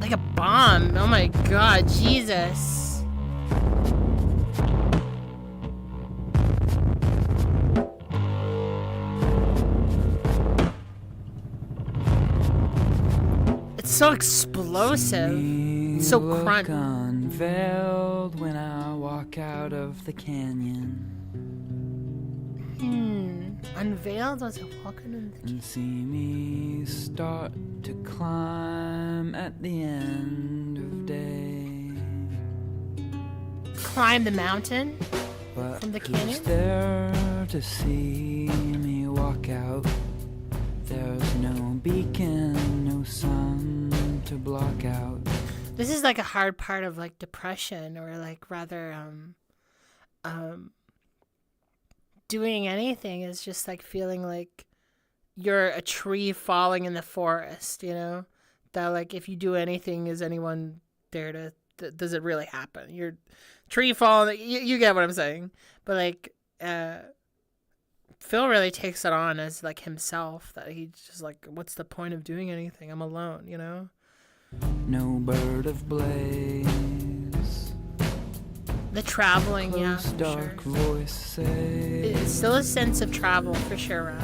Speaker 1: Like a bomb. Oh my god, Jesus. So explosive, so crunch.
Speaker 2: Unveiled when I walk out of the canyon.
Speaker 1: Unveiled as I walk into the canyon.
Speaker 2: And see me start to climb at the end of day.
Speaker 1: Climb the mountain
Speaker 2: but
Speaker 1: from the canyon.
Speaker 2: Who's there to see me walk out? There's no beacon, no sun to block out.
Speaker 1: This is like a hard part of like depression, or like rather doing anything is just like feeling like you're a tree falling in the forest, you know? That like if you do anything, is anyone there to does it really happen? You're tree falling, you get what I'm saying. But like Phil really takes it on as like himself, that he's just like, what's the point of doing anything? I'm alone, you know?
Speaker 2: No bird of blaze
Speaker 1: The traveling, yeah,
Speaker 2: Close
Speaker 1: for
Speaker 2: dark
Speaker 1: sure.
Speaker 2: voice say,
Speaker 1: It's still a sense of travel, for sure, Rob.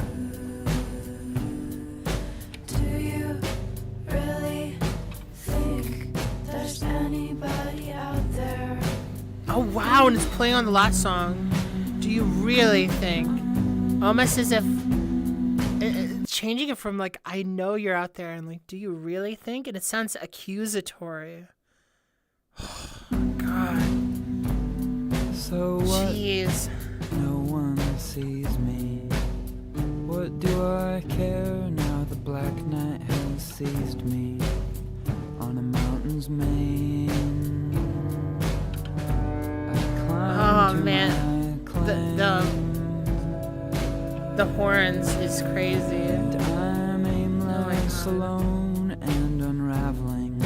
Speaker 2: do you really think there's anybody out there?
Speaker 1: Oh, wow, and it's playing on the last song. Do you really think? Almost as if changing it from like, I know you're out there, and like, do you really think? And it sounds accusatory. God.
Speaker 2: So what?
Speaker 1: Jeez.
Speaker 2: No one sees me. What do I care now the black night has seized me on a mountain's mane? I climb to
Speaker 1: Man.
Speaker 2: my claim.
Speaker 1: The horns is crazy.
Speaker 2: And I'm aimless,
Speaker 1: God.
Speaker 2: alone and unraveling.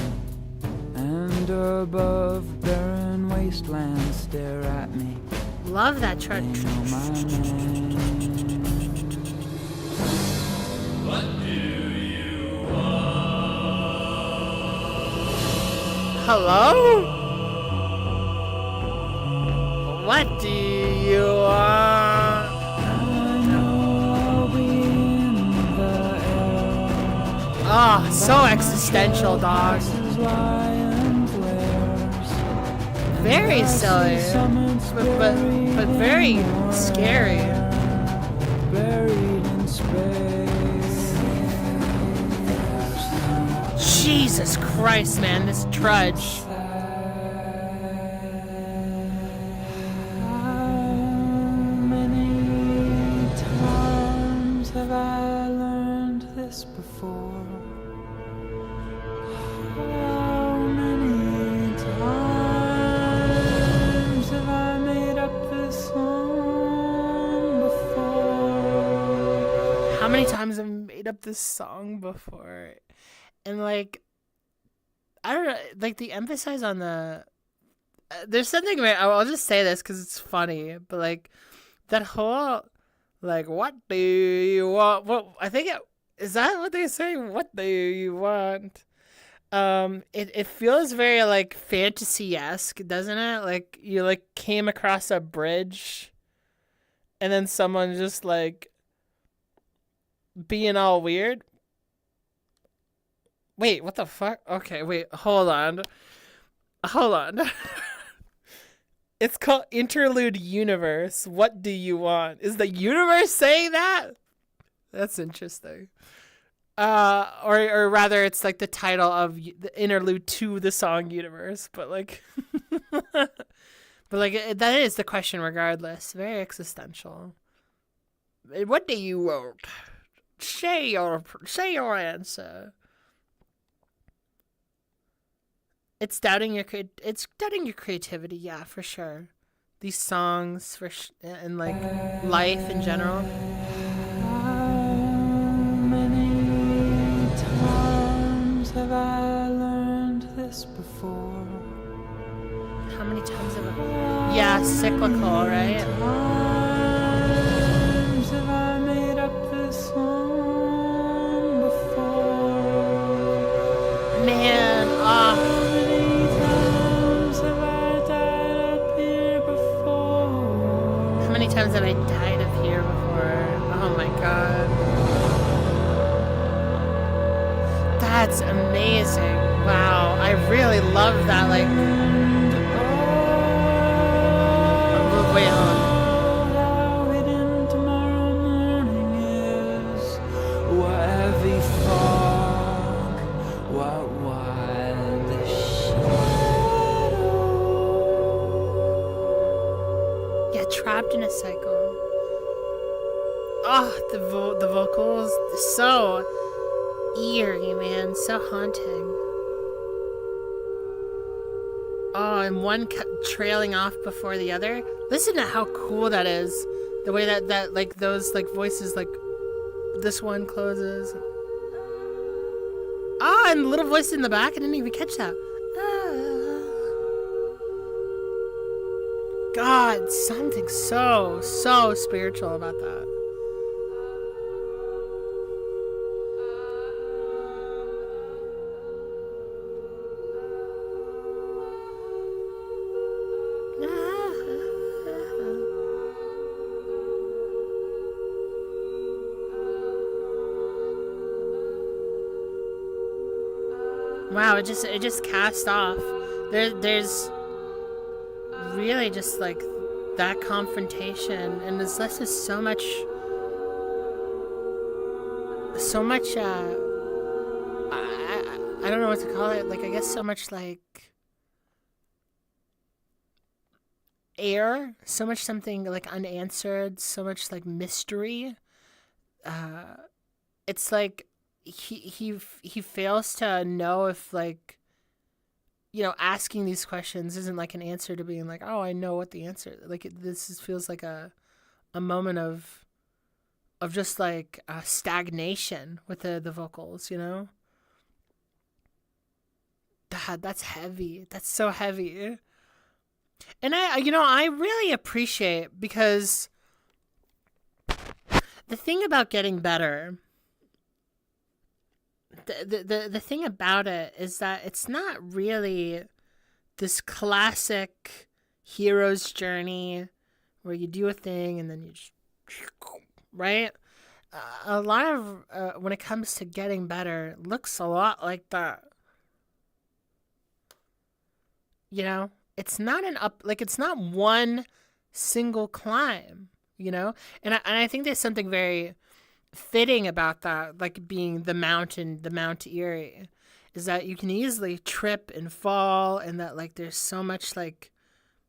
Speaker 2: And above barren wastelands stare at me.
Speaker 1: Love that
Speaker 2: They
Speaker 1: chart.
Speaker 2: know my name.
Speaker 1: Hello? What do you want?
Speaker 2: I know I'll be in the air.
Speaker 1: Oh, so existential, dog.
Speaker 2: Passes lie and glares.
Speaker 1: Very silly, but very scary.
Speaker 2: Buried in space.
Speaker 1: Jesus Christ, man, this trudge.
Speaker 2: How many times have I learned this before? How many times have I made up this song before?
Speaker 1: How many times have I made up this song before? And like, I don't know, like the emphasis on the. There's something about. I'll just say this because it's funny, but like, that whole, like, what do you want? What I think is that what they say? What do you want? It feels very like fantasy-esque, doesn't it? Like you like came across a bridge, and then someone just like being all weird. Wait, what the fuck? Okay, wait, hold on. Hold on. It's called Interlude Universe. What do you want? Is the universe saying that? That's interesting. Or rather, it's like the title of the interlude to the song Universe. But like, but like that is the question regardless. Very existential. What do you want? Say your answer. It's doubting your creativity, yeah, for sure. These songs and like life in general.
Speaker 2: How many times have I learned this before?
Speaker 1: How many times have I? Yeah, cyclical, right?
Speaker 2: Times have I made up this song before?
Speaker 1: Man,
Speaker 2: How many times have I died up here before?
Speaker 1: how many times have I died up here before? Oh my god. That's amazing. Wow, I really love that, like... Wait, hold on.
Speaker 2: How hidden tomorrow morning is. What heavy fog, what wild shadow.
Speaker 1: Yeah, trapped in a cycle. Oh, the vocals, so eerie, man, so haunting. Oh, and one trailing off before the other. Listen to how cool that is. The way that like those like voices, like this one closes. Ah, and the little voice in the back. I didn't even catch that. God, something so spiritual about that. Wow, it just cast off. There's really just like that confrontation, and this is so much. I don't know what to call it. Like I guess so much like air, so much something like unanswered, so much like mystery. Uh, it's like he fails to know if like asking these questions isn't like an answer to being like, oh, I know what the answer. Like feels like a moment of just like stagnation with the vocals. That's heavy. That's so heavy. And I really appreciate, because the thing about getting better, the thing about it is that it's not really this classic hero's journey where you do a thing and then you just, right? A lot of when it comes to getting better, looks a lot like that. It's not it's not one single climb. And I think there's something very fitting about that, like being the Mount Eerie, is that you can easily trip and fall, and that like there's so much like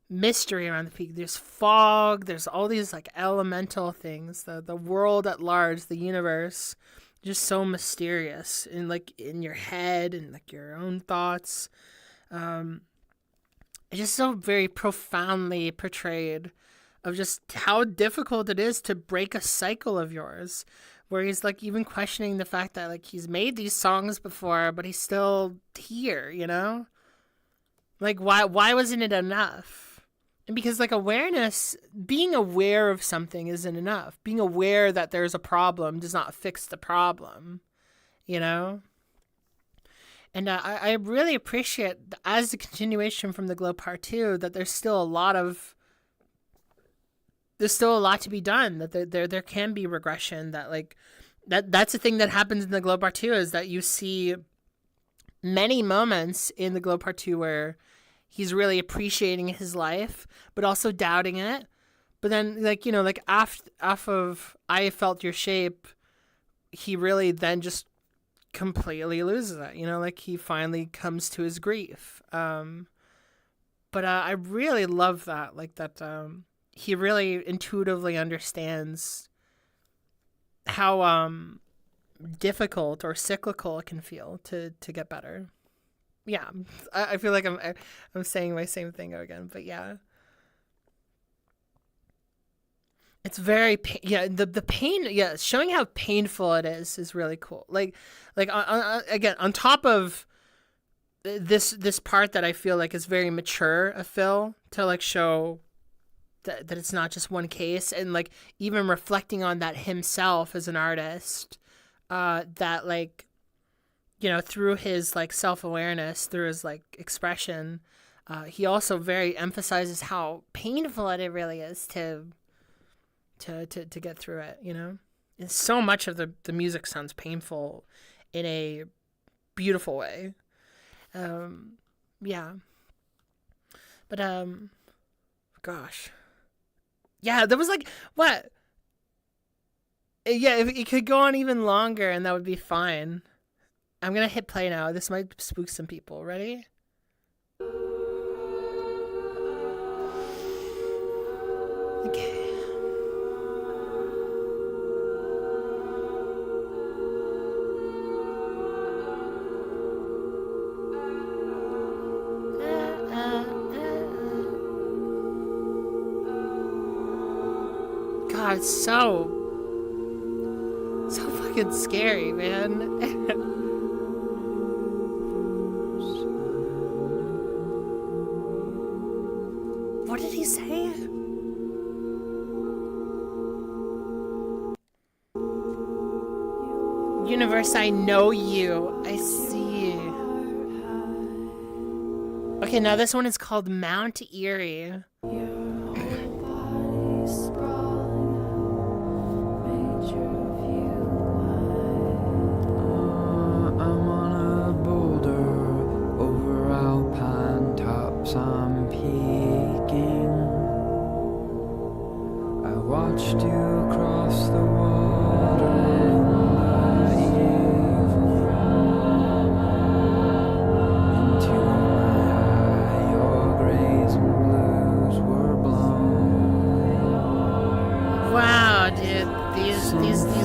Speaker 1: mystery around the peak. There's fog, there's all these like elemental things, the world at large, the universe, just so mysterious, and like in your head and like your own thoughts. It's just so very profoundly portrayed of just how difficult it is to break a cycle of yours, where he's like even questioning the fact that like he's made these songs before, but he's still here, like why wasn't it enough? And because like awareness, being aware of something isn't enough. Being aware that there's a problem does not fix the problem, And I really appreciate, as a continuation from the Glow Part 2, that there's still a lot to be done, that there can be regression, that like that's the thing that happens in the Glow Part 2, is that you see many moments in the Glow Part 2 where he's really appreciating his life but also doubting it. But then like off of I Felt Your Shape, he really then just completely loses it. Like he finally comes to his grief. But I really love that, like that he really intuitively understands how difficult or cyclical it can feel to get better. Yeah, I feel like I'm saying my same thing again, but yeah, it's very the pain, yeah, showing how painful it is really cool. Like again, on top of this part that I feel like is very mature of Phil to like show that it's not just one case, and like even reflecting on that himself as an artist, that like through his like self-awareness, through his like expression, he also very emphasizes how painful it really is to get through it. And so much of the music sounds painful in a beautiful way. Yeah, but gosh, yeah, there was like what, yeah, if it could go on even longer and that would be fine. I'm gonna hit play now. This might spook some people. Ready? Okay. God, it's so fucking scary, man. What did he say? Universe, I know you. I see. Okay, now this one is called Mount Eerie.
Speaker 2: I'm on a boulder watched you across the water in the evening. Into my eye, your grays and blues were blown.
Speaker 1: Wow, dude, these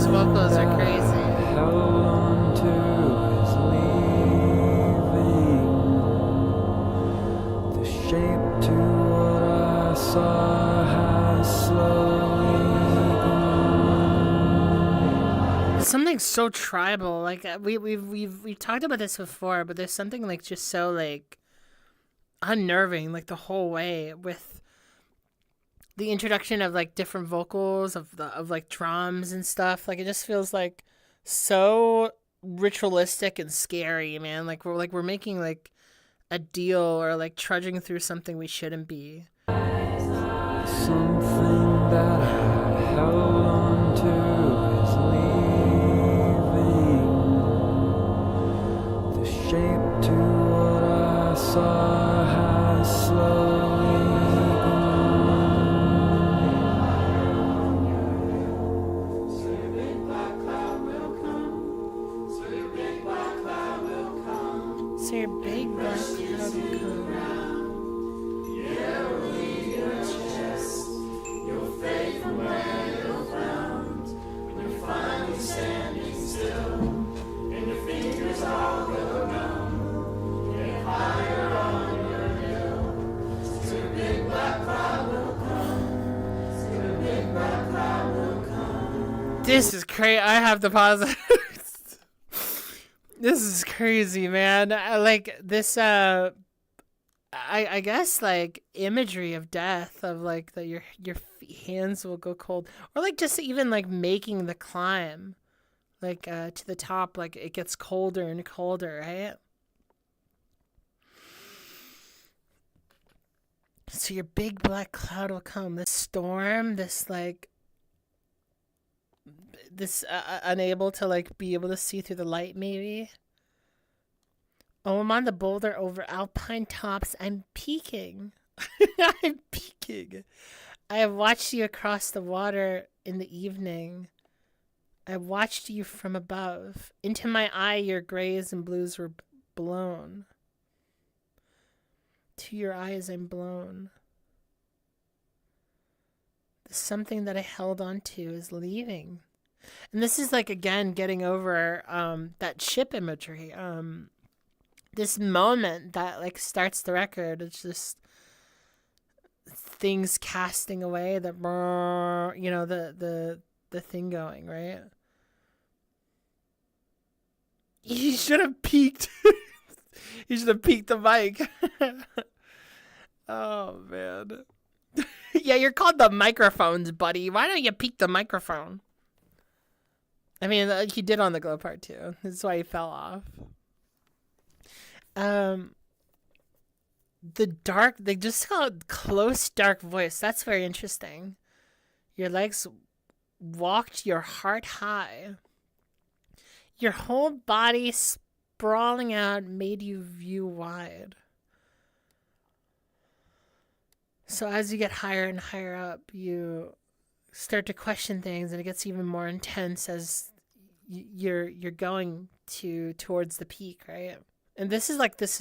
Speaker 1: vocals are crazy.
Speaker 2: Held on to is leaving. The shape to what I saw has slowly gone.
Speaker 1: Something so tribal, like we've talked about this before, but there's something like just so like unnerving, like the whole way with the introduction of like different vocals of like drums and stuff. Like it just feels like so ritualistic and scary, man. Like we're making like a deal or like trudging through something we shouldn't be.
Speaker 2: Something that I held on to is leaving. The shape to what I saw has slowly gone.
Speaker 1: So your big black cloud will come. This is crazy. I have to pause. This is crazy, man. Like this I guess like imagery of death, of like that your hands will go cold, or like just even like making the climb like to the top, like it gets colder and colder, right? So your big black cloud will come, this storm, this like this unable to like be able to see through the light, maybe. Oh, I'm on the boulder over alpine tops. I'm peeking. I'm peeking. I have watched you across the water in the evening. I watched you from above. Into my eye, your grays and blues were blown. To your eyes, I'm blown. The something that I held on to is leaving. And this is like, again, getting over that ship imagery. This moment that like starts the record, it's just things casting away, the the thing going, right? You should have peeked. You should have peeked the mic. Oh man. Yeah, you're called the microphones, buddy. Why don't you peek the microphone? I mean, he did on the glow part too. That's why he fell off. The dark, they just called close dark voice. That's very interesting. Your legs walked your heart high. Your whole body sprawling out made you view wide. So as you get higher and higher up, you start to question things, and it gets even more intense as you're going towards the peak, right? And this is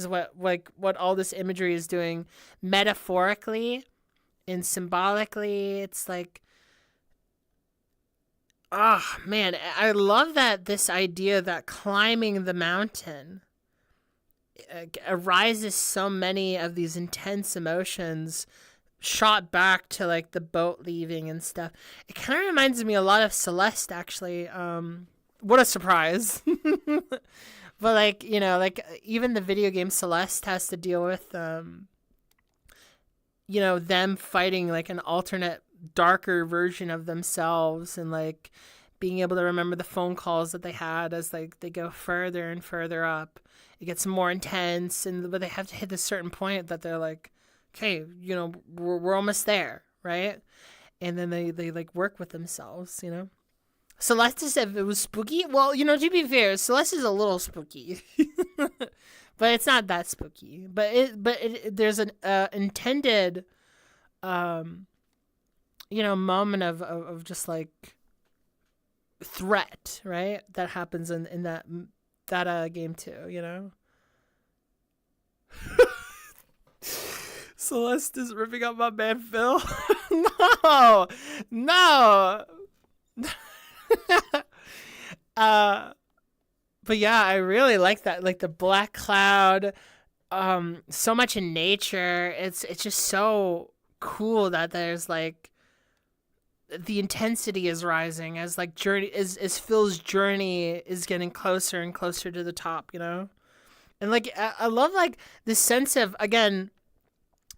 Speaker 1: what all this imagery is doing metaphorically and symbolically. It's like, oh man, I love that this idea that climbing the mountain arises so many of these intense emotions shot back to like the boat leaving and stuff. It kind of reminds me a lot of Celeste, actually. What a surprise. But like, you know, like even the video game Celeste has to deal with them fighting like an alternate darker version of themselves, and like being able to remember the phone calls that they had as like they go further and further up. It gets more intense, but they have to hit this certain point that they're like, okay, we're almost there, right? And then they like work with themselves, Celeste said it was spooky. Well, to be fair, Celeste is a little spooky, but it's not that spooky. But there's an intended moment of just like threat, right? That happens in that game too. Celeste is ripping up my man Phil. No, no. But yeah, I really like that, like the black cloud. So much in nature. It's just so cool that there's like the intensity is rising as like journey as Phil's journey is getting closer and closer to the top. And like I love like this sense of, again,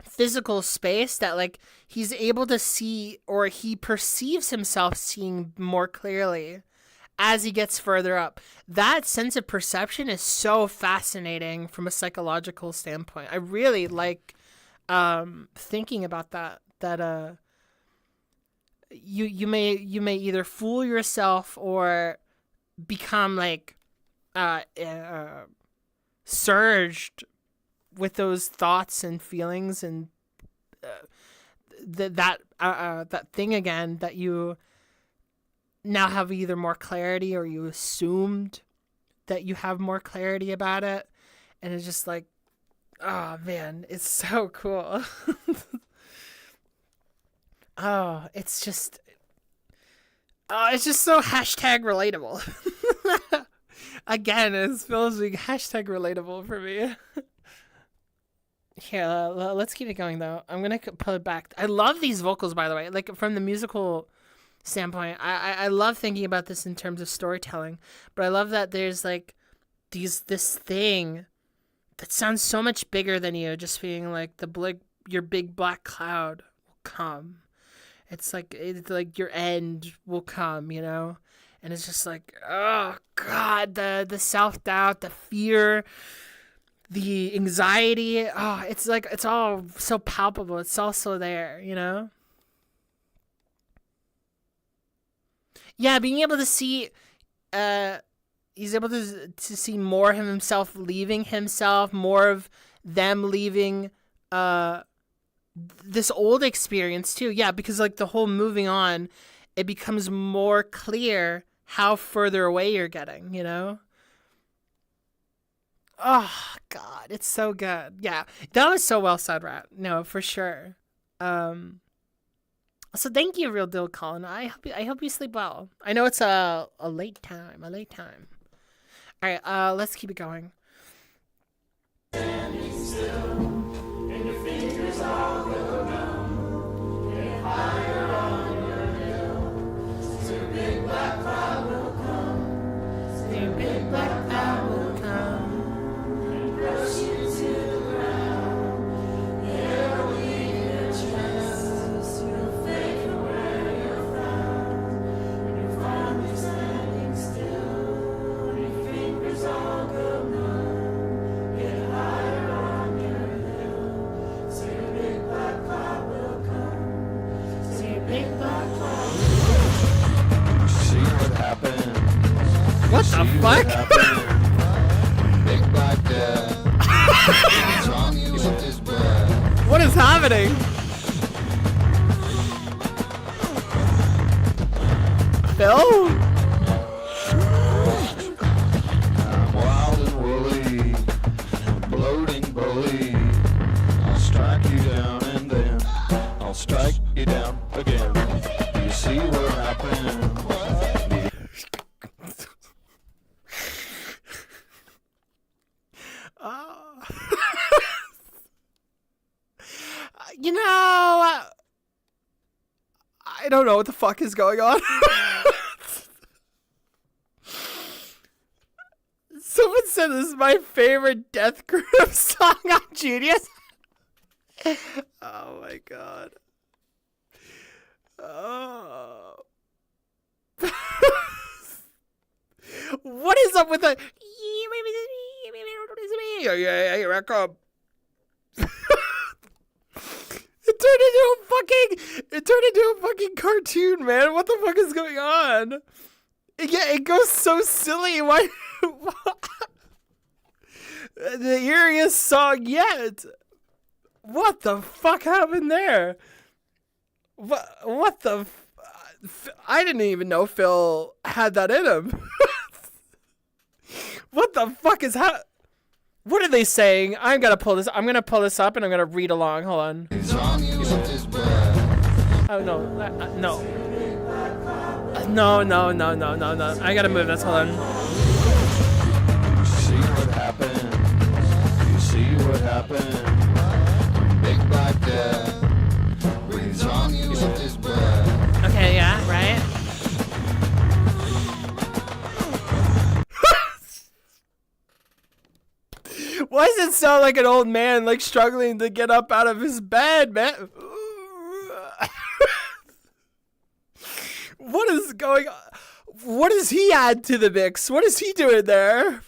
Speaker 1: physical space that like he's able to see, or he perceives himself seeing more clearly as he gets further up. That sense of perception is so fascinating from a psychological standpoint. I really like thinking about that you may either fool yourself or become like surged with those thoughts and feelings, and that thing again that you now have either more clarity, or you assumed that you have more clarity about it, and it's just like, oh man, it's so cool. It's just so hashtag relatable. Again, it feels like hashtag relatable for me. Here, let's keep it going though. I'm gonna pull it back. I love these vocals, by the way. Like from the musical standpoint, I love thinking about this in terms of storytelling. But I love that there's like this thing that sounds so much bigger than you, just being like your big black cloud will come. It's like your end will come, and it's just like, oh God, the self doubt, the fear, the anxiety. Oh, it's like it's all so palpable. It's also there, Yeah, being able to see, he's able to see more of himself leaving himself, more of them leaving, this old experience too. Yeah, because like the whole moving on, it becomes more clear how further away you're getting, Oh God, it's so good. Yeah, that was so well said, Rat. No, for sure. So thank you, Real Deal Colin. I hope you sleep well. I know it's a late time. All right, let's keep it going. Standing still, and your fingers all go numb. Get higher on your hill. Soon big black cloud will come. Soon big black cloud will come and brush you to the ground. It'll leave your chest. You'll fake away your frown. When you're finally standing still, and your fingers all go numb. Get higher on your hill. Soon big black cloud will come. Soon big black cloud will come. See what happens. What the fuck? Big black death. What is happening? Phil?
Speaker 2: I'm wild and woolly, bloating bully. I'll strike you down and then I'll strike you down again. Do you see what happened?
Speaker 1: I don't know what the fuck is going on. Someone said this is my favorite Death Group song on Genius. Oh my God. Oh. What is up with the? Yeah, here I come. It turned into a fucking cartoon, man. What the fuck is going on? Yeah, it goes so silly. Why? The eeriest song yet. What the fuck happened there? What the? I didn't even know Phil had that in him. What the fuck is that? What are they saying? I'm gonna pull this up and I'm gonna read along. Hold on. Oh no, no. No. I gotta move this. Hold on.
Speaker 2: You see what happened? You see what happened? Big black death breathes on you with his breath.
Speaker 1: Okay, yeah, right. Why does it sound like an old man, like struggling to get up out of his bed, man? What is going on? What does he add to the mix? What is he doing there?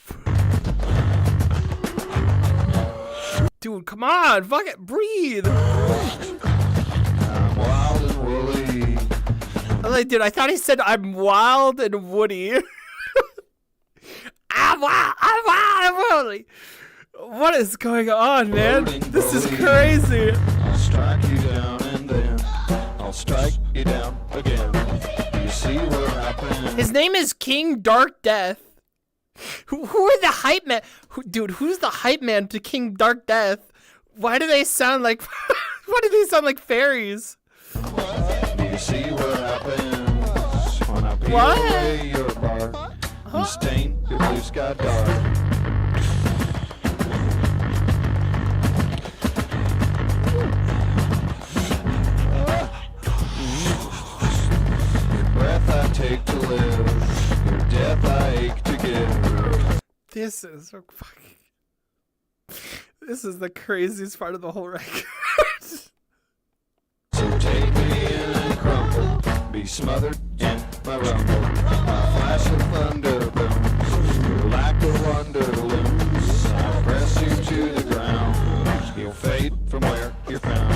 Speaker 1: Dude, come on, fuck it, breathe.
Speaker 2: I'm wild and woolly.
Speaker 1: I'm like, dude, I thought he said I'm wild and woody. I'm wild and woody. What is going on, man? This is crazy.
Speaker 2: I'll strike you down and then I'll strike you down again. You see what happened?
Speaker 1: His name is King Dark Death. Who are the hype man? Dude, who's the hype man to King Dark Death? Why do they sound like? Why do they sound like fairies?
Speaker 2: Do you see what happens when I peel
Speaker 1: What?
Speaker 2: away your bark and stain your blue sky dark? Your breath I take to live, your death I ache to give.
Speaker 1: This is so fucking. This is the craziest part of the whole record.
Speaker 2: So take me in and crumble, be smothered in my rumble. My flash of thunder booms, your lack of wonder looms. I press you to the ground, you'll fade from where you're found.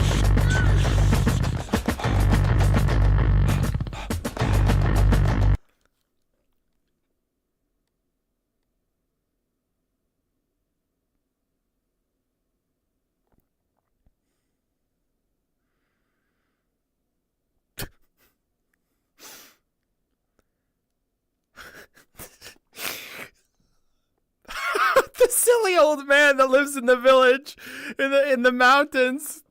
Speaker 1: The silly old man that lives in the village, in the mountains,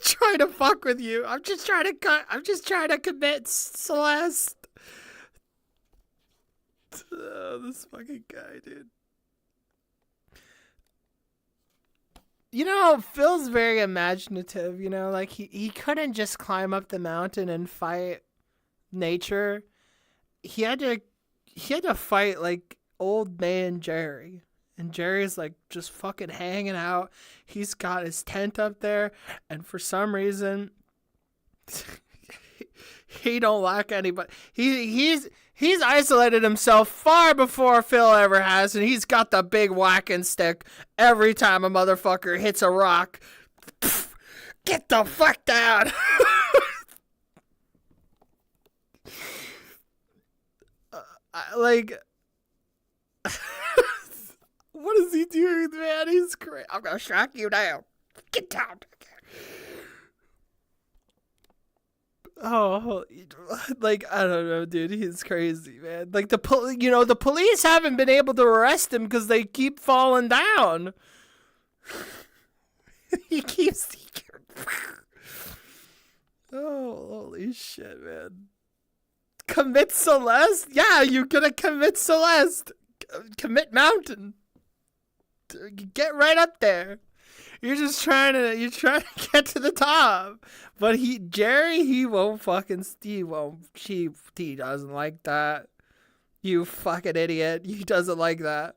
Speaker 1: trying to fuck with you. I'm just trying to commit Celeste. Oh, this fucking guy, dude. You know, Phil's very imaginative. You know, like he couldn't just climb up the mountain and fight nature. He had to fight like old man Jerry. And Jerry's like just fucking hanging out. He's got his tent up there, and for some reason, he don't like anybody. He's isolated himself far before Phil ever has, and he's got the big whacking stick every time a motherfucker hits a rock. Pfft, get the fuck down. Like. What is he doing, man? He's great. I'm gonna strike you down. Get down. Oh, like I don't know, dude. He's crazy, man. Like the police haven't been able to arrest him because they keep falling down. He keeps. Oh, holy shit, man! Commit Celeste? Yeah, you're gonna commit Celeste. Commit Mountain. Get right up there. You're trying to get to the top. But Jerry, he won't fucking, he doesn't like that. You fucking idiot. He doesn't like that.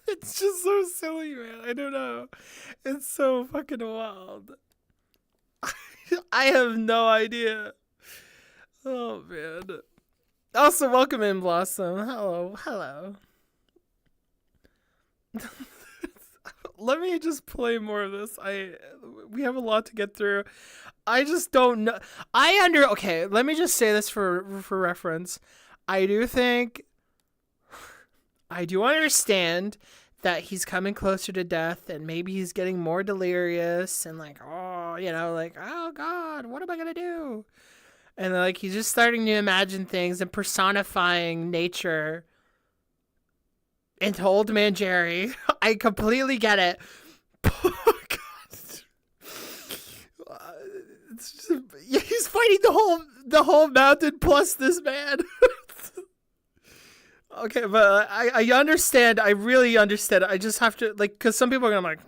Speaker 1: It's just so silly, man. I don't know. It's so fucking wild. I have no idea. Oh, man. Also, welcome in, Blossom. Hello. Let me just play more of this. We have a lot to get through. I just don't know. Okay, let me just say this for reference. I do understand that he's coming closer to death, and maybe he's getting more delirious, and like, oh, you know, like, oh God, what am I gonna do? And like he's just starting to imagine things and personifying nature into Old Man Jerry. I completely get it. It's just, yeah, he's fighting the whole mountain plus this man. Okay, but I understand. I really understand. I just have to, like, because some people are gonna be like,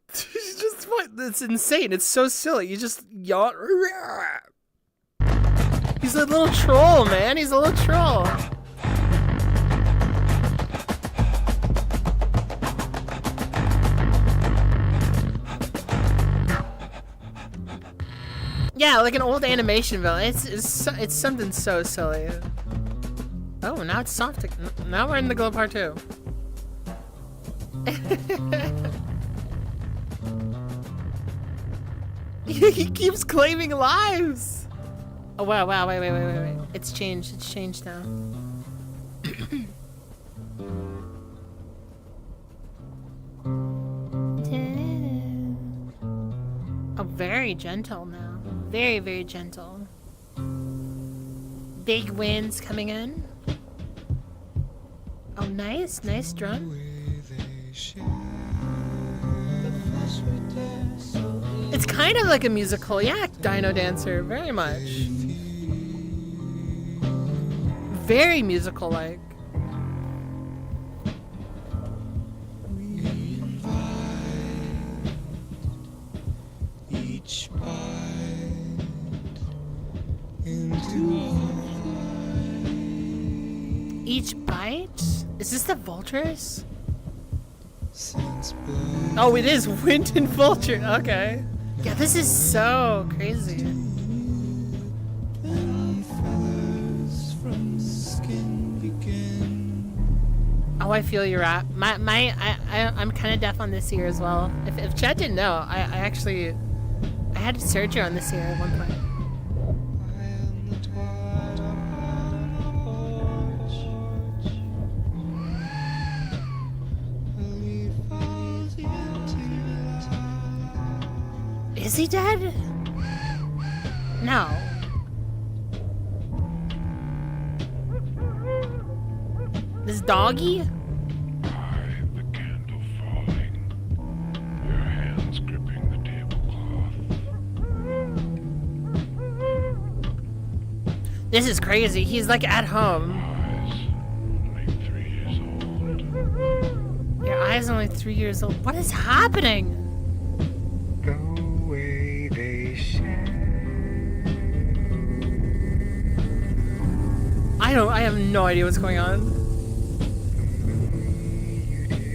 Speaker 1: it's just, it's insane. It's so silly. You just yawn. He's a little troll, man. He's a little troll. Yeah, like an old animation villain. It's something so silly. Oh, now it's soft. Now we're in the glow part 2. He keeps claiming lives. Oh wow! Wait! It's changed. It's changed now. Oh, very gentle now. Very, very gentle. Big winds coming in. Oh, nice drum. It's kind of like a musical, yeah, Dino Dancer, very much. Very musical-like.
Speaker 2: Each bite into
Speaker 1: Each bite? Is this the vultures? Oh, it is wind and vulture. Okay. Yeah, this is so crazy. Oh, I feel your rap. I'm kind of deaf on this ear as well. If Chad didn't know, I had surgery on this ear at one point. Is he dead? No. This doggy?
Speaker 3: The candle falling, your hands gripping the tablecloth.
Speaker 1: This is crazy. He's like at home.
Speaker 3: Eyes only 3 years old.
Speaker 1: Your eyes only 3 years old. What is happening?
Speaker 3: The way they shine.
Speaker 1: I have no idea what's going on.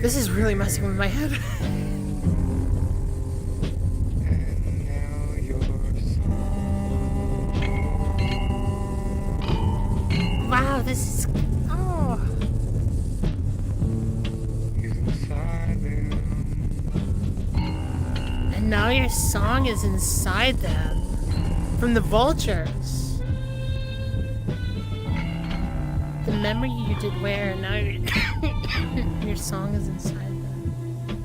Speaker 1: This is really messing with my head.
Speaker 3: And now you're
Speaker 1: Wow, this is... Oh.
Speaker 3: inside them.
Speaker 1: And now your song is inside them. From the vultures. The memory you did wear, now your song is inside them.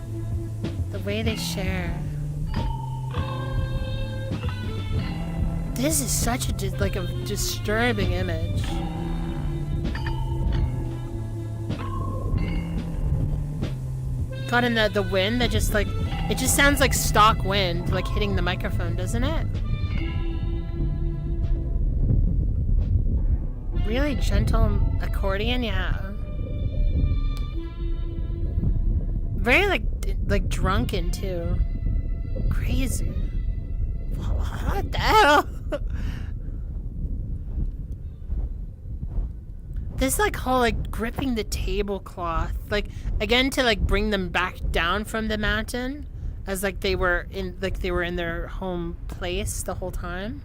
Speaker 1: The way they share. This is such a disturbing image. God, and the wind that just like, it just sounds like stock wind, like hitting the microphone, doesn't it? Really gentle accordion, yeah. Very like drunken too. Crazy. What the hell? This like whole like gripping the tablecloth, like again to like bring them back down from the mountain, as like they were in their home place the whole time.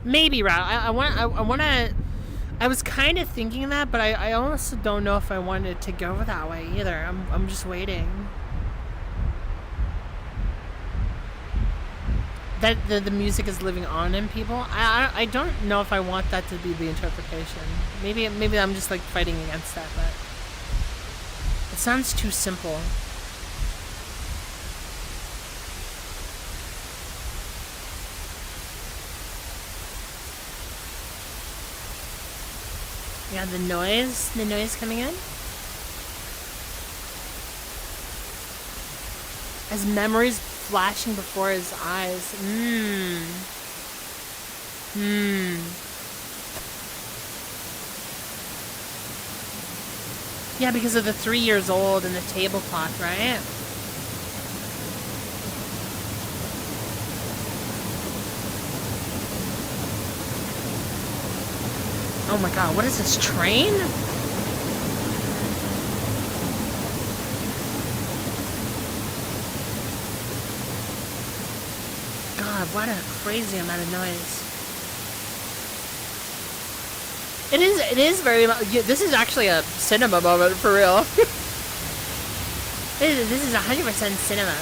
Speaker 1: Maybe, right? I want to. I was kind of thinking that, but I also don't know if I wanted to go that way either. I'm just waiting. that the music is living on in people. I don't know if I want that to be the interpretation. Maybe I'm just like fighting against that, but it sounds too simple. Yeah, the noise coming in. As memories flashing before his eyes. Yeah, because of the 3 years old and the tablecloth, right? Oh my god, what is this, train? God, what a crazy amount of noise. It is very much, this is actually a cinema moment for real. This is 100% cinema.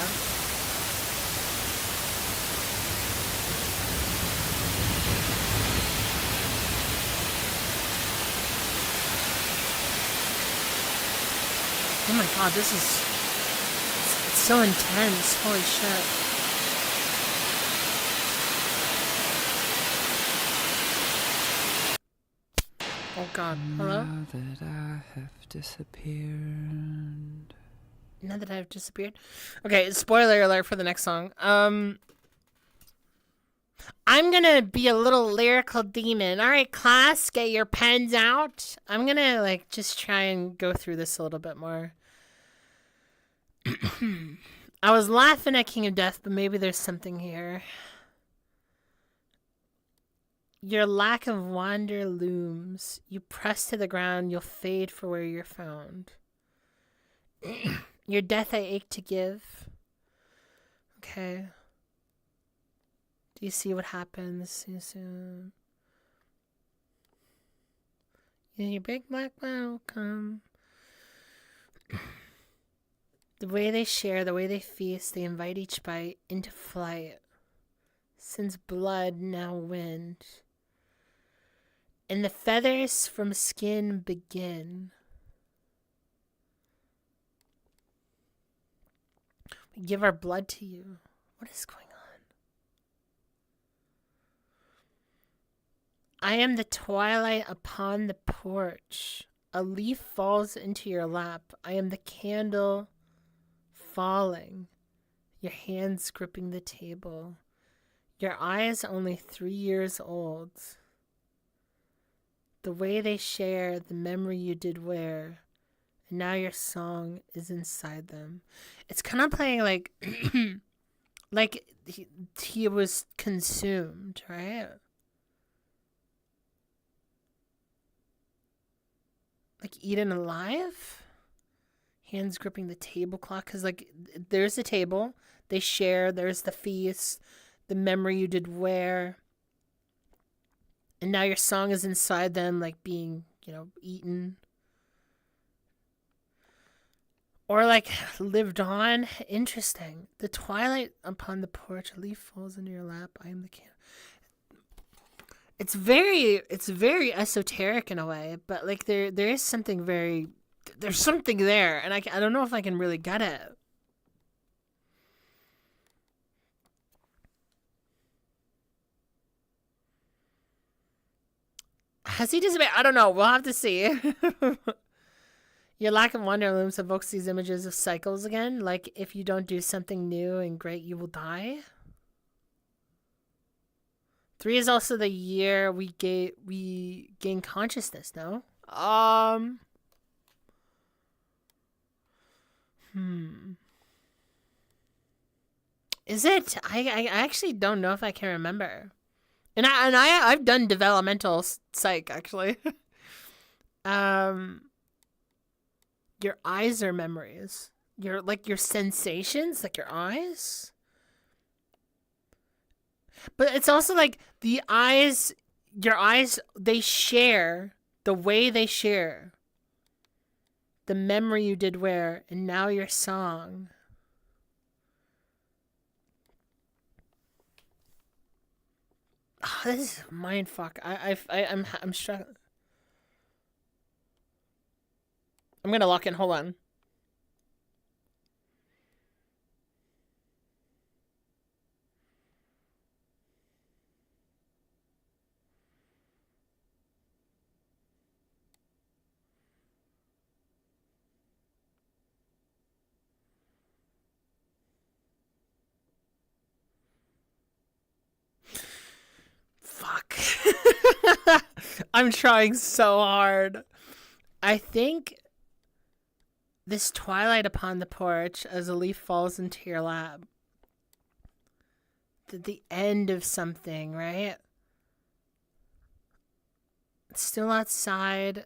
Speaker 1: Oh my god, this is it's so intense. Holy shit. Oh god. Hello?
Speaker 2: Now that I have disappeared.
Speaker 1: Now that I've disappeared. Okay, spoiler alert for the next song. I'm gonna be a little lyrical demon. Alright, class, get your pens out. I'm gonna like just try and go through this a little bit more. I was laughing at King of Death, but maybe there's something here. Your lack of wonder looms. You press to the ground, you'll fade for where you're found. Your death I ache to give. Okay. Do you see what happens? In your big black man will come. The way they share, the way they feast, they invite each bite into flight. Since blood, now wind. And the feathers from skin begin. We give our blood to you. What is going on? I am the twilight upon the porch. A leaf falls into your lap. I am the candle falling. Your hands gripping the table. Your eyes only 3 years old. The way they share, the memory you did wear. And now your song is inside them. It's kind of playing like like he was consumed, right? Like eaten alive? Hands gripping the tablecloth. Because like there's the table. They share. There's the feast. The memory you did wear. And now your song is inside them, like being, eaten. Or like lived on. Interesting. The twilight upon the porch, a leaf falls into your lap. I am the candle. It's very esoteric in a way, but like there is something there's something there, and I don't know if I can really get it. Has he disappeared? I don't know. We'll have to see. Your lack of wonder looms evokes these images of cycles again. Like if you don't do something new and great, you will die. 3 is also the year we gain consciousness. No. Is it? I actually don't know if I can remember. And I've done developmental psych actually. Your eyes are memories. Your sensations, like your eyes. But it's also like the eyes, your eyes, they share the way they share. The memory you did wear, and now your song. Oh, this is mind fuck. I'm struggling. I'm gonna lock in. Hold on. Fuck. I'm trying so hard. I think this twilight upon the porch as a leaf falls into your lap. The end of something, right? It's still outside.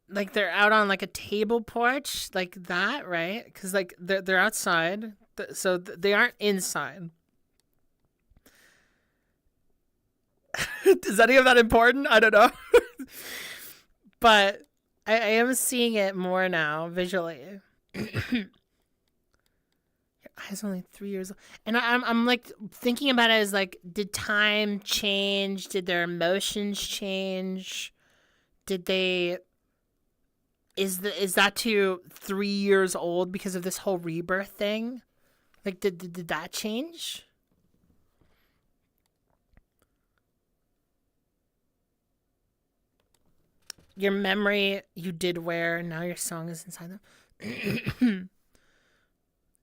Speaker 1: Like they're out on like a table porch, like that, right? Because like they're outside, so they aren't inside. Is any of that important? I don't know. But I am seeing it more now visually. Your eyes only 3 years old. And I'm like thinking about it as like, did time change? Did their emotions change? Did they is that to 3 years old because of this whole rebirth thing? Like did that change? Your memory you did wear, now your song is inside them. It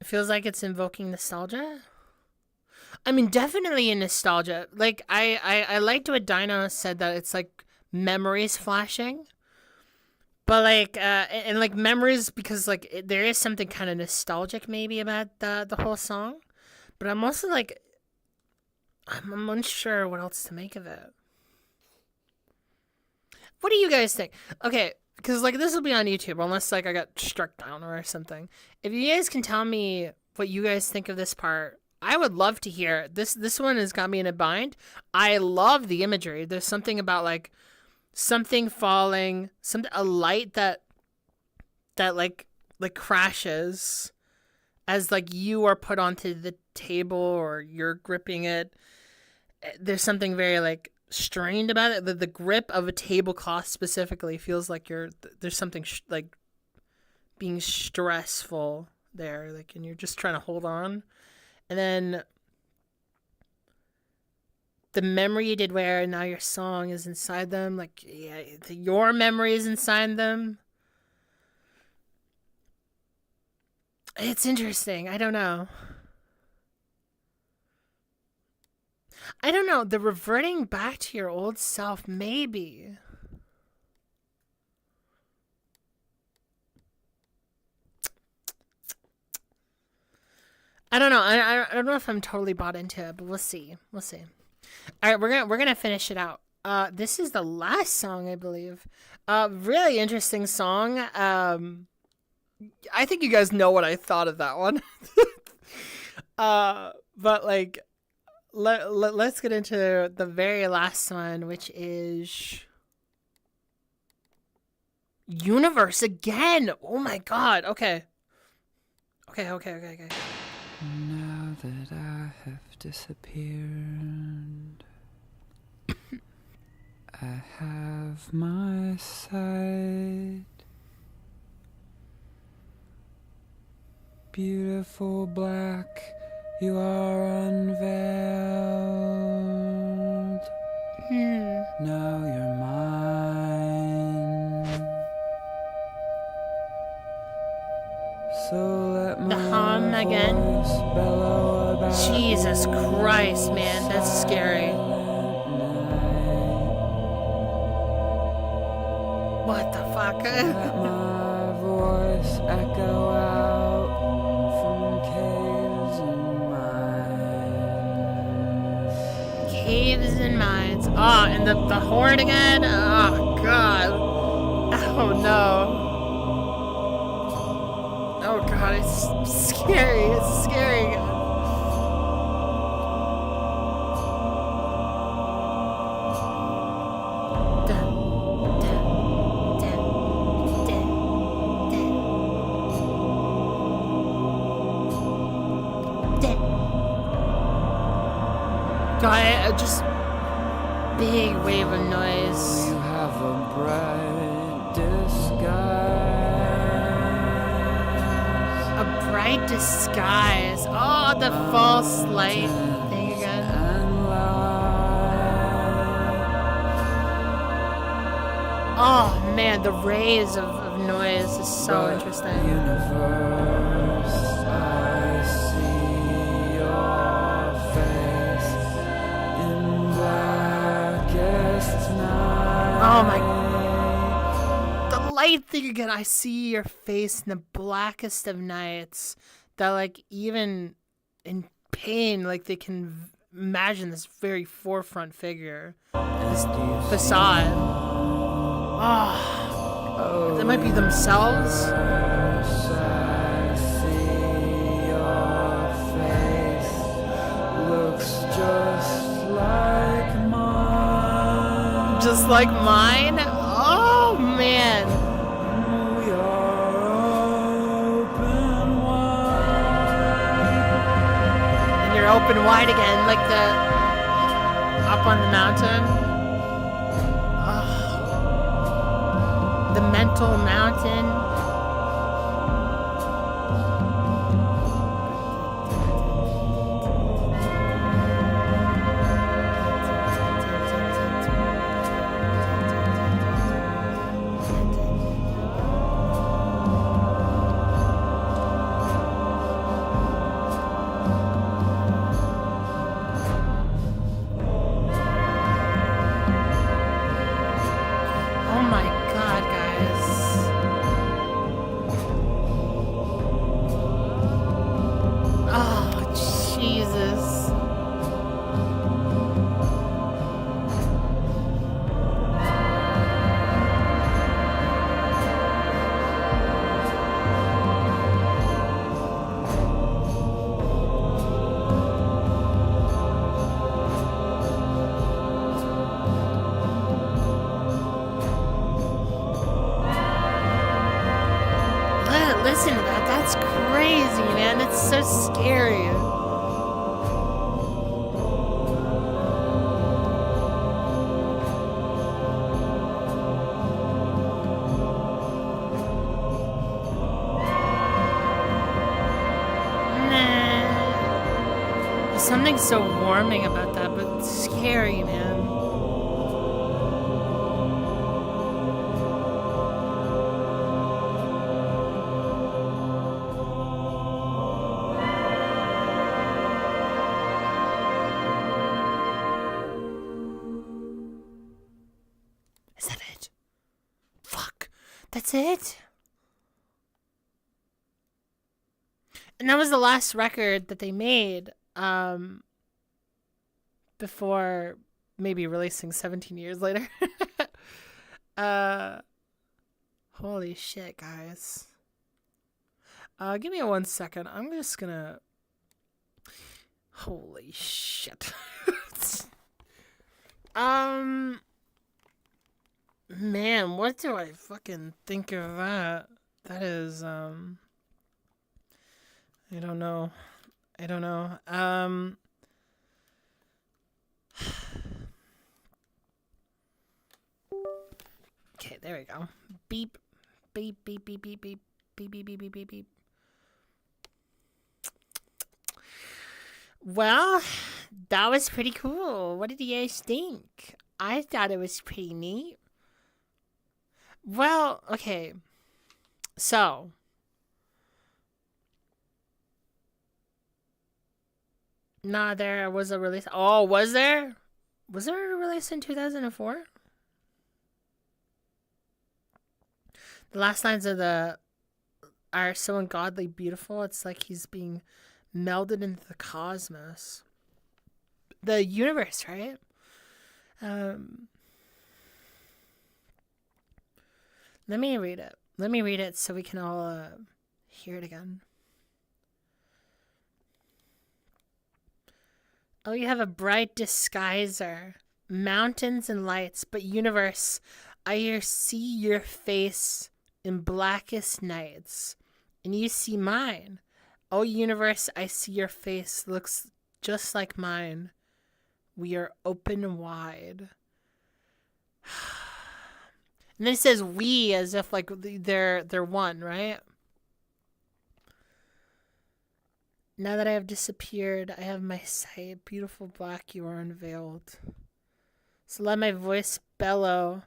Speaker 1: feels like it's invoking nostalgia. I mean, definitely a nostalgia. Like I liked what Dino said, that it's like memories flashing. But like and like memories, because like there is something kind of nostalgic maybe about the whole song. But I'm also like I'm unsure what else to make of it. What do you guys think? Okay, because like this will be on YouTube unless like I got struck down or something. If you guys can tell me what you guys think of this part, I would love to hear it. This one has got me in a bind. I love the imagery. There's something about like something falling, a light that like crashes as like you are put onto the table or you're gripping it. There's something very like strained about it. The grip of a tablecloth specifically feels like there's something like being stressful there, like, and you're just trying to hold on. And then the memory you did wear, now your song is inside them. Like, yeah, your memory is inside them. It's interesting. I don't know. The reverting back to your old self, maybe. I don't know. I don't know if I'm totally bought into it, but we'll see. All right, we're gonna finish it out. This is the last song, I believe. Really interesting song. I think you guys know what I thought of that one. But like, let's get into the very last one, which is Universe again. Oh my god. Okay.
Speaker 2: Now that I have disappeared, I have my sight. Beautiful black, you are unveiled. Now you're mine. So let my
Speaker 1: The hum again.
Speaker 2: voice bellow about
Speaker 1: Jesus Christ, man, that's scary. What the fuck?
Speaker 2: Let my voice echo out from caves and mines.
Speaker 1: Caves and mines. Oh, and the horn again? Oh, God. Oh, no. Oh, God, it's scary. It's scary again. Got just big wave of noise.
Speaker 2: You have a bright disguise.
Speaker 1: A bright disguise. Oh, the false light thing again.
Speaker 2: And light.
Speaker 1: Oh man, the rays of noise is so interesting.
Speaker 2: Universe, I see your face in blackest night.
Speaker 1: Oh my, the light thing again. I see your face in the blackest of nights. That like even in pain, like they can imagine this very forefront figure, this facade. Oh, that might be themselves.
Speaker 2: I see your face looks just like mine.
Speaker 1: Just like mine? Oh, man.
Speaker 2: We are open wide.
Speaker 1: And you're open wide again, like the up on the mountain. The mental mountain. Oh my God, guys. Oh, Jesus. Listen to that. That's crazy, man. It's so scary. Nah. There's something so warming about that, but scary, man. Is that it? Fuck. That's it? And that was the last record that they made before maybe releasing 17 years later. Holy shit, guys. Give me 1 second. I'm just gonna... Holy shit. Man, what do I fucking think of that? That is, I don't know. Okay, there we go. Beep, beep, beep, beep, beep, beep, beep, beep, beep, beep, beep, beep. Well, that was pretty cool. What did you guys think? I thought it was pretty neat. Well, okay. So, there was a release. Oh, was there? Was there a release in 2004? The last lines of are so ungodly beautiful. It's like he's being melded into the cosmos. The universe, right? Let me read it. Let me read it so we can all hear it again. Oh, you have a bright disguiser, mountains and lights, but universe, I see your face in blackest nights, and you see mine. Oh, universe, I see your face looks just like mine. We are open wide. And then he says we as if like they're one, right? Now that I have disappeared, I have my sight. Beautiful black, you are unveiled. So let my voice bellow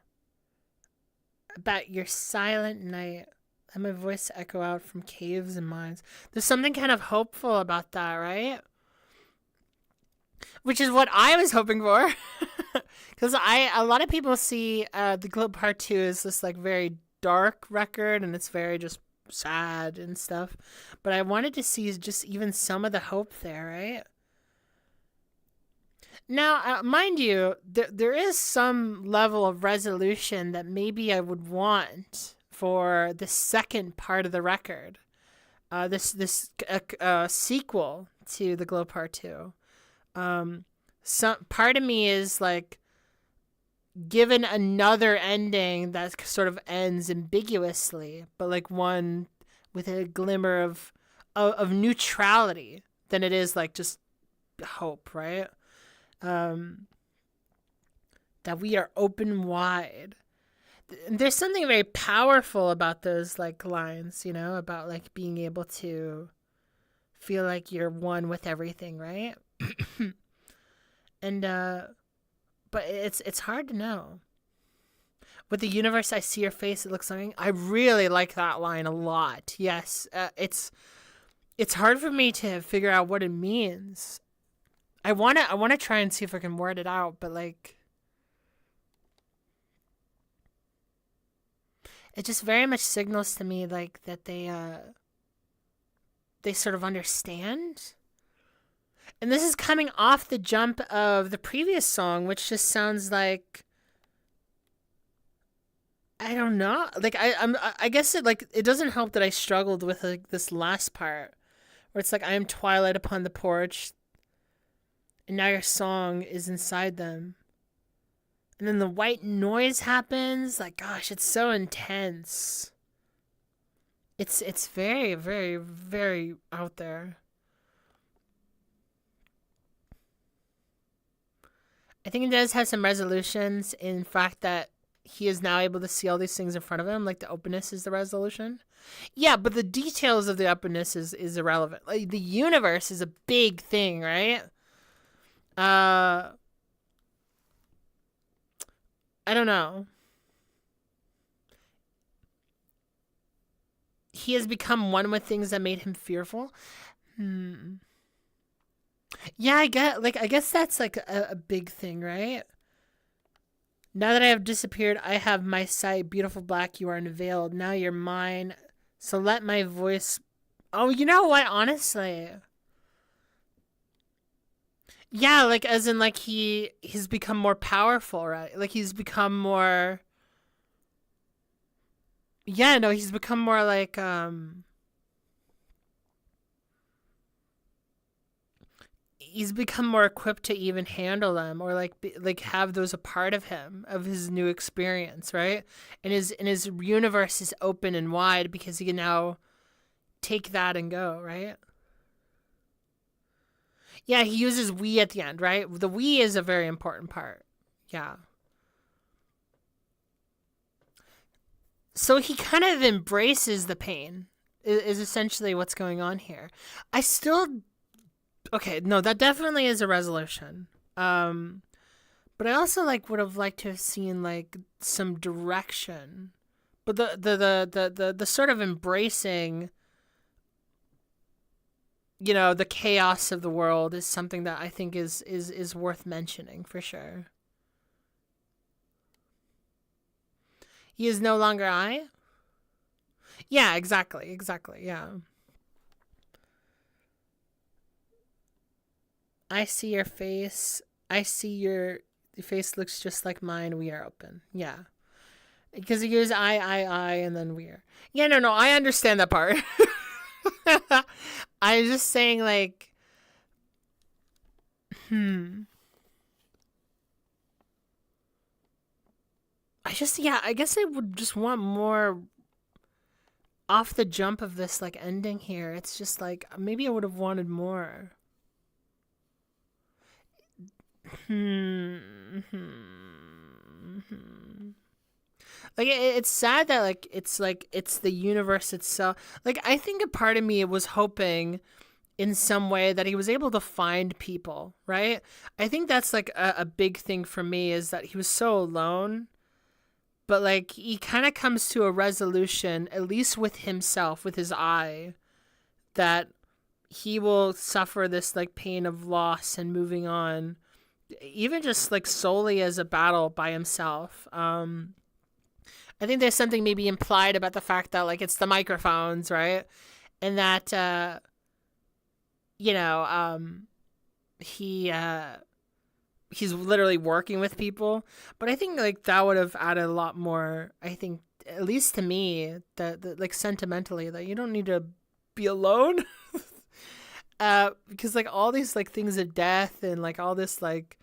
Speaker 1: about your silent night. Let my voice echo out from caves and mines. There's something kind of hopeful about that, right? Which is what I was hoping for. Because a lot of people see the Globe Part 2 as this like very dark record, and it's very just sad and stuff. But I wanted to see just even some of the hope there, right? Now, mind you, there is some level of resolution that maybe I would want for the second part of the record. This sequel to the Glow Part 2. Some part of me is like given another ending that sort of ends ambiguously, but like one with a glimmer of neutrality than it is like just hope, right? That we are open wide. There's something very powerful about those like lines, you know, about like being able to feel like you're one with everything, right? And but it's hard to know. With the universe, I see your face. It looks something. I really like that line a lot. Yes, it's hard for me to figure out what it means. I wanna try and see if I can word it out, but like, it just very much signals to me like that they sort of understand. And this is coming off the jump of the previous song, which just sounds like, I don't know. Like I guess it doesn't help that I struggled with like this last part where it's like I am twilight upon the porch, and now your song is inside them. And then the white noise happens. Like, gosh, it's so intense. It's very, very, very out there. I think it does have some resolutions in fact that he is now able to see all these things in front of him. Like the openness is the resolution. Yeah, but the details of the openness is irrelevant. Like the universe is a big thing, right? I don't know. He has become one with things that made him fearful. Yeah, I guess that's like a big thing, right? Now that I have disappeared, I have my sight. Beautiful black, you are unveiled. Now you're mine. So let my voice. Oh, you know what? Honestly. Yeah, like as in like he's become more powerful, right? Like he's become more. Yeah, no, he's become more like he's become more equipped to even handle them or like like have those a part of him, of his new experience, right? And his universe is open and wide because he can now take that and go, right? Yeah, he uses we at the end, right? The we is a very important part. Yeah. So he kind of embraces the pain is essentially what's going on here. I still okay, no, that definitely is a resolution. But I also like would have liked to have seen like some direction. But the sort of embracing, you know, the chaos of the world is something that I think is worth mentioning for sure. He is no longer I? Yeah, exactly, yeah. I see your face. I see your face looks just like mine. We are open. Yeah. Because he goes I, and then we are. Yeah, no, I understand that part. I'm just saying, like, I guess I would just want more off the jump of this, like, ending here. It's just like, maybe I would have wanted more. Hmm. Like it's sad that like it's the universe itself. Like I think a part of me was hoping in some way that he was able to find people, right? I think that's like a big thing for me is that he was so alone, but like he kind of comes to a resolution, at least with himself, with his eye, that he will suffer this like pain of loss and moving on, even just like solely as a battle by himself. I think there's something maybe implied about the fact that like it's the microphones, right? And that you know, he he's literally working with people. But I think like that would have added a lot more. I think at least to me that like sentimentally that you don't need to be alone. Because like all these like things of death and like all this like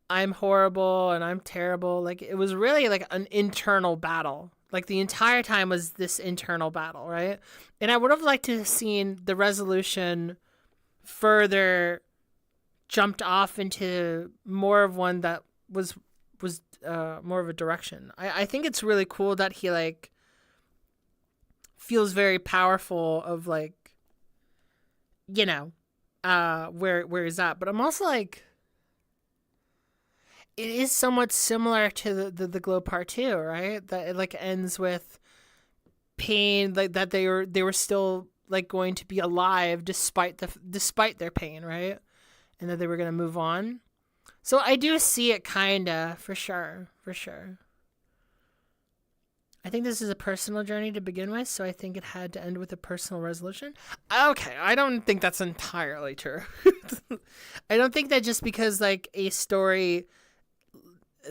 Speaker 1: I'm horrible and I'm terrible. Like it was really like an internal battle. Like the entire time was this internal battle, right? And I would have liked to have seen the resolution further jumped off into more of one that was more of a direction. I think it's really cool that he like feels very powerful of like where he's at. But I'm also like it is somewhat similar to the glow part two, right? That it like ends with pain, like that they were still like going to be alive despite their pain, right? And that they were gonna move on. So I do see it kinda, for sure. I think this is a personal journey to begin with, so I think it had to end with a personal resolution. Okay, I don't think that's entirely true. I don't think that just because like a story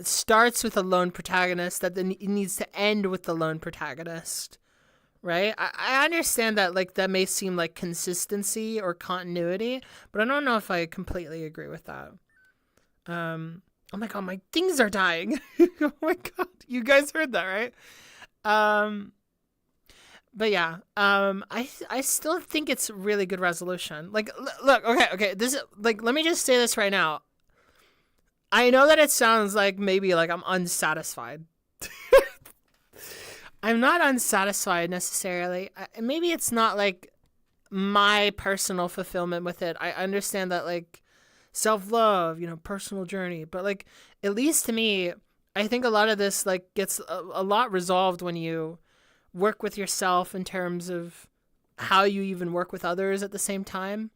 Speaker 1: starts with a lone protagonist that then it needs to end with the lone protagonist, right? I understand that like that may seem like consistency or continuity, but I don't know if I completely agree with that. Oh my god, my things are dying. Oh my god, you guys heard that, right? But yeah, I still think it's really good resolution. Like, look, okay, this is like, let me just say this right now. I know that it sounds like maybe like I'm unsatisfied. I'm not unsatisfied necessarily. Maybe it's not like my personal fulfillment with it. I understand that like self-love, personal journey, but like at least to me, I think a lot of this like gets a lot resolved when you work with yourself in terms of how you even work with others at the same time.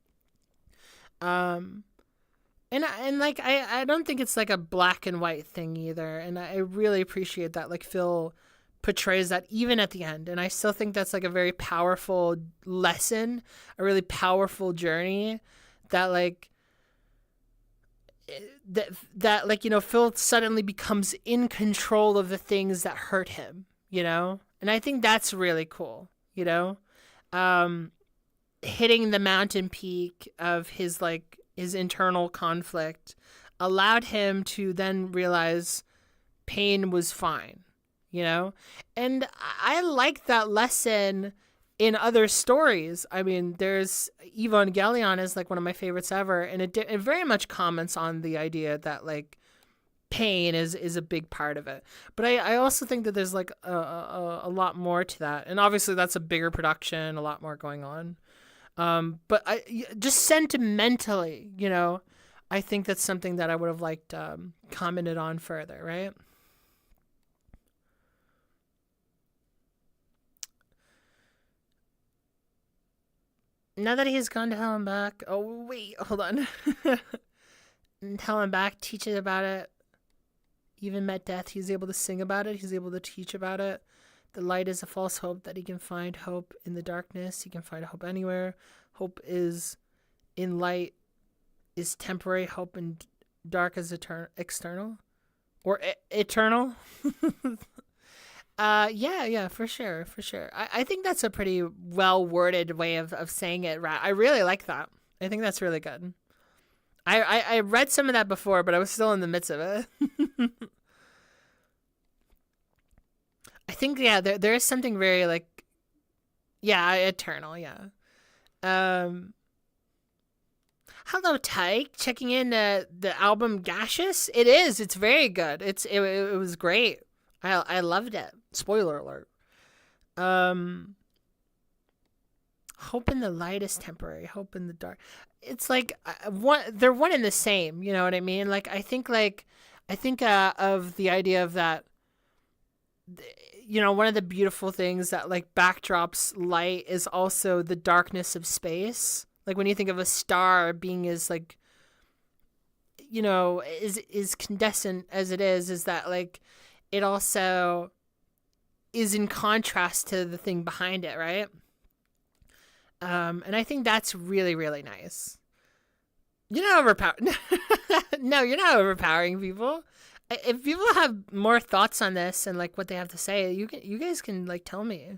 Speaker 1: And like I don't think it's like a black and white thing either, and I really appreciate that like Phil portrays that even at the end, and I still think that's like a very powerful lesson, a really powerful journey that like that like Phil suddenly becomes in control of the things that hurt him, and I think that's really cool, hitting the mountain peak of his like his internal conflict allowed him to then realize pain was fine, and I like that lesson in other stories. I mean, there's Evangelion is like one of my favorites ever, and it very much comments on the idea that like pain is a big part of it. But I also think that there's like a lot more to that, and obviously that's a bigger production, a lot more going on. But I just sentimentally, I think that's something that I would have liked commented on further, right? Now that he's gone to hell and back. Oh, wait, hold on. Hell and back, teaches about it. Even met death, he's able to sing about it. He's able to teach about it. The light is a false hope that he can find hope in the darkness. He can find hope anywhere. Hope is in light is temporary. Hope in dark is external or eternal. Yeah, for sure. I think that's a pretty well worded way of saying it. I really like that. I think that's really good. I read some of that before, but I was still in the midst of it. I think there is something very like, yeah, eternal, yeah. Hello, Tyke. Checking in the album Gaseous. It is. It's very good. It was great. I loved it. Spoiler alert. Hope in the light is temporary. Hope in the dark. It's like they're one and the same. You know what I mean? I think of the idea of that. One of the beautiful things that like backdrops light is also the darkness of space. Like when you think of a star being as like, is condensant as it is that like it also is in contrast to the thing behind it, right? And I think that's really, really nice. You're not overpowering. No, you're not overpowering people. If people have more thoughts on this and like what they have to say, you guys can like tell me.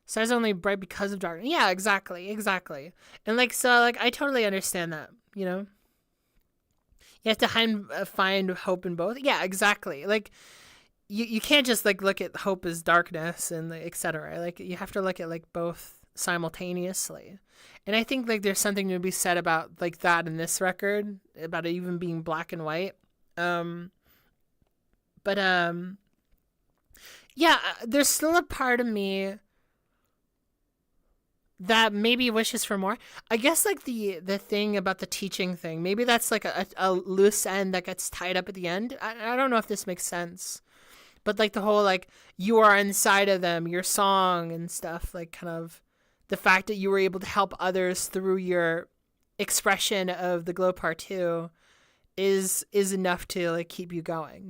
Speaker 1: Stars only bright because of darkness. Yeah, exactly. And like I totally understand that. You have to find hope in both. Yeah, exactly. Like you can't just like look at hope as darkness and like, etc. Like you have to look at like both simultaneously. And I think like there's something to be said about like that in this record, about it even being black and white. Yeah, there's still a part of me that maybe wishes for more. I guess like the thing about the teaching thing, maybe that's like a loose end that gets tied up at the end. I don't know if this makes sense. But like the whole like you are inside of them, your song and stuff, like kind of the fact that you were able to help others through your expression of the glow part 2 is enough to like keep you going,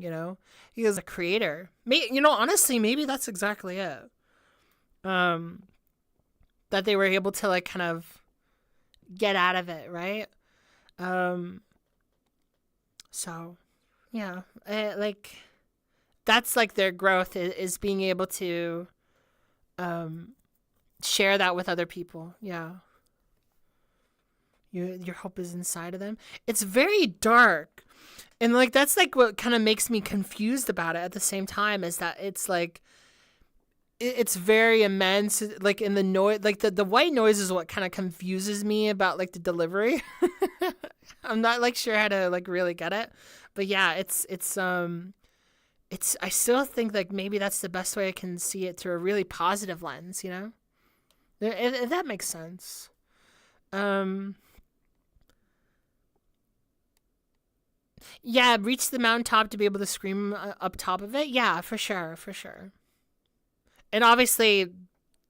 Speaker 1: He is a creator. Honestly, maybe that's exactly it. That they were able to like kind of get out of it, right? So yeah, like that's like their growth is being able to share that with other people. Yeah. Your hope is inside of them. It's very dark. And like that's like what kind of makes me confused about it at the same time, is that it's like it's very immense, like in the noise, like the white noise is what kind of confuses me about like the delivery. I'm not like sure how to like really get it, but yeah, it's I still think like maybe that's the best way I can see it through a really positive lens, if that makes sense. Yeah, reach the mountaintop to be able to scream up top of it. Yeah, for sure. And obviously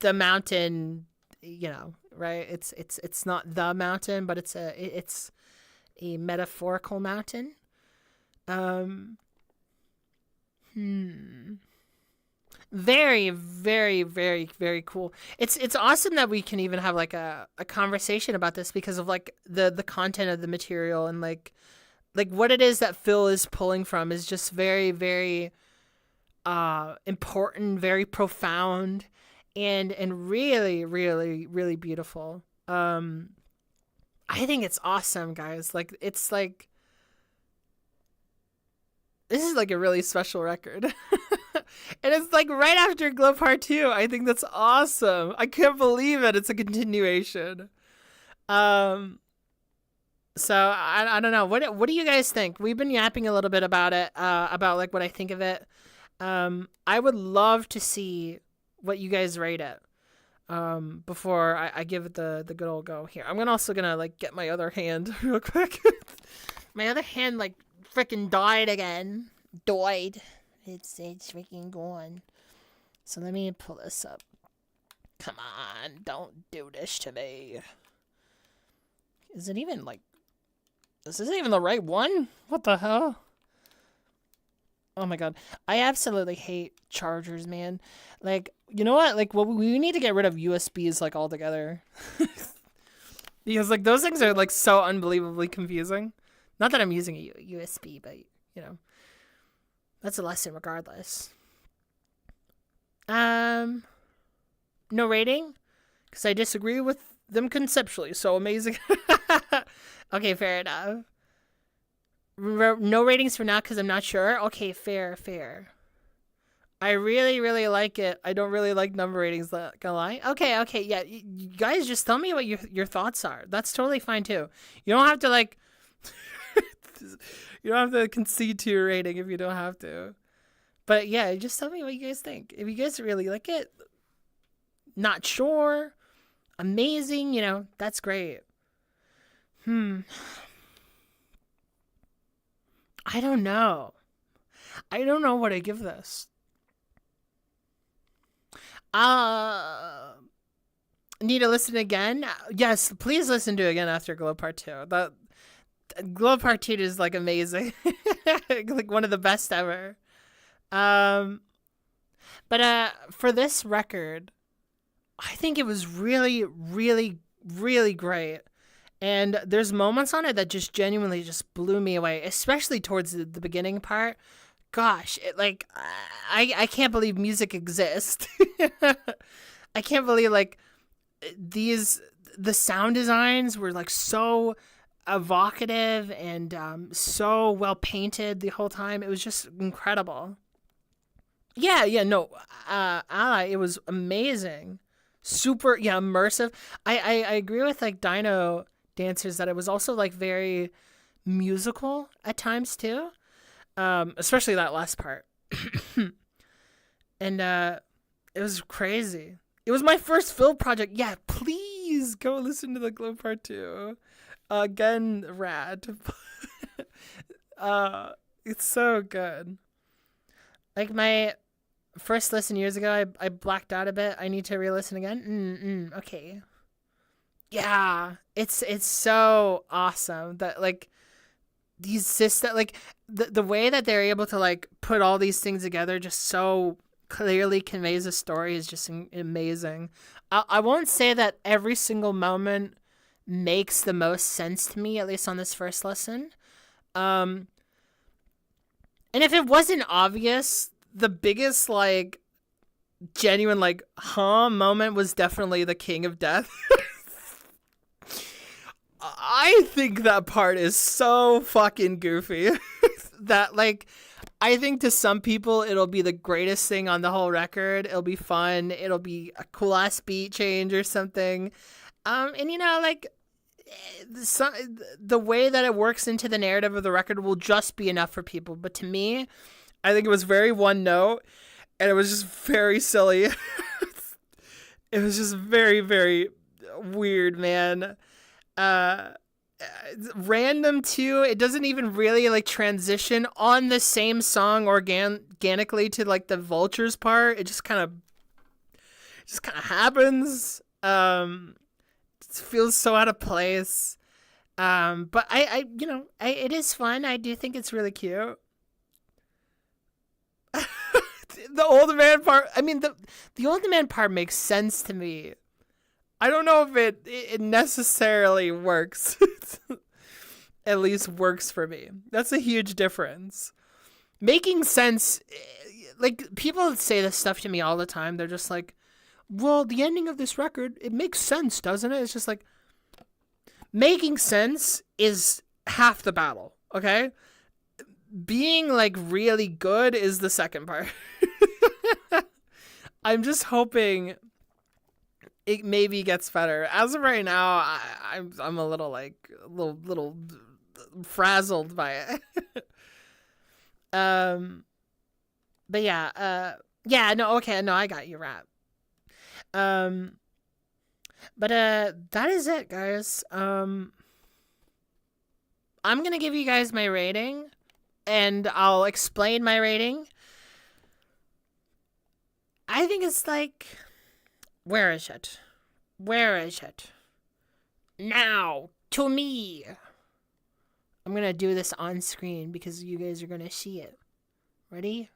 Speaker 1: the mountain, right? It's not the mountain, but it's a metaphorical mountain. Very, very, very, very cool. It's awesome that we can even have like a conversation about this because of like the content of the material and like what it is that Phil is pulling from is just very, very important, very profound, and really, really, really beautiful. I think it's awesome, guys. Like it's like this is like a really special record. And it's like right after Glow Part 2. I think that's awesome. I can't believe it. It's a continuation. So I don't know. What do you guys think? We've been yapping a little bit about it, about like what I think of it. I would love to see what you guys rate it before I give it the good old go here. I'm also gonna like get my other hand real quick. My other hand like freaking died again. Died. It's freaking gone. So let me pull this up. Come on, don't do this to me. Is it even like... Is this even the right one? What the hell? Oh my god. I absolutely hate chargers, man. Like, you know what? Like, well, we need to get rid of USBs, like, altogether. Because, like, those things are, like, so unbelievably confusing. Not that I'm using a USB, but, that's a lesson regardless. No rating? Because I disagree with them conceptually. So amazing. Okay, fair enough. No ratings for now because I'm not sure. Okay, fair. I really, really like it. I don't really like number ratings, not gonna lie. Okay, yeah. You guys just tell me what your thoughts are. That's totally fine too. You don't have to like you don't have to concede to your rating if you don't have to. But yeah, just tell me what you guys think. If you guys really like it, not sure, amazing, that's great. I don't know. I don't know what I give this. Need to listen again? Yes, please listen to it again after Glow Part 2. The Glow Part 2 is like amazing. Like one of the best ever. But for this record, I think it was really, really, really great. And there's moments on it that just genuinely just blew me away, especially towards the beginning part. Gosh, I can't believe music exists. I can't believe like the sound designs were like so evocative and so well painted the whole time. It was just incredible. No, Ally, it was amazing. Super, immersive. I agree with like Dino Dancers that it was also like very musical at times too. Especially that last part. And it was crazy. It was my first film project. Yeah, please go listen to the Glow Part 2. Again, rad. It's so good. Like my first listen years ago, I blacked out a bit. I need to re-listen again. Okay. Yeah, it's so awesome that like these system, like the way that they're able to like put all these things together just so clearly conveys a story is just amazing. I won't say that every single moment makes the most sense to me, at least on this first listen. And if it wasn't obvious, the biggest like genuine like moment was definitely the King of Death. I think that part is so fucking goofy that like I think to some people it'll be the greatest thing on the whole record. It'll be fun. It'll be a cool ass beat change or something. And like the way that it works into the narrative of the record will just be enough for people. But to me, I think it was very one note and it was just very silly. It was just very, very weird, man. Random too. It doesn't even really like transition on the same song organically to like the vultures part. It just kind of happens. It feels so out of place. But I it is fun. I do think it's really cute. The old man part. I mean, the old man part makes sense to me. I don't know if it necessarily works. At least works for me. That's a huge difference. Making sense, like people say this stuff to me all the time. They're just like, well, the ending of this record, it makes sense, doesn't it? It's just like, making sense is half the battle, okay? Being like really good is the second part. I'm just hoping it maybe gets better. As of right now, I'm a little frazzled by it. But I got you, rap. But that is it, guys. I'm gonna give you guys my rating, and I'll explain my rating. I think it's like, where is it? Now, to me. I'm going to do this on screen because you guys are going to see it. Ready?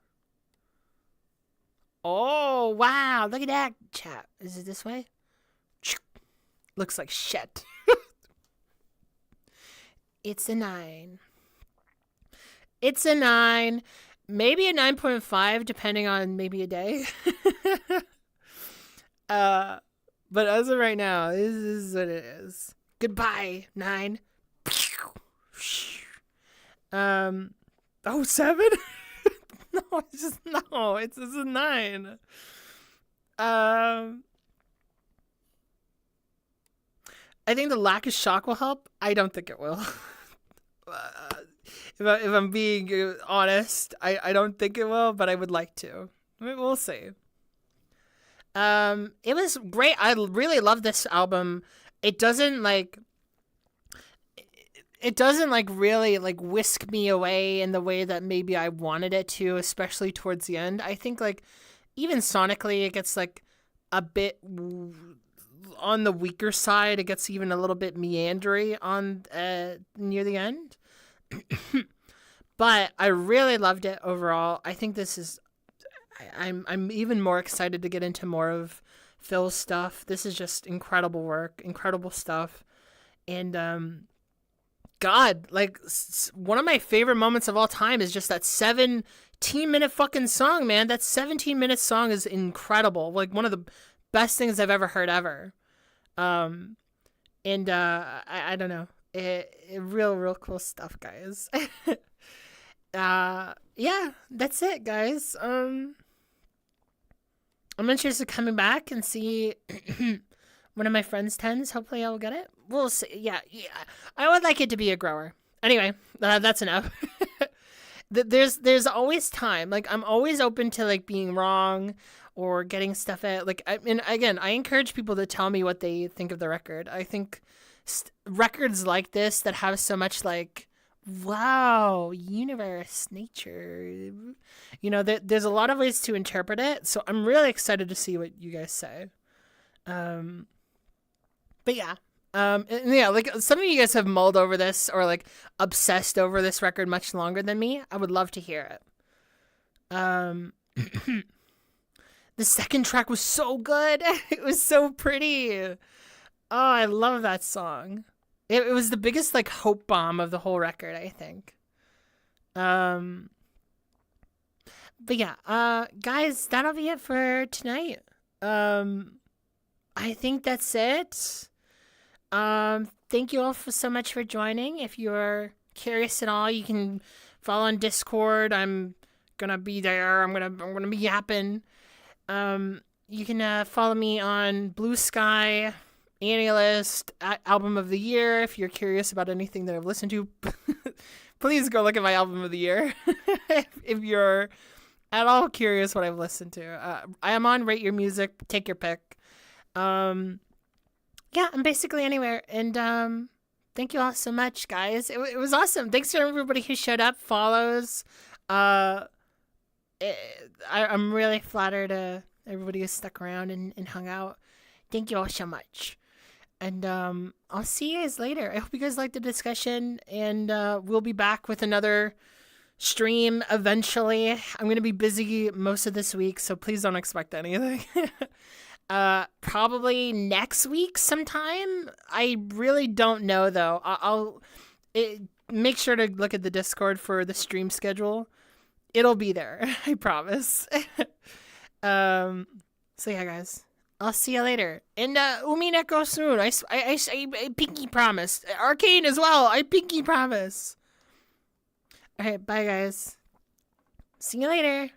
Speaker 1: Oh, wow. Look at that, chat. Is it this way? Looks like shit. It's a 9. It's a 9. Maybe a 9.5, depending on maybe a day. But as of right now, this is what it is. Goodbye, 9. 7? No, it's just no. It's a 9. I think the lack of shock will help. I don't think it will. If I'm being honest, I don't think it will, but I would like to. We'll see. It was great. I really love this album. It doesn't really like whisk me away in the way that maybe I wanted it to, especially towards the end. I think like even sonically it gets like a bit on the weaker side. It gets even a little bit meandery on near the end. But I really loved it overall. I think this is I'm even more excited to get into more of Phil's stuff. This is just incredible work, incredible stuff. And God, like one of my favorite moments of all time is just that 17-minute fucking song, man. That 17-minute song is incredible. Like one of the best things I've ever heard ever. I don't know. Real cool stuff, guys. Yeah, that's it, guys. I'm interested in coming back and see one of my friends' 10s. Hopefully I'll get it. We'll see. Yeah. I would like it to be a grower. Anyway, that's enough. There's always time. Like, I'm always open to, like, being wrong or getting stuff at, like, again, I encourage people to tell me what they think of the record. I think records like this that have so much, like, wow, universe, nature, there's a lot of ways to interpret it. So I'm really excited to see what you guys say. But yeah. And yeah, like some of you guys have mulled over this or like obsessed over this record much longer than me. I would love to hear it. The second track was so good. It was so pretty. Oh, I love that song. It was the biggest like hope bomb of the whole record, I think. But yeah, guys, that'll be it for tonight. I think that's it. Thank you all so much for joining. If you're curious at all, you can follow on Discord. I'm gonna be there. I'm gonna be yapping. You can follow me on Blue Sky, AniList, Album of the Year. If you're curious about anything that I've listened to, please go look at my Album of the Year. If you're at all curious what I've listened to, I am on Rate Your Music. Take your pick. Yeah, I'm basically anywhere. And thank you all so much, guys. It was awesome. Thanks to everybody who showed up, follows. I'm really flattered. Everybody who stuck around and hung out. Thank you all so much. And I'll see you guys later. I hope you guys liked the discussion. And we'll be back with another stream eventually. I'm going to be busy most of this week, so please don't expect anything. Probably next week sometime. I really don't know, though. I'll make sure to look at the Discord for the stream schedule. It'll be there. I promise. So yeah, guys. I'll see you later. And Umineko soon. I pinky promise. Arcane as well. I pinky promise. Alright, bye guys. See you later.